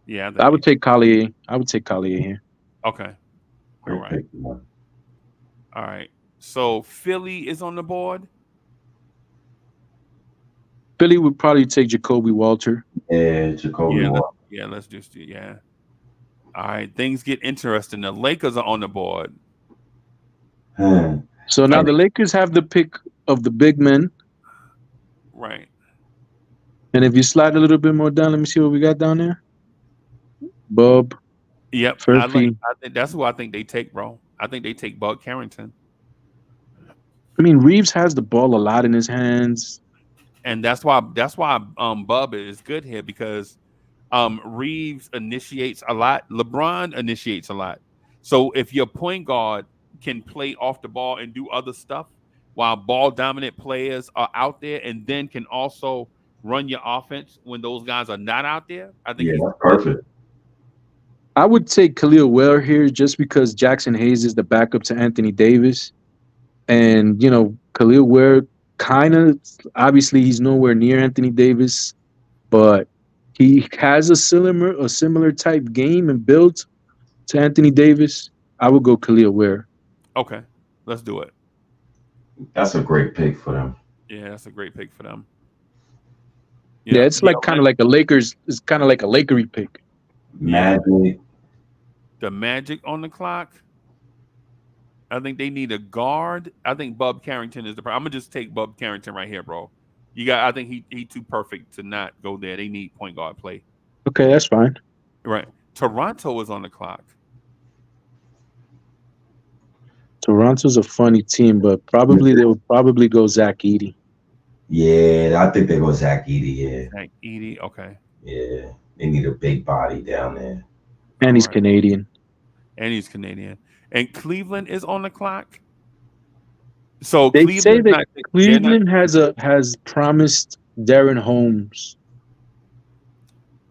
Speaker 4: Yeah,
Speaker 6: I would take Collier. Here.
Speaker 4: Okay. All right. All right. So Philly is on the board.
Speaker 6: Philly would probably take Jacoby Walter.
Speaker 5: Yeah, Jacoby Walter.
Speaker 4: Let's just do All right. Things get interesting. The Lakers are on the board.
Speaker 6: So now the Lakers have the pick of the big men.
Speaker 4: Right.
Speaker 6: And if you slide a little bit more down, let me see what we got down there. Bub.
Speaker 4: Yep. I think that's who I think they take, bro. I think they take Bud Carrington.
Speaker 6: I mean, Reeves has the ball a lot in his hands.
Speaker 4: And that's why Bub is good here because Reeves initiates a lot. LeBron initiates a lot. So if your point guard can play off the ball and do other stuff while ball dominant players are out there and then can also run your offense when those guys are not out there, I think
Speaker 5: that's perfect.
Speaker 6: I would take Khalil Ware here just because Jackson Hayes is the backup to Anthony Davis. And, Khalil Ware kind of, obviously he's nowhere near Anthony Davis, but he has a similar type game and build to Anthony Davis. I would go Khalil Ware.
Speaker 4: Okay, let's do it.
Speaker 5: That's a great pick for them.
Speaker 4: Yeah, that's a great pick for them.
Speaker 6: Yeah, it's like kind of like a Lakers. It's kind of like a Lakery pick.
Speaker 5: Magic.
Speaker 4: The Magic on the clock. I think they need a guard. I think Bub Carrington is the. I'm gonna just take Bub Carrington right here, bro. I think he too perfect to not go there. They need point guard play.
Speaker 6: Okay, that's fine.
Speaker 4: Right. Toronto is on the clock.
Speaker 6: Toronto's a funny team, but they will probably go Zach Edey.
Speaker 5: Yeah, I think they go Zach Edey. Yeah.
Speaker 4: Zach Edey. Okay.
Speaker 5: Yeah, they need a big body down there.
Speaker 6: And he's Canadian.
Speaker 4: And Cleveland is on the clock. So
Speaker 6: they say that Cleveland has promised Darren Holmes.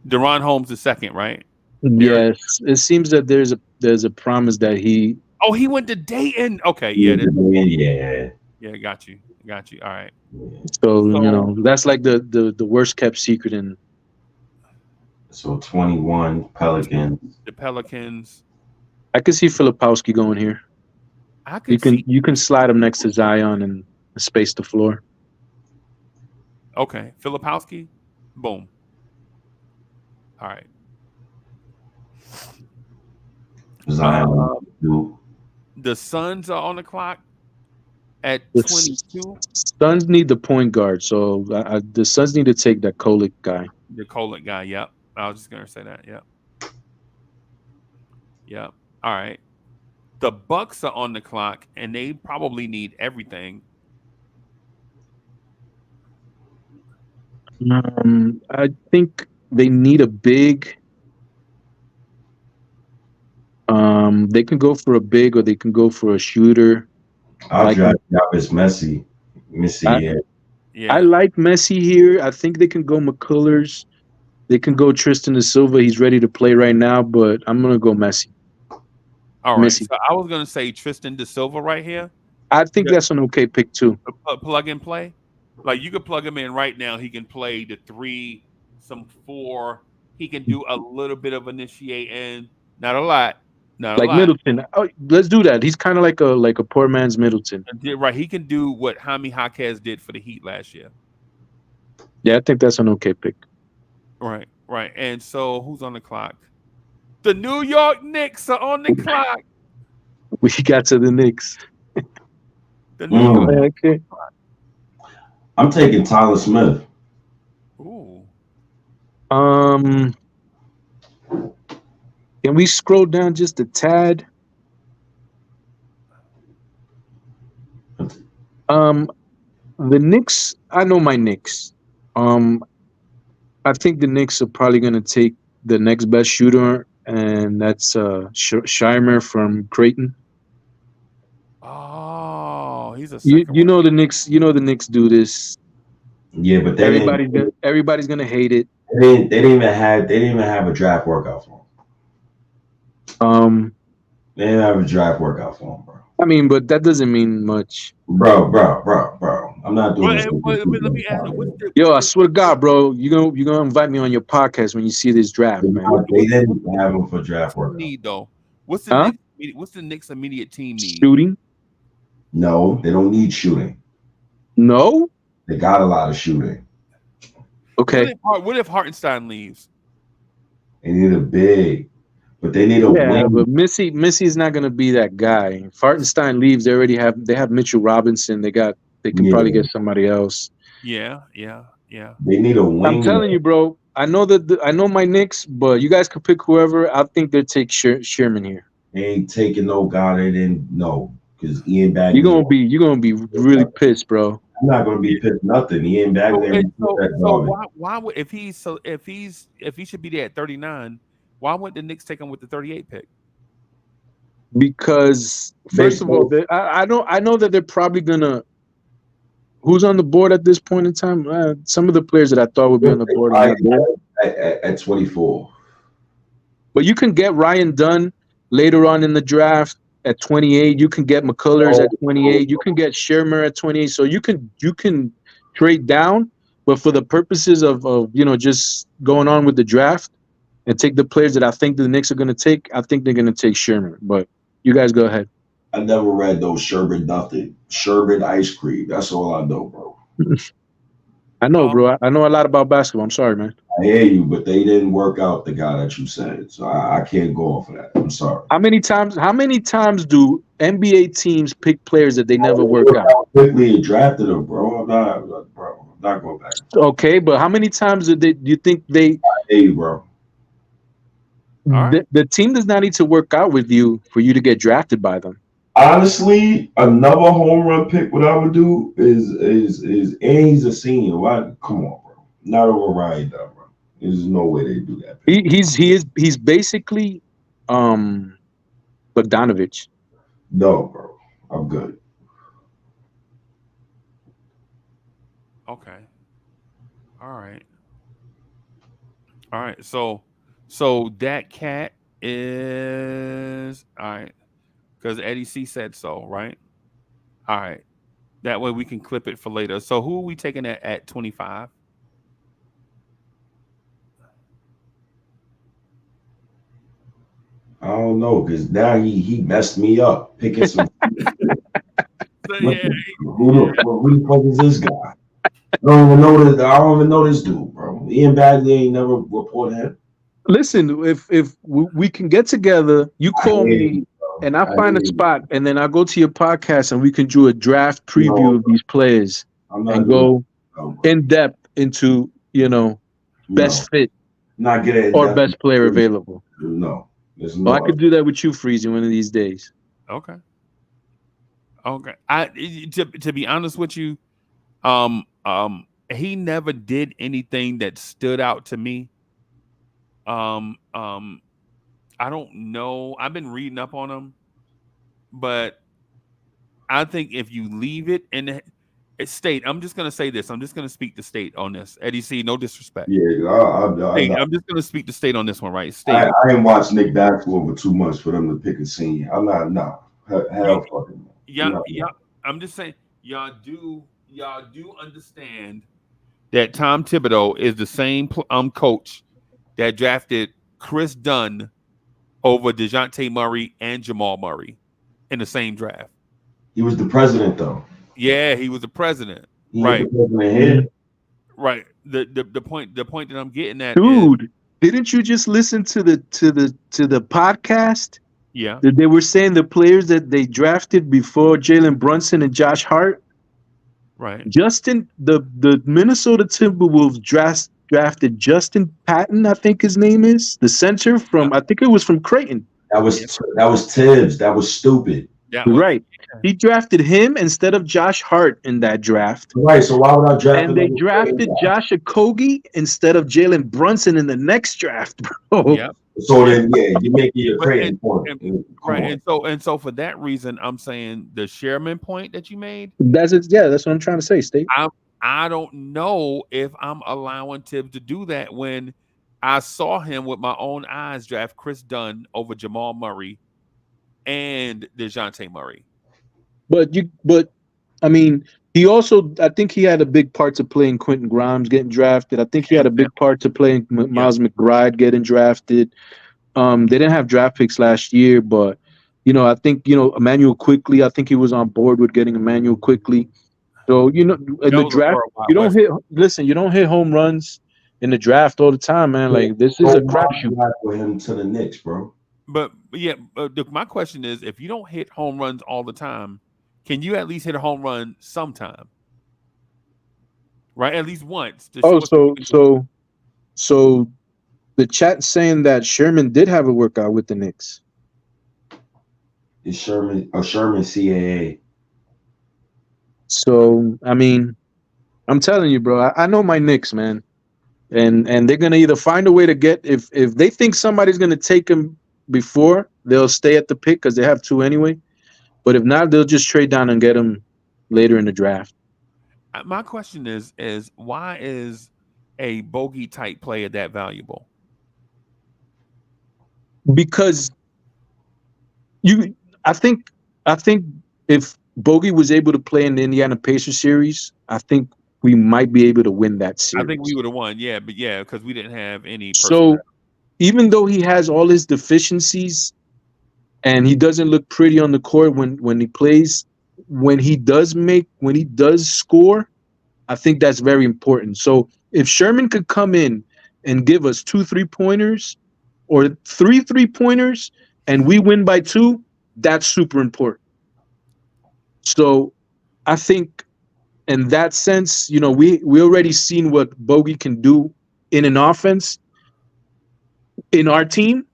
Speaker 4: Deron Holmes the second, right?
Speaker 6: Yes, it seems that there's a promise that he.
Speaker 4: Oh, he went to Dayton. Okay,
Speaker 5: yeah.
Speaker 4: Got you. All right.
Speaker 6: So that's like the worst kept secret in.
Speaker 5: So 21 Pelicans.
Speaker 4: The Pelicans.
Speaker 6: I can see Filipowski going here. You can slide him next to Zion and space the floor.
Speaker 4: Okay, Filipowski, boom. All right.
Speaker 5: Zion.
Speaker 4: The Suns are on the clock at 22.
Speaker 6: Suns need the point guard, so the Suns need to take that Kolek guy.
Speaker 4: The Kolek guy, yep. I was just gonna say that, yep. Yep. All right. The Bucks are on the clock, and they probably need everything.
Speaker 6: I think they need a big. They can go for a big, or they can go for a shooter.
Speaker 5: I'll draft Messi.
Speaker 4: Yeah.
Speaker 6: I like Messi here. I think they can go McCullers. They can go Tristan da Silva. He's ready to play right now, but I'm gonna go Messi.
Speaker 4: All right.
Speaker 6: Messi.
Speaker 4: So I was gonna say Tristan da Silva right here.
Speaker 6: I think that's an okay pick too.
Speaker 4: Plug and play. Like you could plug him in right now. He can play the 3, some 4. He can do a little bit of initiating, not a lot. Not a
Speaker 6: Like
Speaker 4: lot.
Speaker 6: Middleton. Oh, let's do that. He's kind of like a poor man's Middleton.
Speaker 4: Right. He can do what Jaime Jaquez did for the Heat last year.
Speaker 6: Yeah, I think that's an okay pick.
Speaker 4: Right. Right. And so who's on the clock? The New York Knicks are on the clock.
Speaker 6: We got to the Knicks.
Speaker 4: The New York.
Speaker 6: Okay.
Speaker 5: I'm taking Tyler Smith.
Speaker 4: Ooh.
Speaker 6: Can we scroll down just a tad? The Knicks. I know my Knicks. I think the Knicks are probably going to take the next best shooter, and that's Scheimer from Creighton.
Speaker 4: Oh, he's a
Speaker 6: You know the Knicks. You know the Knicks do this.
Speaker 5: Yeah, but
Speaker 6: everybody's gonna hate it.
Speaker 5: They didn't even have a draft workout for him. They didn't have a draft workout for him, bro.
Speaker 6: I mean, but that doesn't mean much,
Speaker 5: bro. I'm not doing this.
Speaker 4: Let me ask you,
Speaker 6: yo, I swear to God, bro, you gonna invite me on your podcast when you see this draft, man.
Speaker 5: They didn't have him for draft workout.
Speaker 4: Need though. What's the Knicks immediate team need?
Speaker 6: Shooting?
Speaker 5: No, they don't need shooting.
Speaker 6: No,
Speaker 5: they got a lot of shooting.
Speaker 6: Okay.
Speaker 4: What if Hartenstein leaves?
Speaker 5: They need a big, but they need a wing.
Speaker 6: But Missy is not gonna be that guy. If Hartenstein leaves, they have Mitchell Robinson. They can probably get somebody else.
Speaker 4: Yeah.
Speaker 5: They need a wing.
Speaker 6: I'm telling you, bro. I know I know my Knicks, but you guys could pick whoever. I think they'll take Sherman here.
Speaker 5: They ain't taking no guy. They didn't know because Ian Bagley.
Speaker 6: You're gonna be really pissed, bro.
Speaker 5: I'm not gonna be pissed. Nothing. Ian Bagley.
Speaker 4: So why would if he should be there at 39? Why wouldn't the Knicks take him with the 38 pick?
Speaker 6: Because first of all, I know that they're probably gonna. Who's on the board at this point in time? Some of the players that I thought would be on the board
Speaker 5: at 24.
Speaker 6: But you can get Ryan Dunn later on in the draft at 28. You can get McCullers at 28. You can get Shermer at 28. So you can trade down, but for the purposes of just going on with the draft and take the players that I think the Knicks are going to take, I think they're going to take Shermer. But you guys go ahead.
Speaker 5: I never read those sherbet nothing. Sherbet ice cream. That's all I know, bro.
Speaker 6: I know, bro. I know a lot about basketball. I'm sorry, man.
Speaker 5: I hear you, but they didn't work out the guy that you said. So I can't go off of that. I'm sorry.
Speaker 6: How many times do NBA teams pick players that they never work out?
Speaker 5: Quickly drafted them, bro. I'm not going back.
Speaker 6: Okay, but how many times do you think they?
Speaker 5: I hear you, bro.
Speaker 6: The team does not need to work out with you for you to get drafted by them.
Speaker 5: Honestly, another home run pick. What I would do is and he's a senior. Why? Come on, bro. Not over Ryan Dunn, bro. There's no way they do that.
Speaker 6: He's basically Bogdanovich.
Speaker 5: No, bro. I'm good.
Speaker 4: Okay. All right. So that cat is all right. Because Eddie C said so, right? All right. That way we can clip it for later. So who are we taking at 25?
Speaker 5: I don't know, because now he messed me up picking some. Who the fuck is this guy? I don't even know this dude, bro. Ian Bagley ain't never reported him.
Speaker 6: Listen, if we can get together, you call me. And I find a spot, and then I go to your podcast, and we can do a draft preview of these players and go in depth into best fit
Speaker 5: not getting
Speaker 6: or best player available.
Speaker 5: No,
Speaker 6: I could do that with you, Freezy, one of these days.
Speaker 4: Okay. To be honest with you, he never did anything that stood out to me. I don't know. I've been reading up on him, but I think if you leave it in the state, I'm just going to say this. I'm just going to speak to state on this. Eddie C, no disrespect.
Speaker 5: Yeah,
Speaker 4: I'm just going to speak to state on this one, right? State.
Speaker 5: I ain't watched Nick basketball for 2 months for them to pick a senior. I'm not. Hell fucking.
Speaker 4: Yeah. I'm just saying, y'all do understand that Tom Thibodeau is the same coach that drafted Chris Dunn over DeJounte Murray and Jamal Murray in the same draft.
Speaker 5: He was the president, though.
Speaker 4: Yeah, he was the president.
Speaker 5: He
Speaker 4: Right.
Speaker 5: ain't the president here.
Speaker 4: Right. The point that I'm getting at is,
Speaker 6: Dude, didn't you just listen to the podcast?
Speaker 4: yeah,
Speaker 6: That they were saying the players that they drafted before Jalen Brunson and Josh Hart.
Speaker 4: right.
Speaker 6: The Minnesota Timberwolves drafted Justin Patton, I think his name is, the center from, I think it was from Creighton.
Speaker 5: That was Tibs. That was stupid.
Speaker 4: That was,
Speaker 6: Right. He drafted him instead of Josh Hart in that draft.
Speaker 5: Right. So why would I draft?
Speaker 6: And they drafted Josh Okogie instead of Jalen Brunson in the next draft, bro.
Speaker 4: Yeah.
Speaker 5: So then, yeah, you're making your Creighton point.
Speaker 4: Right. And so for that reason, I'm saying the Sherman point that you made.
Speaker 6: That's it. Yeah, that's what I'm trying to say, State.
Speaker 4: I don't know if I'm allowing Tibbs to do that when I saw him with my own eyes draft Chris Dunn over Jamal Murray and DeJounte Murray.
Speaker 6: But I mean, he also, I think he had a big part to play in Quentin Grimes getting drafted. I think he had a big part to play in Miles McBride getting drafted. They didn't have draft picks last year, but I think Emmanuel Quickly. I think he was on board with getting Emmanuel Quickly. So in the draft, you don't hit home runs in the draft all the time, man. Like this is a crapshoot
Speaker 5: for him to the Knicks, bro.
Speaker 4: But my question is, if you don't hit home runs all the time, can you at least hit a home run sometime? Right, at least once.
Speaker 6: So the chat saying that Sherman did have a workout with the Knicks.
Speaker 5: It's Sherman CAA.
Speaker 6: So I mean, I'm telling you, bro. I know my Knicks, man, and they're gonna either find a way to get if they think somebody's gonna take him before, they'll stay at the pick because they have two anyway. But if not, they'll just trade down and get him later in the draft.
Speaker 4: My question is why is a bogey type player that valuable?
Speaker 6: Because I think if Bogey was able to play in the Indiana Pacers series, I think we might be able to win that series.
Speaker 4: I think we would have won, because we didn't have any.
Speaker 6: So even though he has all his deficiencies and he doesn't look pretty on the court when he plays, when he does score, I think that's very important. So if Sherman could come in and give us 2 3-pointers or 3 3-pointers and we win by 2, that's super important. So I think in that sense, we already seen what Bogey can do in an offense in our team.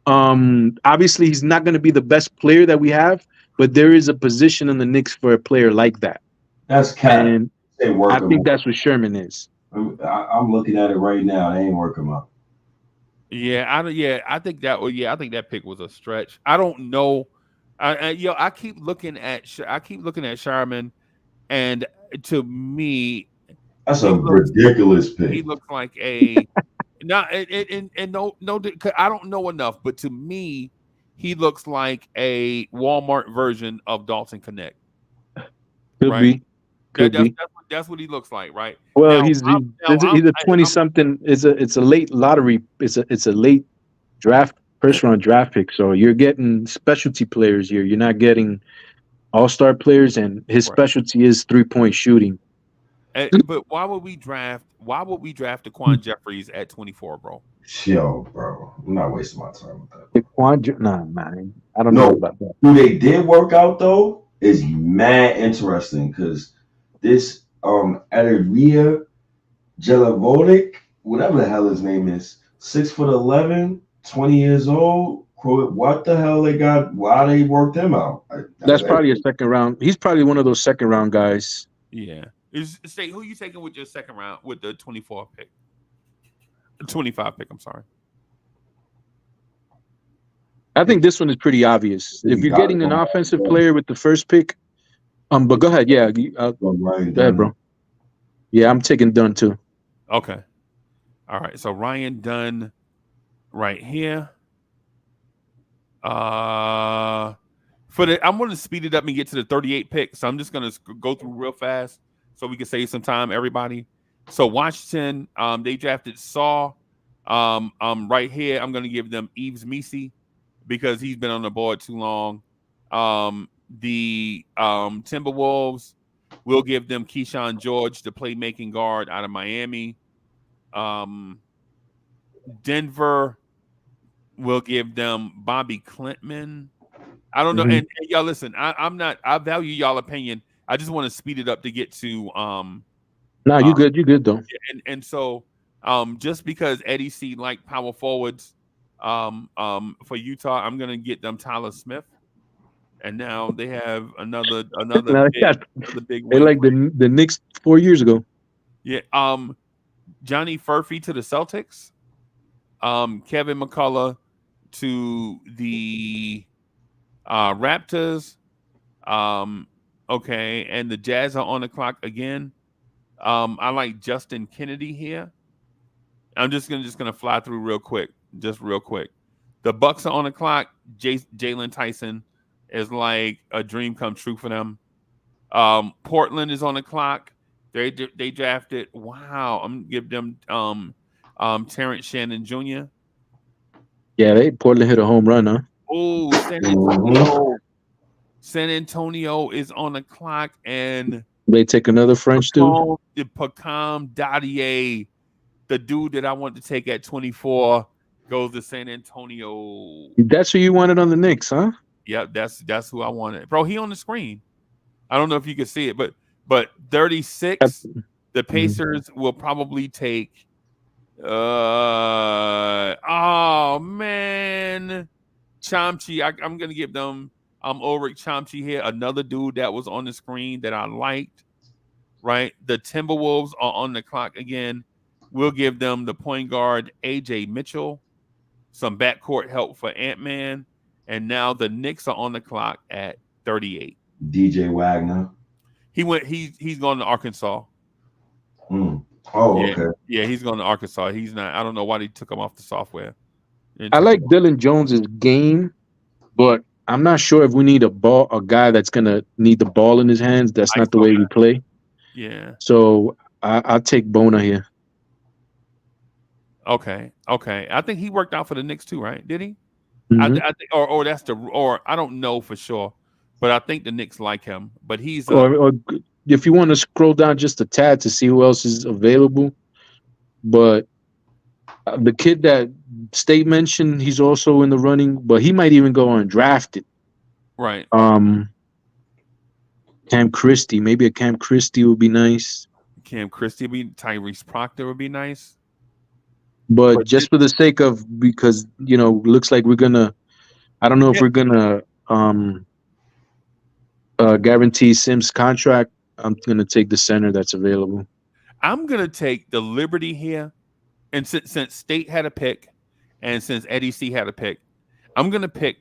Speaker 6: Obviously, he's not going to be the best player that we have, but there is a position in the Knicks for a player like that.
Speaker 5: That's kind
Speaker 6: and I think that's what Sherman is.
Speaker 5: I'm looking at it right now. They ain't working out.
Speaker 4: I think that pick was a stretch. I don't know. I keep looking at Sherman, and to me,
Speaker 5: that's a ridiculous pick.
Speaker 4: He looks like a no, I don't know enough, but to me, he looks like a Walmart version of Dalton Connect.
Speaker 6: Could be.
Speaker 4: That's what he looks like, right?
Speaker 6: Well, he's a 20-something. It's a late lottery. It's a late draft, first round draft pick. So you're getting specialty players here. You're not getting all-star players, and his specialty is 3-point shooting.
Speaker 4: But why would we draft Daquan Jeffries at 24, bro?
Speaker 5: Yo, bro, I'm not wasting my time with that.
Speaker 6: I don't know about that.
Speaker 5: Who they did work out though is mad interesting because this Adria Jelavovic, whatever the hell his name is, 6'11", 20 years old. What the hell they got? Why they worked him out?
Speaker 6: That's probably a second round. He's probably one of those second round guys.
Speaker 4: Yeah. Who you taking with your second round with the 24 pick? 25 pick, I'm sorry.
Speaker 6: I think this one is pretty obvious. If you're getting an offensive player with the first pick, but go ahead. Yeah, go ahead, bro. Yeah, I'm taking Dunn too.
Speaker 4: Okay. All right. So Ryan Dunn right here. I'm going to speed it up and get to the 38 pick. So I'm just going to go through real fast so we can save some time, everybody. So Washington, they drafted Saw. Right here, I'm going to give them Yves Missi. because he's been on the board too long. The Timberwolves will give them Keyshawn George, the playmaking guard out of Miami. Denver will give them Bobby Clintman. I don't know.
Speaker 6: Mhm.
Speaker 4: And y'all listen, I value y'all opinion. I just want to speed it up to get to
Speaker 6: Nah, you good. You good though.
Speaker 4: and so just because Eddie C like power forwards for Utah, I'm gonna get them Tyler Smith. And now they have another
Speaker 6: Now they got-
Speaker 4: big
Speaker 6: They
Speaker 4: wing.
Speaker 6: like the Knicks 4 years ago.
Speaker 4: Yeah. Johnny Furphy to the Celtics. Kevin McCullough to the Raptors. Okay, and the Jazz are on the clock again. I like Justin Kennedy here. I'm just gonna fly through real quick. The Bucks are on the clock. Jalen Tyson is like a dream come true for them. Portland is on the clock. They drafted. Wow, I'm gonna give them Terrence Shannon Jr.
Speaker 6: Yeah, Portland hit a home run, huh?
Speaker 4: Oh, San Antonio is on the clock, and
Speaker 6: They take another French dude.
Speaker 4: Pacom Dadier, the dude that I want to take at 24, goes to San Antonio.
Speaker 6: That's who you wanted on the Knicks, huh?
Speaker 4: Yep, that's who I wanted. Bro, he on the screen. I don't know if you can see it, but 36, the Pacers will probably take oh man, Chomchi. I'm gonna give them Ulrich Chomchi here, another dude that was on the screen that I liked. Right, the Timberwolves are on the clock again. We'll give them the point guard AJ Mitchell, some backcourt help for Ant-Man, and now the Knicks are on the clock at 38.
Speaker 5: DJ Wagner.
Speaker 4: He's going to Arkansas.
Speaker 5: Oh,
Speaker 4: yeah,
Speaker 5: okay.
Speaker 4: Yeah, he's going to Arkansas. He's not. I don't know why they took him off the software.
Speaker 6: I like Dylan Jones's game, but I'm not sure if we need a guy that's gonna need the ball in his hands. That's not the way we play.
Speaker 4: Yeah.
Speaker 6: So I'll take Bona here.
Speaker 4: Okay. I think he worked out for the Knicks too, right? Did he?
Speaker 6: Mhm.
Speaker 4: I think, or that's or I don't know for sure, but I think the Knicks like him. But he's
Speaker 6: or if you want to scroll down just a tad to see who else is available, but the kid that State mentioned, he's also in the running, but he might even go undrafted.
Speaker 4: Right.
Speaker 6: Cam Christie, maybe a Cam Christie would be nice.
Speaker 4: Tyrese Proctor would be nice.
Speaker 6: But just for the sake of, because looks like we're gonna, I don't know if we're gonna guarantee Sims' contract. I'm gonna take the center that's available.
Speaker 4: I'm gonna take the liberty here, and since State had a pick, and since Eddie C had a pick, I'm gonna pick.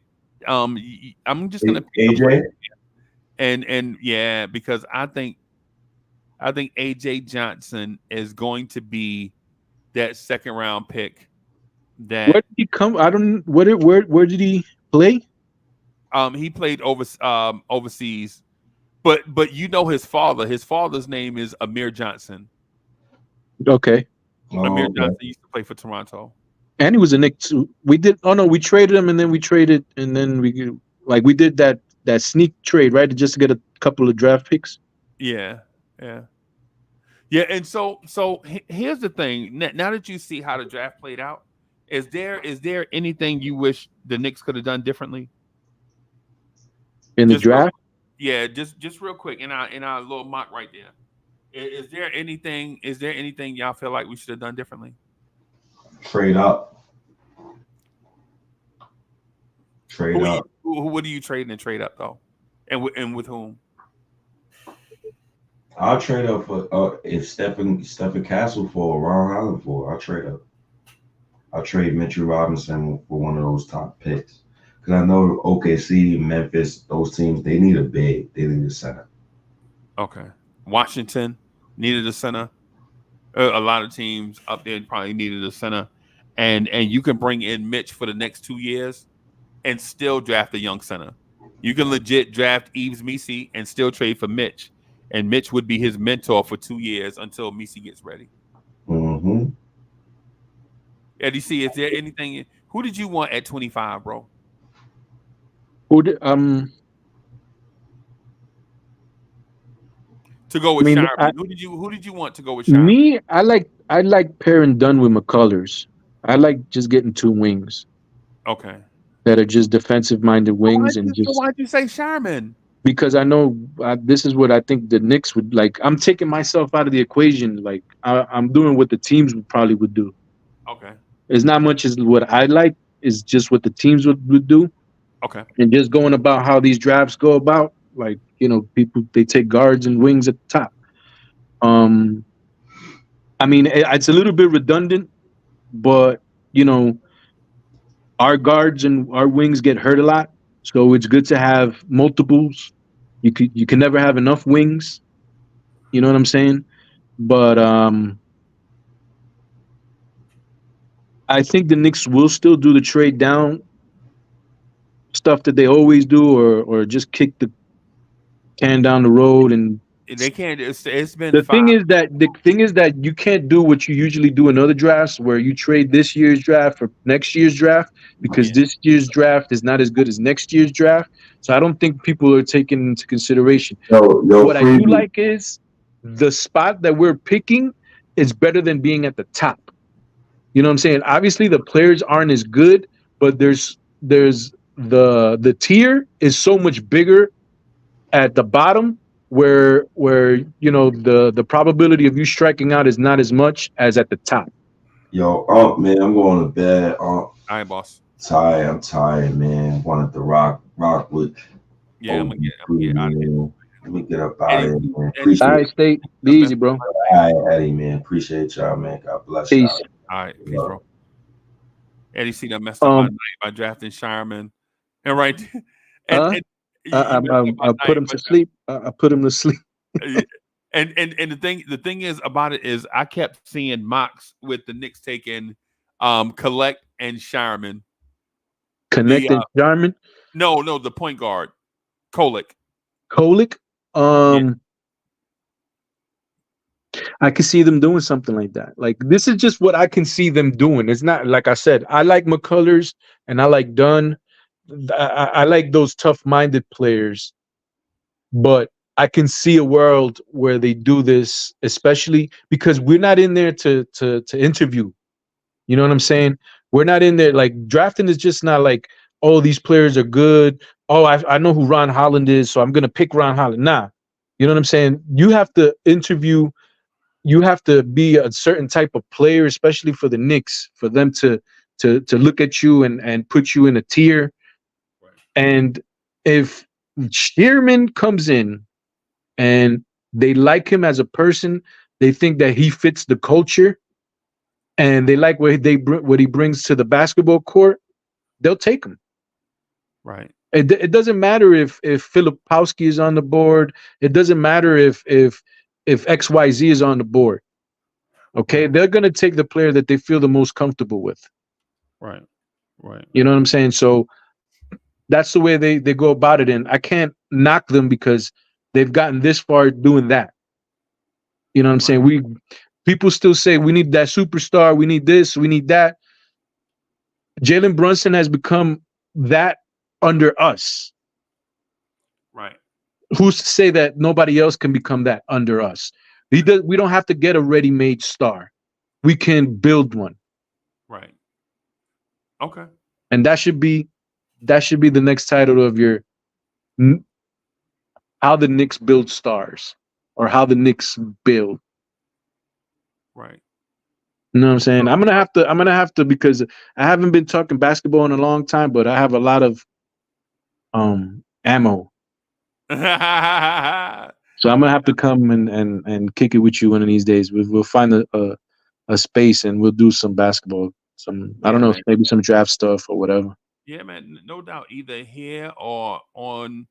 Speaker 4: I'm just gonna pick
Speaker 5: AJ.
Speaker 4: And yeah, because I think AJ Johnson is going to be that second round pick. That
Speaker 6: Where did he come? I don't. Where did he play?
Speaker 4: He played overseas, but his father. His father's name is Amir Johnson.
Speaker 6: Okay.
Speaker 4: Amir Johnson used to play for Toronto.
Speaker 6: And he was a Knicks. We traded him, and then we did that sneak trade, right? Just to get a couple of draft picks.
Speaker 4: Yeah. And so here's the thing. Now that you see how the draft played out, is there anything you wish the Knicks could have done differently
Speaker 6: in the draft?
Speaker 4: Just real quick in our little mock right there. Is there anything y'all feel like we should have done differently?
Speaker 5: Trade up.
Speaker 4: What are you trading and trade up though? And with whom?
Speaker 5: I'll trade up for if Stephen Castle for Ron Holland for. I'll trade up. I'll trade Mitchell Robinson for one of those top picks. Because I know OKC, Memphis, those teams, they need a big. They need a center.
Speaker 4: Okay. Washington needed a center. A lot of teams up there probably needed a center. And you can bring in Mitch for the next 2 years and still draft a young center. You can legit draft Yves Missi and still trade for Mitch. And Mitch would be his mentor for 2 years until Missi gets ready.
Speaker 5: Mm-hmm.
Speaker 4: Eddie C, is there anything? Who did you want at 25, bro?
Speaker 6: Who did,
Speaker 1: To go
Speaker 6: I
Speaker 1: with
Speaker 6: mean,
Speaker 1: Sharman. Who did you want to go with Sharman?
Speaker 6: I like pairing Dunn with McCullers. I like just getting two wings
Speaker 1: Okay.
Speaker 6: that are just defensive minded wings and
Speaker 1: So
Speaker 6: just
Speaker 1: why'd you say Sharman?
Speaker 6: because I know this is what I think the Knicks would like. I'm taking myself out of the equation. Like I'm doing what the teams would probably would do.
Speaker 1: Okay.
Speaker 6: It's not much as what I like. Is just what the teams would do,
Speaker 1: Okay.
Speaker 6: and just going about how these drafts go about. Like people they take guards and wings at the top. Um, I mean, it's a little bit redundant, but you know, our guards and our wings get hurt a lot, so it's good to have multiples. You can never have enough wings. You know what I'm saying? But I think the Knicks will still do the trade down stuff that they always do, or just kick the can down the road. And
Speaker 1: They can't. It's been 5.
Speaker 6: the thing is that you can't do what you usually do in other drafts, where you trade this year's draft for next year's draft, because
Speaker 1: Yeah.
Speaker 6: this year's draft is not as good as next year's draft. So I don't think people are taking into consideration. What I do like is the spot that we're picking is better than being at the top. You know what I'm saying? Obviously, the players aren't as good, but there's the tier is so much bigger at the bottom where the probability of you striking out is not as much as at the top.
Speaker 5: Yo, man, I'm going to bed.
Speaker 1: All right, boss.
Speaker 5: I'm tired, man. Wanted to rock with.
Speaker 1: Yeah, I'm gonna get out of here.
Speaker 5: Man. Let me get up out of here, man.
Speaker 6: All
Speaker 5: Appreciate
Speaker 6: right, State. Be easy, bro.
Speaker 5: All right, Eddie, man. Appreciate y'all, man. God bless
Speaker 6: Peace.
Speaker 5: y'all.
Speaker 1: All right, peace, bro. Eddie C done messed up my night by drafting Sharman. And right, and
Speaker 6: I put him to sleep. I put him to sleep.
Speaker 1: And the thing is about it is I kept seeing mocks with the Knicks taking Collect and Sharman.
Speaker 6: Connected Jarman.
Speaker 1: No, the point guard. Kolek.
Speaker 6: Yeah. I can see them doing something like that. Like, this is just what I can see them doing. It's not, like I said, I like McCullers and I like Dunn. I like those tough-minded players, but I can see a world where they do this, especially because we're not in there to interview. You know what I'm saying? We're not in there, like, drafting is just not like, oh, these players are good. Oh, I know who Ron Holland is, so I'm gonna pick Ron Holland. Nah. You know what I'm saying? You have to interview, you have to be a certain type of player, especially for the Knicks, for them to look at you and put you in a tier.
Speaker 1: Right.
Speaker 6: And if Shearman comes in and they like him as a person, they think that he fits the culture, and they like what he brings to the basketball court, they'll take him.
Speaker 1: Right.
Speaker 6: It doesn't matter if Filipowski is on the board. It doesn't matter if XYZ is on the board. Okay, they're gonna take the player that they feel the most comfortable with.
Speaker 1: Right. Right.
Speaker 6: You know what I'm saying? So that's the way they go about it, and I can't knock them because they've gotten this far doing that. You know what I'm saying? People still say we need that superstar, we need this, we need that. Jalen Brunson has become that under us.
Speaker 1: Right.
Speaker 6: Who's to say that nobody else can become that under us? We don't have to get a ready-made star. We can build one.
Speaker 1: Right. Okay.
Speaker 6: And that should be the next title of your how the Knicks build stars, or how the Knicks build.
Speaker 1: Right.
Speaker 6: You know what I'm saying? I'm gonna have to because I haven't been talking basketball in a long time, but I have a lot of ammo. So I'm gonna have to come and kick it with you one of these days. We'll find a space and we'll do some basketball. I don't know, maybe some draft stuff or whatever.
Speaker 1: Yeah, man, no doubt. Either here or on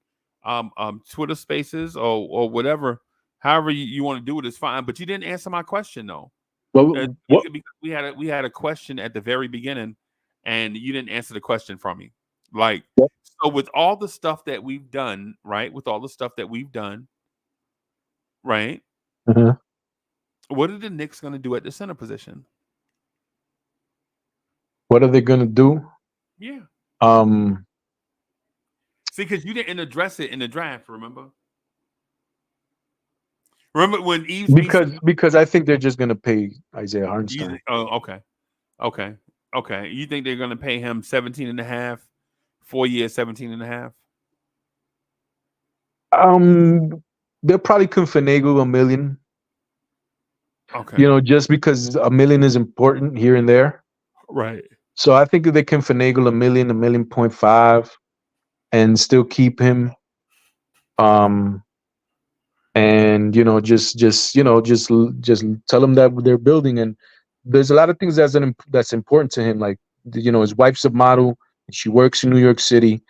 Speaker 1: Twitter Spaces or whatever. However you want to do it is fine. But you didn't answer my question though.
Speaker 6: Well, what?
Speaker 1: We had a question at the very beginning, and you didn't answer the question from me. Like, so with all the stuff that we've done, right? With all the stuff that we've done, right?
Speaker 6: Uh-huh.
Speaker 1: What are the Knicks going to do at the center position?
Speaker 6: What are they going to do?
Speaker 1: Yeah.
Speaker 4: See, because you didn't address it in the draft, remember? Remember when Eve
Speaker 6: Because I think they're just gonna pay Isaiah Hartenstein.
Speaker 4: okay. Okay. Okay. You think they're gonna pay him 17 and a half, 4 years, 17 and a half?
Speaker 6: They'll probably can finagle $1 million.
Speaker 4: Okay.
Speaker 6: You know, just because $1 million is important here and there.
Speaker 4: Right.
Speaker 6: So I think that they can finagle $1 million, $1.5 million, and still keep him. And just tell him that they're building, and there's a lot of things that's important to him. Like, his wife's a model, and she works in New York City.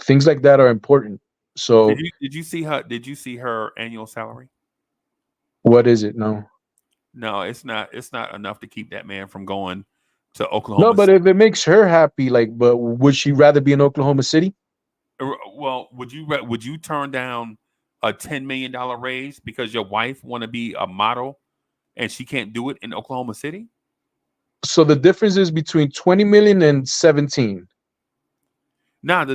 Speaker 6: Things like that are important. So
Speaker 4: Did you see her? Did you see her annual salary?
Speaker 6: what is it? No.
Speaker 4: No, it's not. It's not enough to keep that man from going to Oklahoma.
Speaker 6: No, but if it makes her happy, but would she rather be in Oklahoma City?
Speaker 4: Well, would you turn down a $10 million raise because your wife want to be a model and she can't do it in Oklahoma City?
Speaker 6: So the difference is between 20 million and 17.
Speaker 4: Nah,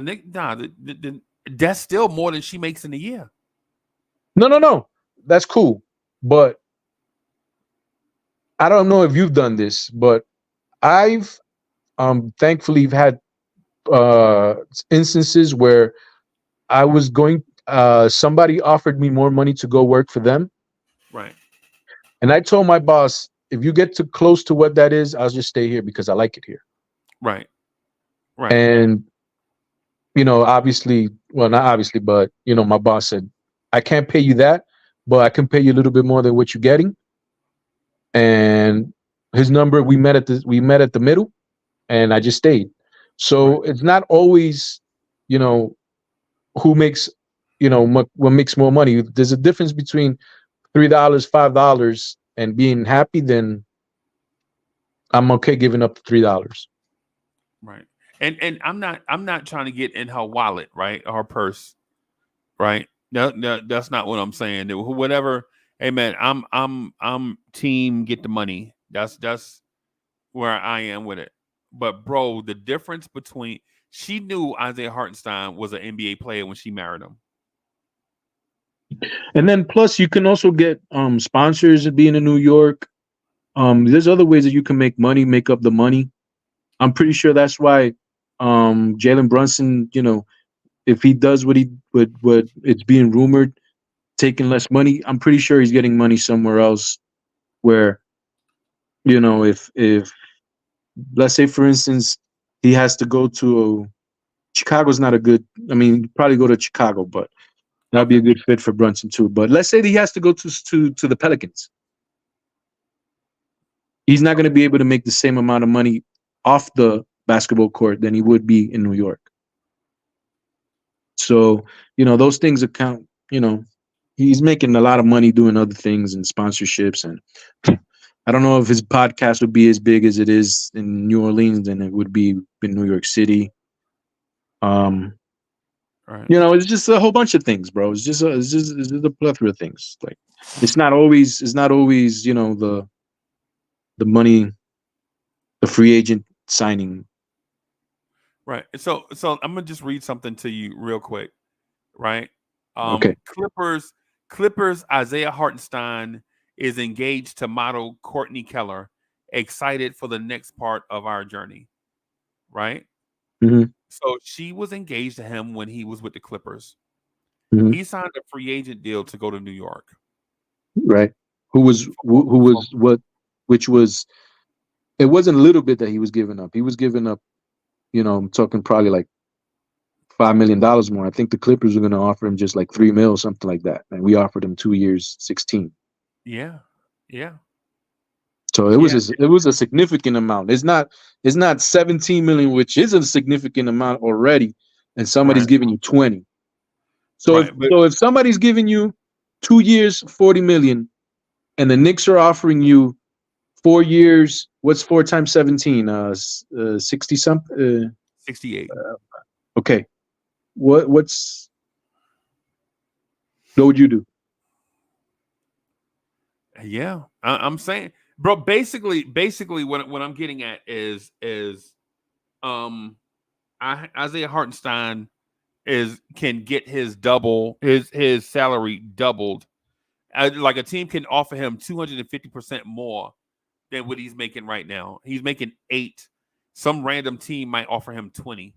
Speaker 4: that's still more than she makes in a year.
Speaker 6: No. That's cool. But I don't know if you've done this, but I've thankfully had instances where I was going somebody offered me more money to go work for them.
Speaker 4: Right.
Speaker 6: And I told my boss, if you get too close to what that is, I'll just stay here because I like it here.
Speaker 4: Right. Right.
Speaker 6: And obviously, well, not obviously, but my boss said, I can't pay you that, but I can pay you a little bit more than what you're getting. And his number, we met at the middle, and I just stayed. So It's not always, who makes, what makes more money. There's a difference between $3, $5, and being happy. Then I'm okay giving up the $3.
Speaker 4: Right. And I'm not trying to get in her wallet, right? Or her purse, right? No, that's not what I'm saying. Whatever. Hey man, I'm team get the money. That's where I am with it. But bro, the difference between she knew Isaiah Hartenstein was an NBA player when she married him.
Speaker 6: And then plus you can also get sponsors being in New York. There's other ways that you can make money, make up the money. I'm pretty sure that's why Jalen Brunson, if he does what it's being rumored, taking less money, I'm pretty sure he's getting money somewhere else where, if let's say, for instance, he has to go to Chicago's not a good, probably go to Chicago, but that'd be a good fit for Brunson too. But let's say that he has to go to the Pelicans. He's not going to be able to make the same amount of money off the basketball court than he would be in New York. So, those things account, he's making a lot of money doing other things and sponsorships. And I don't know if his podcast would be as big as it is in New Orleans than it would be in New York City.
Speaker 4: Right.
Speaker 6: It's just a whole bunch of things, bro. It's just a plethora of things. Like it's not always, the money, the free agent signing.
Speaker 4: Right. So I'm gonna just read something to you real quick. Right.
Speaker 6: Okay.
Speaker 4: Clippers Isaiah Hartenstein is engaged to model Courtney Keller. Excited for the next part of our journey. Right.
Speaker 6: Mm-hmm.
Speaker 4: So she was engaged to him when he was with the Clippers.
Speaker 6: Mm-hmm.
Speaker 4: He signed a free agent deal to go to New York.
Speaker 6: Right. Who was what? Which was, it wasn't a little bit that he was giving up. He was giving up, I'm talking probably like $5 million more. I think the Clippers were going to offer him just like $3 million, something like that. And we offered him 2 years, 16.
Speaker 4: Yeah. Yeah.
Speaker 6: So it was a significant amount. It's not 17 million, which is a significant amount already, and somebody's giving you 20. So if somebody's giving you 2 years, 40 million, and the Knicks are offering you 4 years, what's 4 times 17? 60 something?
Speaker 4: 68.
Speaker 6: Okay. What would you do?
Speaker 4: Yeah, I'm saying, bro. Basically, what I'm getting at is Isaiah Hartenstein can get his salary doubled. Like a team can offer him 250% more than what he's making right now. He's making 8. Some random team might offer him 20.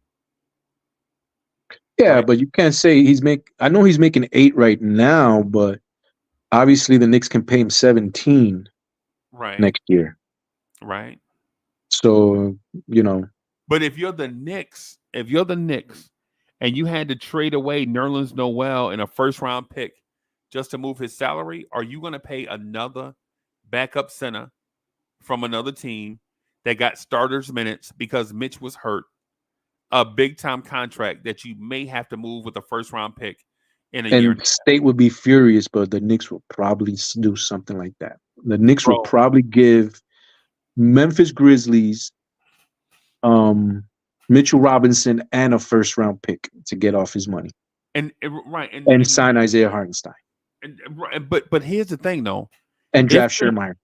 Speaker 6: Yeah,
Speaker 4: Right.
Speaker 6: but you can't say I know he's making 8 right now, but obviously the Knicks can pay him 17
Speaker 4: Right.
Speaker 6: next year.
Speaker 4: Right.
Speaker 6: So,
Speaker 4: But if you're the Knicks, and you had to trade away Nerlens Noel in a first round pick just to move his salary, are you going to pay another backup center from another team that got starters minutes because Mitch was hurt, a big time contract that you may have to move with a first round pick in a year?
Speaker 6: and State would be furious, but the Knicks will probably do something like that. The Knicks will
Speaker 4: Bro.
Speaker 6: probably give Memphis Grizzlies Mitchell Robinson and a first round pick to get off his money
Speaker 4: And
Speaker 6: sign Isaiah Hartenstein
Speaker 4: but here's the thing though.
Speaker 6: and draft Shermeyer.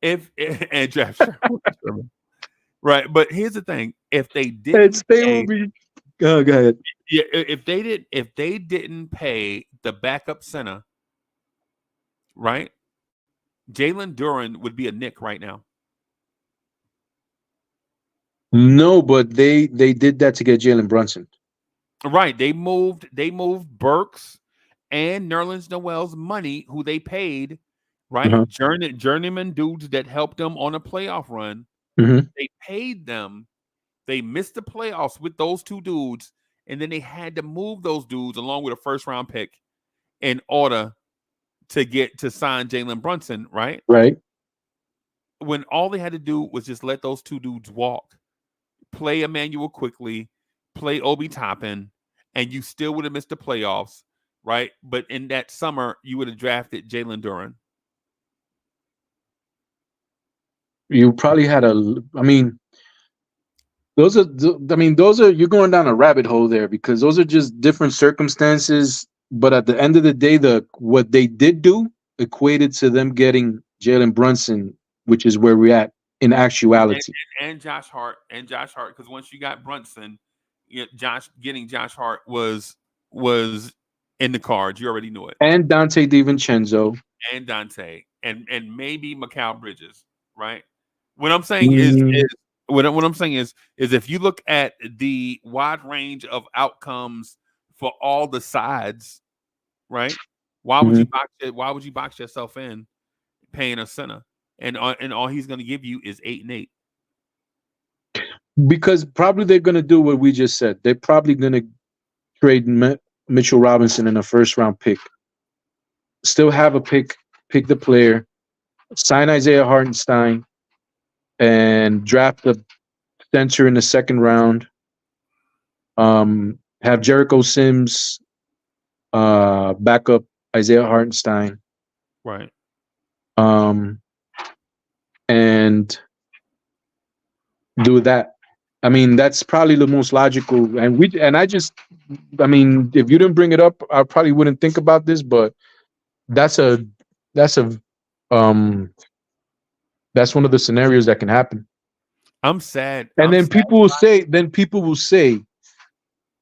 Speaker 4: And draft Shermeyer. Right, but here's the thing: if they didn't,
Speaker 6: Go ahead.
Speaker 4: Yeah, if they didn't pay the backup center, right, Jalen Duren would be a Knick right now.
Speaker 6: No, but they did that to get Jalen Brunson.
Speaker 4: Right, they moved Burks and Nerlens Noel's money, who they paid, right, journeyman dudes that helped them on a playoff run.
Speaker 6: Mm-hmm.
Speaker 4: They paid them. They missed the playoffs with those 2 dudes, and then they had to move those dudes along with a first round pick in order to sign Jalen Brunson, right?
Speaker 6: Right.
Speaker 4: When all they had to do was just let those 2 dudes walk, play Emmanuel quickly, play Obi Toppin, and you still would have missed the playoffs, right? But in that summer, you would have drafted Jalen Duren.
Speaker 6: You probably had those are you're going down a rabbit hole there because those are just different circumstances. But at the end of the day, what they did do equated to them getting Jalen Brunson, which is where we're at in actuality.
Speaker 4: And Josh Hart, because once you got Brunson, getting Josh Hart was in the cards. You already knew it.
Speaker 6: And Dante DiVincenzo.
Speaker 4: And Dante. And maybe Mikal Bridges, right? What I'm saying is what I'm saying is if you look at the wide range of outcomes for all the sides, right? Why would you box yourself in paying a center? And all he's going to give you is 8 and 8.
Speaker 6: Because probably they're going to do what we just said. They're probably going to trade Mitchell Robinson in a first round pick. Still have a pick the player, sign Isaiah Hartenstein, and draft the center in the second round. Have Jericho Sims back up Isaiah Hartenstein.
Speaker 4: Right.
Speaker 6: And do that. I mean, that's probably the most logical. And if you didn't bring it up, I probably wouldn't think about this, but that's one of the scenarios that can happen.
Speaker 4: I'm sad.
Speaker 6: And then people will say,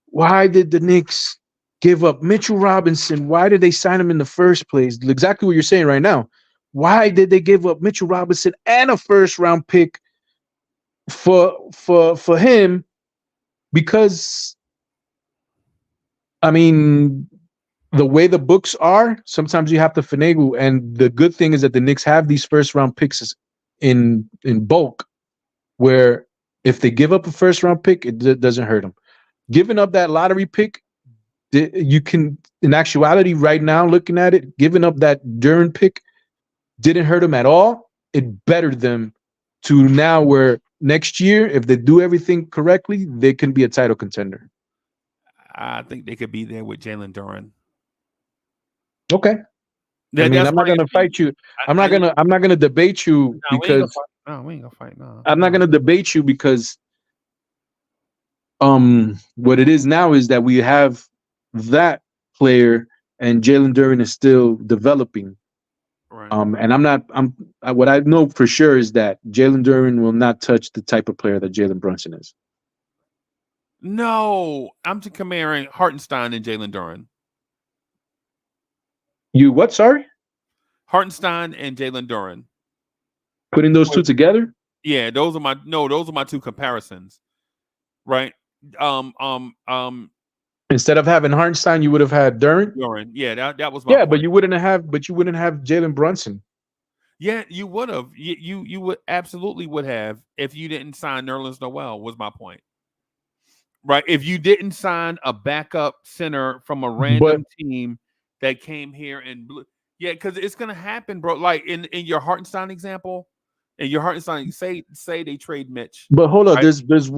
Speaker 6: why did the Knicks give up Mitchell Robinson? Why did they sign him in the first place? Exactly what you're saying right now. Why did they give up Mitchell Robinson and a first round pick for him? Because the way the books are, sometimes you have to finagle. And the good thing is that the Knicks have these first round picks in bulk, where if they give up a first round pick, it doesn't hurt them. Giving up that lottery pick, you can, in actuality, right now, looking at it, giving up that Duren pick didn't hurt them at all. It bettered them to now where next year, if they do everything correctly, they can be a title contender.
Speaker 4: I think they could be there with Jalen Duren.
Speaker 6: Okay. I'm not going to fight you. I'm not going to debate you because
Speaker 4: we ain't gonna fight. No,
Speaker 6: I'm not going to debate you because what it is now is that we have that player and Jalen Duren is still developing.
Speaker 4: Right.
Speaker 6: And what I know for sure is that Jalen Duren will not touch the type of player that Jalen Brunson is.
Speaker 4: No, I'm just comparing Hartenstein and Jalen Duren.
Speaker 6: You what? Sorry,
Speaker 4: Hartenstein and Jalen Duren.
Speaker 6: putting those two together.
Speaker 4: Yeah, those are my two comparisons. Right.
Speaker 6: Instead of having Hartenstein, you would have had Duren.
Speaker 4: Duren. Yeah, that was my
Speaker 6: Yeah,
Speaker 4: point.
Speaker 6: but you wouldn't have Jalen Brunson.
Speaker 4: Yeah, you would have. You would absolutely would have if you didn't sign Nerlens Noel, was my point. Right. If you didn't sign a backup center from a random team that came here and yeah, because it's gonna happen, bro. Like in your Hartenstein example, in your Hartenstein, say they trade Mitch.
Speaker 6: But hold on,
Speaker 4: right?
Speaker 6: there's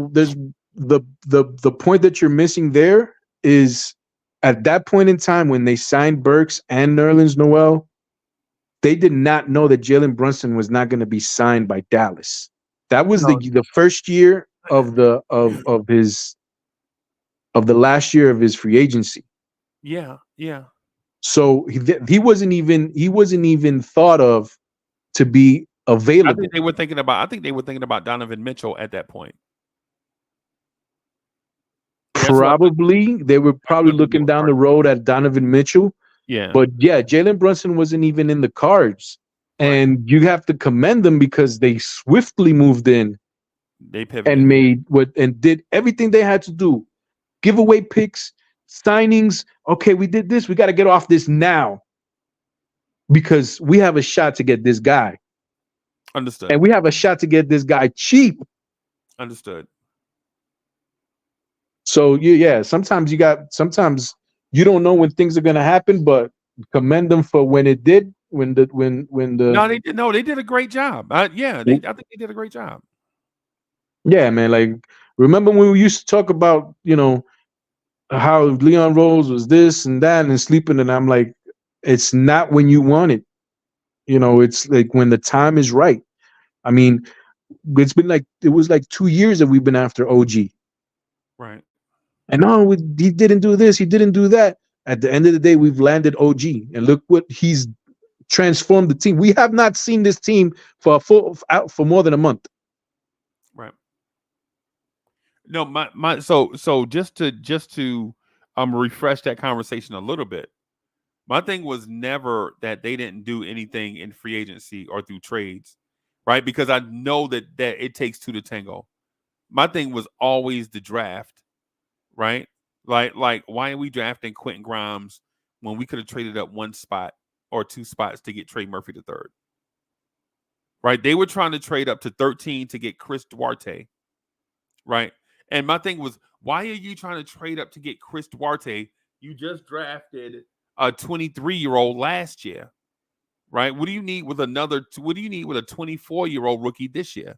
Speaker 6: the point that you're missing there is at that point in time when they signed Burks and Nerlens Noel, they did not know that Jalen Brunson was not going to be signed by Dallas. That was the first year of the last year of his free agency.
Speaker 4: Yeah.
Speaker 6: So he wasn't even thought of to be available.
Speaker 4: I think they were thinking about Donovan Mitchell at that point.
Speaker 6: Probably they were probably looking down the road at Donovan Mitchell.
Speaker 4: Yeah.
Speaker 6: But yeah, Jalen Brunson wasn't even in the cards. And you have to commend them because they swiftly moved in.
Speaker 4: They pivoted
Speaker 6: and did everything they had to do. Give away picks, signings. Okay, we did this. We got to get off this now because we have a shot to get this guy.
Speaker 4: Understood.
Speaker 6: And we have a shot to get this guy cheap.
Speaker 4: Understood.
Speaker 6: So yeah, sometimes you don't know when things are gonna happen, but commend them for when it did. When
Speaker 4: they did a great job. I think they did a great job.
Speaker 6: Yeah, man. Like, remember when we used to talk about, how Leon Rose was this and that and sleeping, and I'm like, it's not when you want it. It's like when the time is right. I mean, it was like 2 years that we've been after OG.
Speaker 4: Right.
Speaker 6: And he didn't do this, he didn't do that. At the end of the day, we've landed OG, and look what he's transformed the team. We have not seen this team for more than a month.
Speaker 4: Right. No, so just to refresh that conversation a little bit. My thing was never that they didn't do anything in free agency or through trades, right? Because I know that it takes two to tango. My thing was always the draft, right? Like why are we drafting Quentin Grimes when we could have traded up one spot or two spots to get Trey Murphy III? Right? They were trying to trade up to 13 to get Chris Duarte, right? And my thing was, why are you trying to trade up to get Chris Duarte? You just drafted a 23-year-old last year, right? What do you need with a 24-year-old rookie this year?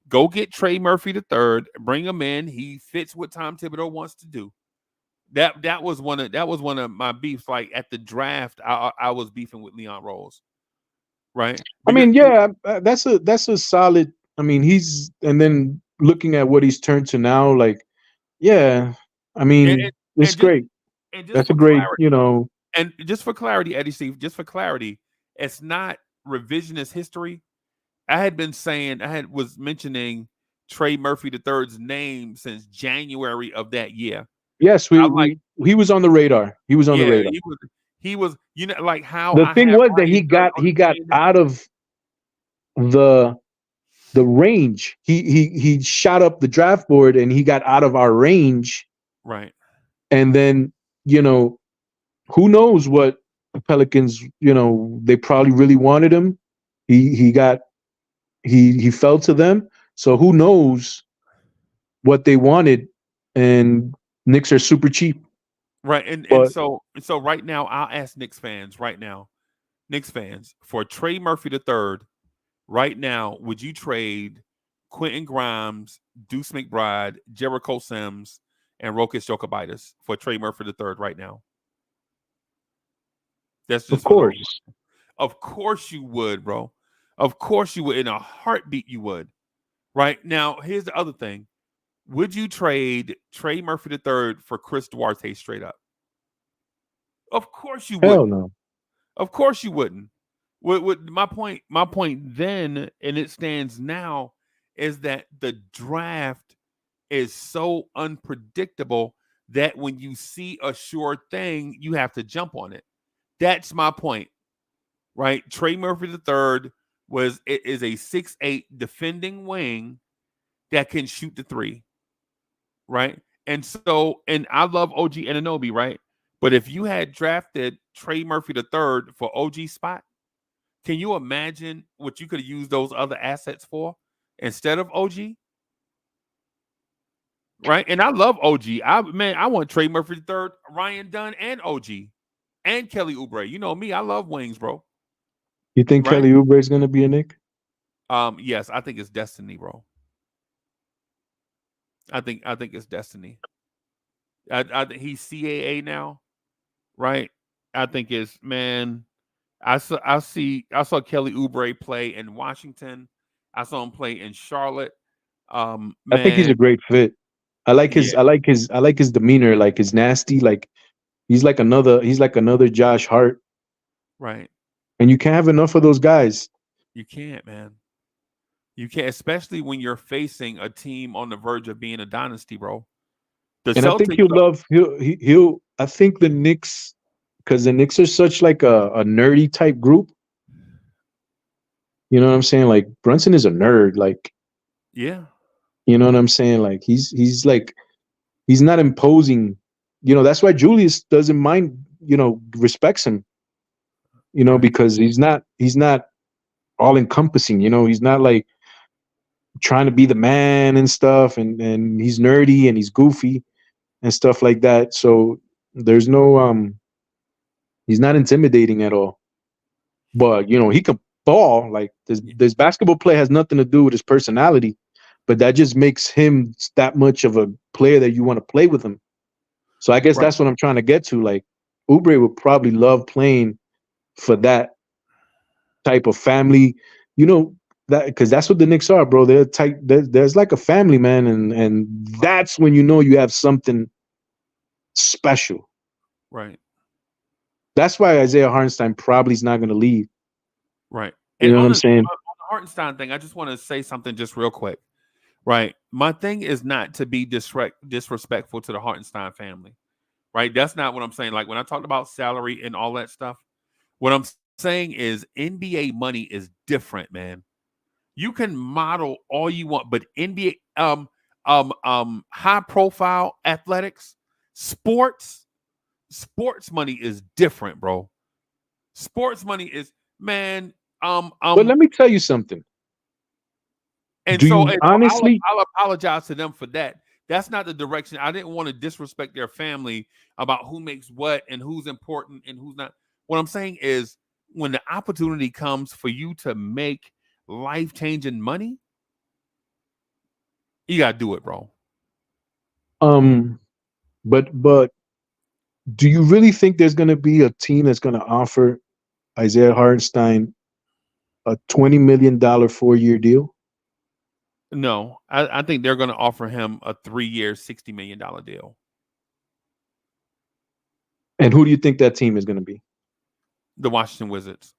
Speaker 4: Go get Trey Murphy III, bring him in. He fits what Tom Thibodeau wants to do. That was one of my beefs. Like at the draft, I was beefing with Leon Rose, right?
Speaker 6: I mean, yeah, that's a solid. I mean, and then looking at what he's turned to now, like, yeah, I mean, it's great. That's a great,
Speaker 4: And just for clarity, Eddie Steve, just for clarity, it's not revisionist history. I was mentioning Trey Murphy III's name since January of that year.
Speaker 6: Yes, he was on the radar. He was on the radar.
Speaker 4: He was, like how
Speaker 6: the thing was that he got out of the range. He shot up the draft board and he got out of our range.
Speaker 4: Right. And
Speaker 6: then, who knows what the Pelicans, they probably really wanted him. He fell to them. So who knows what they wanted, and Knicks are super cheap.
Speaker 4: Right. And so right now, I'll ask Knicks fans for Trey Murphy III right now, would you trade Quentin Grimes, Deuce McBride, Jericho Sims, and Rokas Jokibitis for Trey Murphy III right now? That's just
Speaker 6: of course.
Speaker 4: Of course you would, bro. Of course you would. In a heartbeat, you would. Right now, here's the other thing. Would you trade Trey Murphy III for Chris Duarte straight up? Of course you wouldn't.
Speaker 6: Hell no.
Speaker 4: Of course you wouldn't. My point then, and it stands now, is that the draft is so unpredictable that when you see a sure thing, you have to jump on it. That's my point, right? Trey Murphy III is a 6'8" defending wing that can shoot the three, right? And I love OG Anunoby, right? But if you had drafted Trey Murphy III for OG spot, can you imagine what you could have used those other assets for instead of OG? Right? And I love OG. I want Trey Murphy III, Ryan Dunn, and OG, and Kelly Oubre. You know me, I love wings, bro.
Speaker 6: You think
Speaker 4: Right?
Speaker 6: Kelly Oubre is going to be a Knick?
Speaker 4: Yes, I think it's destiny, bro. I think it's destiny. I think he's CAA now, right? I think it's man. I saw Kelly Oubre play in Washington. I saw him play in Charlotte.
Speaker 6: I think he's a
Speaker 4: Man,
Speaker 6: great fit. I like
Speaker 4: yeah,
Speaker 6: his demeanor, like his nasty, like he's like another Josh Hart.
Speaker 4: right.
Speaker 6: And you can't have enough of those guys.
Speaker 4: You can't, man. You can't, especially when you're facing a team on the verge of being a dynasty, bro. The
Speaker 6: And I think
Speaker 4: Celtics,
Speaker 6: he'll I think the Knicks, because the Knicks are such like a nerdy type group. You know what I'm saying? Like Brunson is a nerd. Like,
Speaker 4: yeah,
Speaker 6: you know what I'm saying? Like he's like he's not imposing. You know, that's why Julius doesn't mind, respects him,
Speaker 4: right,
Speaker 6: because he's not all encompassing, he's not like trying to be the man and stuff, and he's nerdy and he's goofy and stuff like that. So there's no he's not intimidating at all. But he can ball. Like this basketball play has nothing to do with his personality, but that just makes him that much of a player that you want to play with him. So I guess
Speaker 4: right,
Speaker 6: that's what I'm trying to get to. Like Oubre would probably love playing for that type of family, that because that's what the Knicks are, bro. They're tight. There's like a family, man, and that's when you have something special.
Speaker 4: right,
Speaker 6: That's why Isaiah Hartenstein probably is not going to leave.
Speaker 4: right.
Speaker 6: You
Speaker 4: And
Speaker 6: know what
Speaker 4: on
Speaker 6: I'm
Speaker 4: the
Speaker 6: saying?
Speaker 4: Hartenstein thing, I just want to say something just real quick. Right. My thing is not to be disrespectful to the Hartenstein family. Right. That's not what I'm saying. Like when I talked about salary and all that stuff, what I'm saying is NBA money is different, man. You can model all you want, but NBA high profile athletics, sports money is different, bro. Sports money is man.
Speaker 6: But let me tell you something.
Speaker 4: And
Speaker 6: Do
Speaker 4: so,
Speaker 6: you honestly?
Speaker 4: I'll apologize to them for that. That's not the direction. I didn't want to disrespect their family about who makes what and who's important and who's not. What I'm saying is when the opportunity comes for you to make life-changing money, you got to do it, bro.
Speaker 6: But do you really think there's going to be a team that's going to offer Isaiah Hartenstein a $20 million 4-year deal?
Speaker 4: No, I think they're going to offer him a 3-year, $60 million deal.
Speaker 6: And who do you think that team is going to be?
Speaker 4: The Washington Wizards.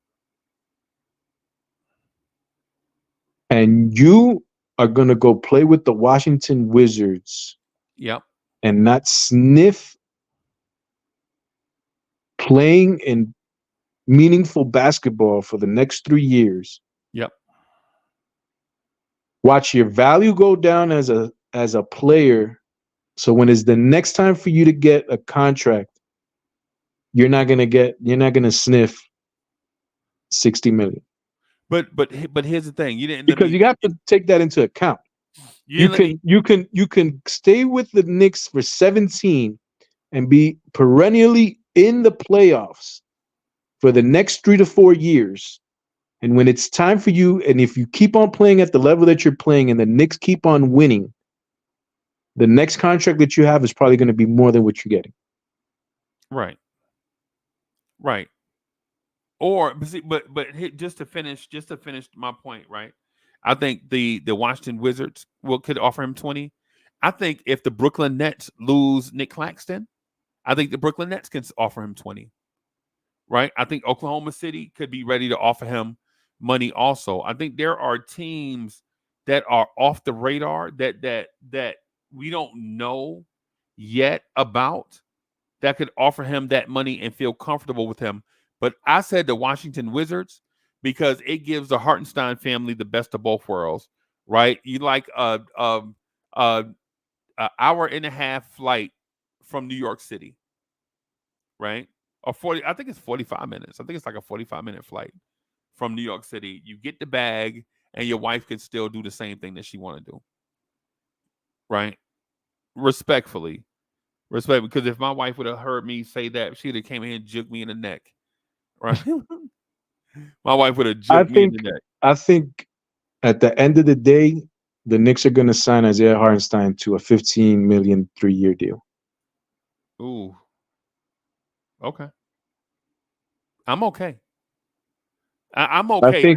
Speaker 6: And you are going to go play with the Washington Wizards.
Speaker 4: Yep.
Speaker 6: And not sniff playing in meaningful basketball for the next 3 years.
Speaker 4: Yep.
Speaker 6: Watch your value go down as a player. So when it's the next time for you to get a contract, you're not gonna sniff 60 million.
Speaker 4: But here's the thing. You didn't
Speaker 6: Because you have to take that into account. You can stay with the Knicks for 17 and be perennially in the playoffs for the next 3 to 4 years. And when it's time for you, and if you keep on playing at the level that you're playing and the Knicks keep on winning, the next contract that you have is probably going to be more than what you're getting.
Speaker 4: Right. Right. Or but just to finish my point, right? I think the Washington Wizards could offer him 20. I think if the Brooklyn Nets lose Nick Claxton, I think the Brooklyn Nets can offer him 20. Right? I think Oklahoma City could be ready to offer him money also. I think there are teams that are off the radar that know yet about that could offer him that money and feel comfortable with him. But I said the Washington Wizards because it gives the Hartenstein family the best of both worlds, right? You like a hour and a half flight from New York City, right? Or 40, I think it's 45 minutes. I think it's like a 45-minute flight from New York City. You get the bag and your wife can still do the same thing that she want to do. Right? Respectfully. Respect, because if my wife would have heard me say that, she'd have came in and juked me in the neck. Right? My wife would have juked me in the neck.
Speaker 6: I think at the end of the day, the Knicks are going to sign Isaiah Hartenstein to a $15 million 3-year deal.
Speaker 4: Ooh. Okay. I'm okay. I'm okay.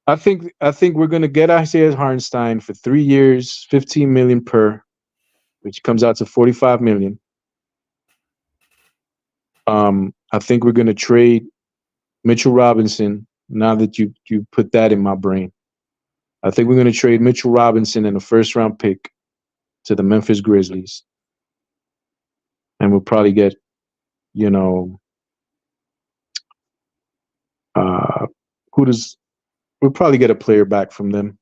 Speaker 6: I think we're going to get Isaiah Hartenstein for 3 years, $15 million per, which comes out to $45 million. I think we're going to trade Mitchell Robinson. Now that you put that in my brain, I think we're going to trade Mitchell Robinson and a first-round pick to the Memphis Grizzlies, and we'll probably get, we'll probably get a player back from them.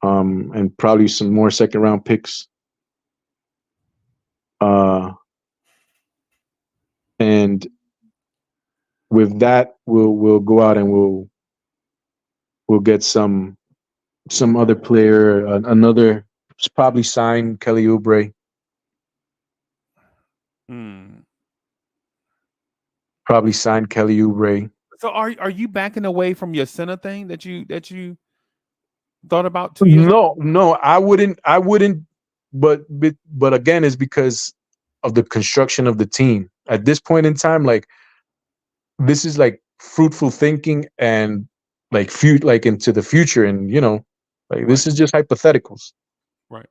Speaker 6: And probably some more second-round picks. And with that, we'll go out and we'll get some other player, another probably sign Kelly Oubre. Probably sign Kelly Oubre.
Speaker 4: So are you backing away from your center thing that you thought about 2 years ago?
Speaker 6: No, I wouldn't. But again, it's because of the construction of the team at this point in time. Like, this is like fruitful thinking and like into the future, and this is just hypotheticals.
Speaker 4: Right.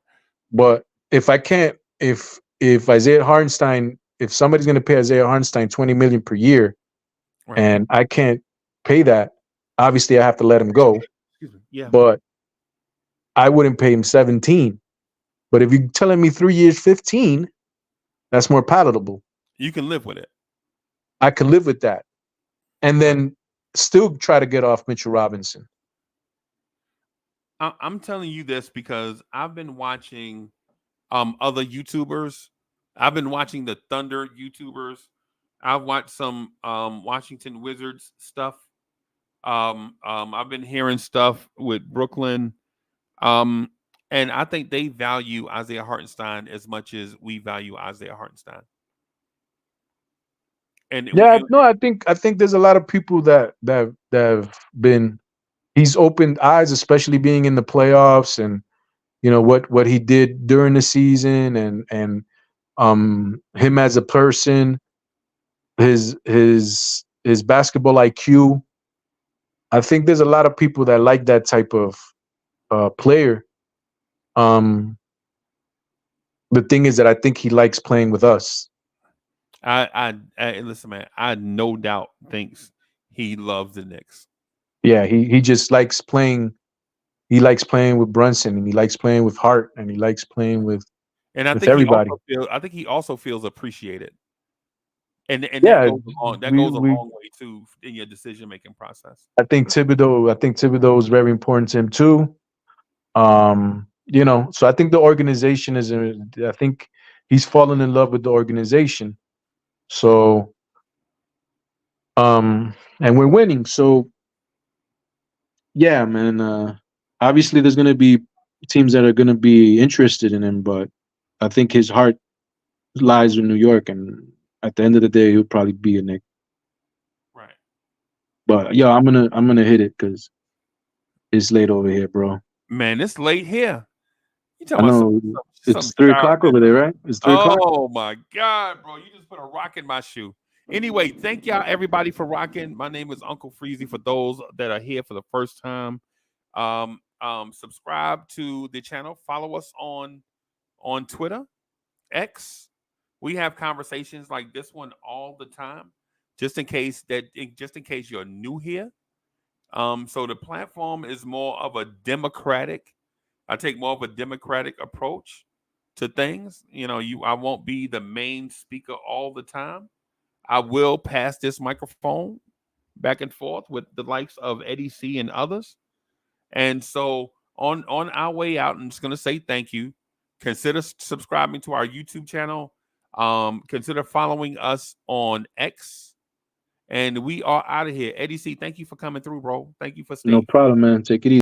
Speaker 6: But if Isaiah Hartenstein, if somebody's going to pay Isaiah Hartenstein $20 million per year, right, and I can't pay that, obviously I have to let him go.
Speaker 4: Yeah.
Speaker 6: But I wouldn't pay him 17. But if you're telling me 3 years, 15, that's more palatable.
Speaker 4: You can live with it.
Speaker 6: I could live with that. And then still try to get off Mitchell Robinson.
Speaker 4: I'm telling you this because I've been watching other YouTubers. I've been watching the Thunder YouTubers. I've watched some Washington Wizards stuff. I've been hearing stuff with Brooklyn. And I think they value Isaiah Hartenstein as much as we value Isaiah Hartenstein. And
Speaker 6: I think there's a lot of people that have been. He's opened eyes, especially being in the playoffs, and what he did during the season, and him as a person, his basketball IQ. I think there's a lot of people that like that type of player. The thing is that I think he likes playing with us.
Speaker 4: I listen, man. I no doubt thinks he loves the Knicks.
Speaker 6: Yeah, he just likes playing. He likes playing with Brunson, and he likes playing with Hart, and he likes playing with.
Speaker 4: And I think
Speaker 6: everybody.
Speaker 4: He also feels appreciated. And
Speaker 6: yeah,
Speaker 4: that goes a long way too in your decision making process.
Speaker 6: I think Thibodeau is very important to him too. So I think the organization I think he's fallen in love with the organization. So, and we're winning. So, yeah, man. Obviously, there's going to be teams that are going to be interested in him, but I think his heart lies in New York, and at the end of the day, he'll probably be a Knick.
Speaker 4: Right.
Speaker 6: But yeah, I'm gonna hit it because it's late over here, bro.
Speaker 4: Man, it's late here.
Speaker 6: I know it's 3 o'clock over there, right? It's 3 o'clock.
Speaker 4: Oh my God, bro! You just put a rock in my shoe. Anyway, thank y'all everybody for rocking. My name is Uncle Freezy. For those that are here for the first time, subscribe to the channel. Follow us on Twitter, X. We have conversations like this one all the time. Just in case you're new here, So the platform is more of a democratic. I take more of a democratic approach to things. I won't be the main speaker all the time. I will pass this microphone back and forth with the likes of Eddie C and others. And so on our way out, I'm just going to say thank you. Consider subscribing to our YouTube channel. Consider following us on X. And we are out of here. Eddie C, thank you for coming through, bro. Thank you for staying.
Speaker 6: No problem, man. Take it easy.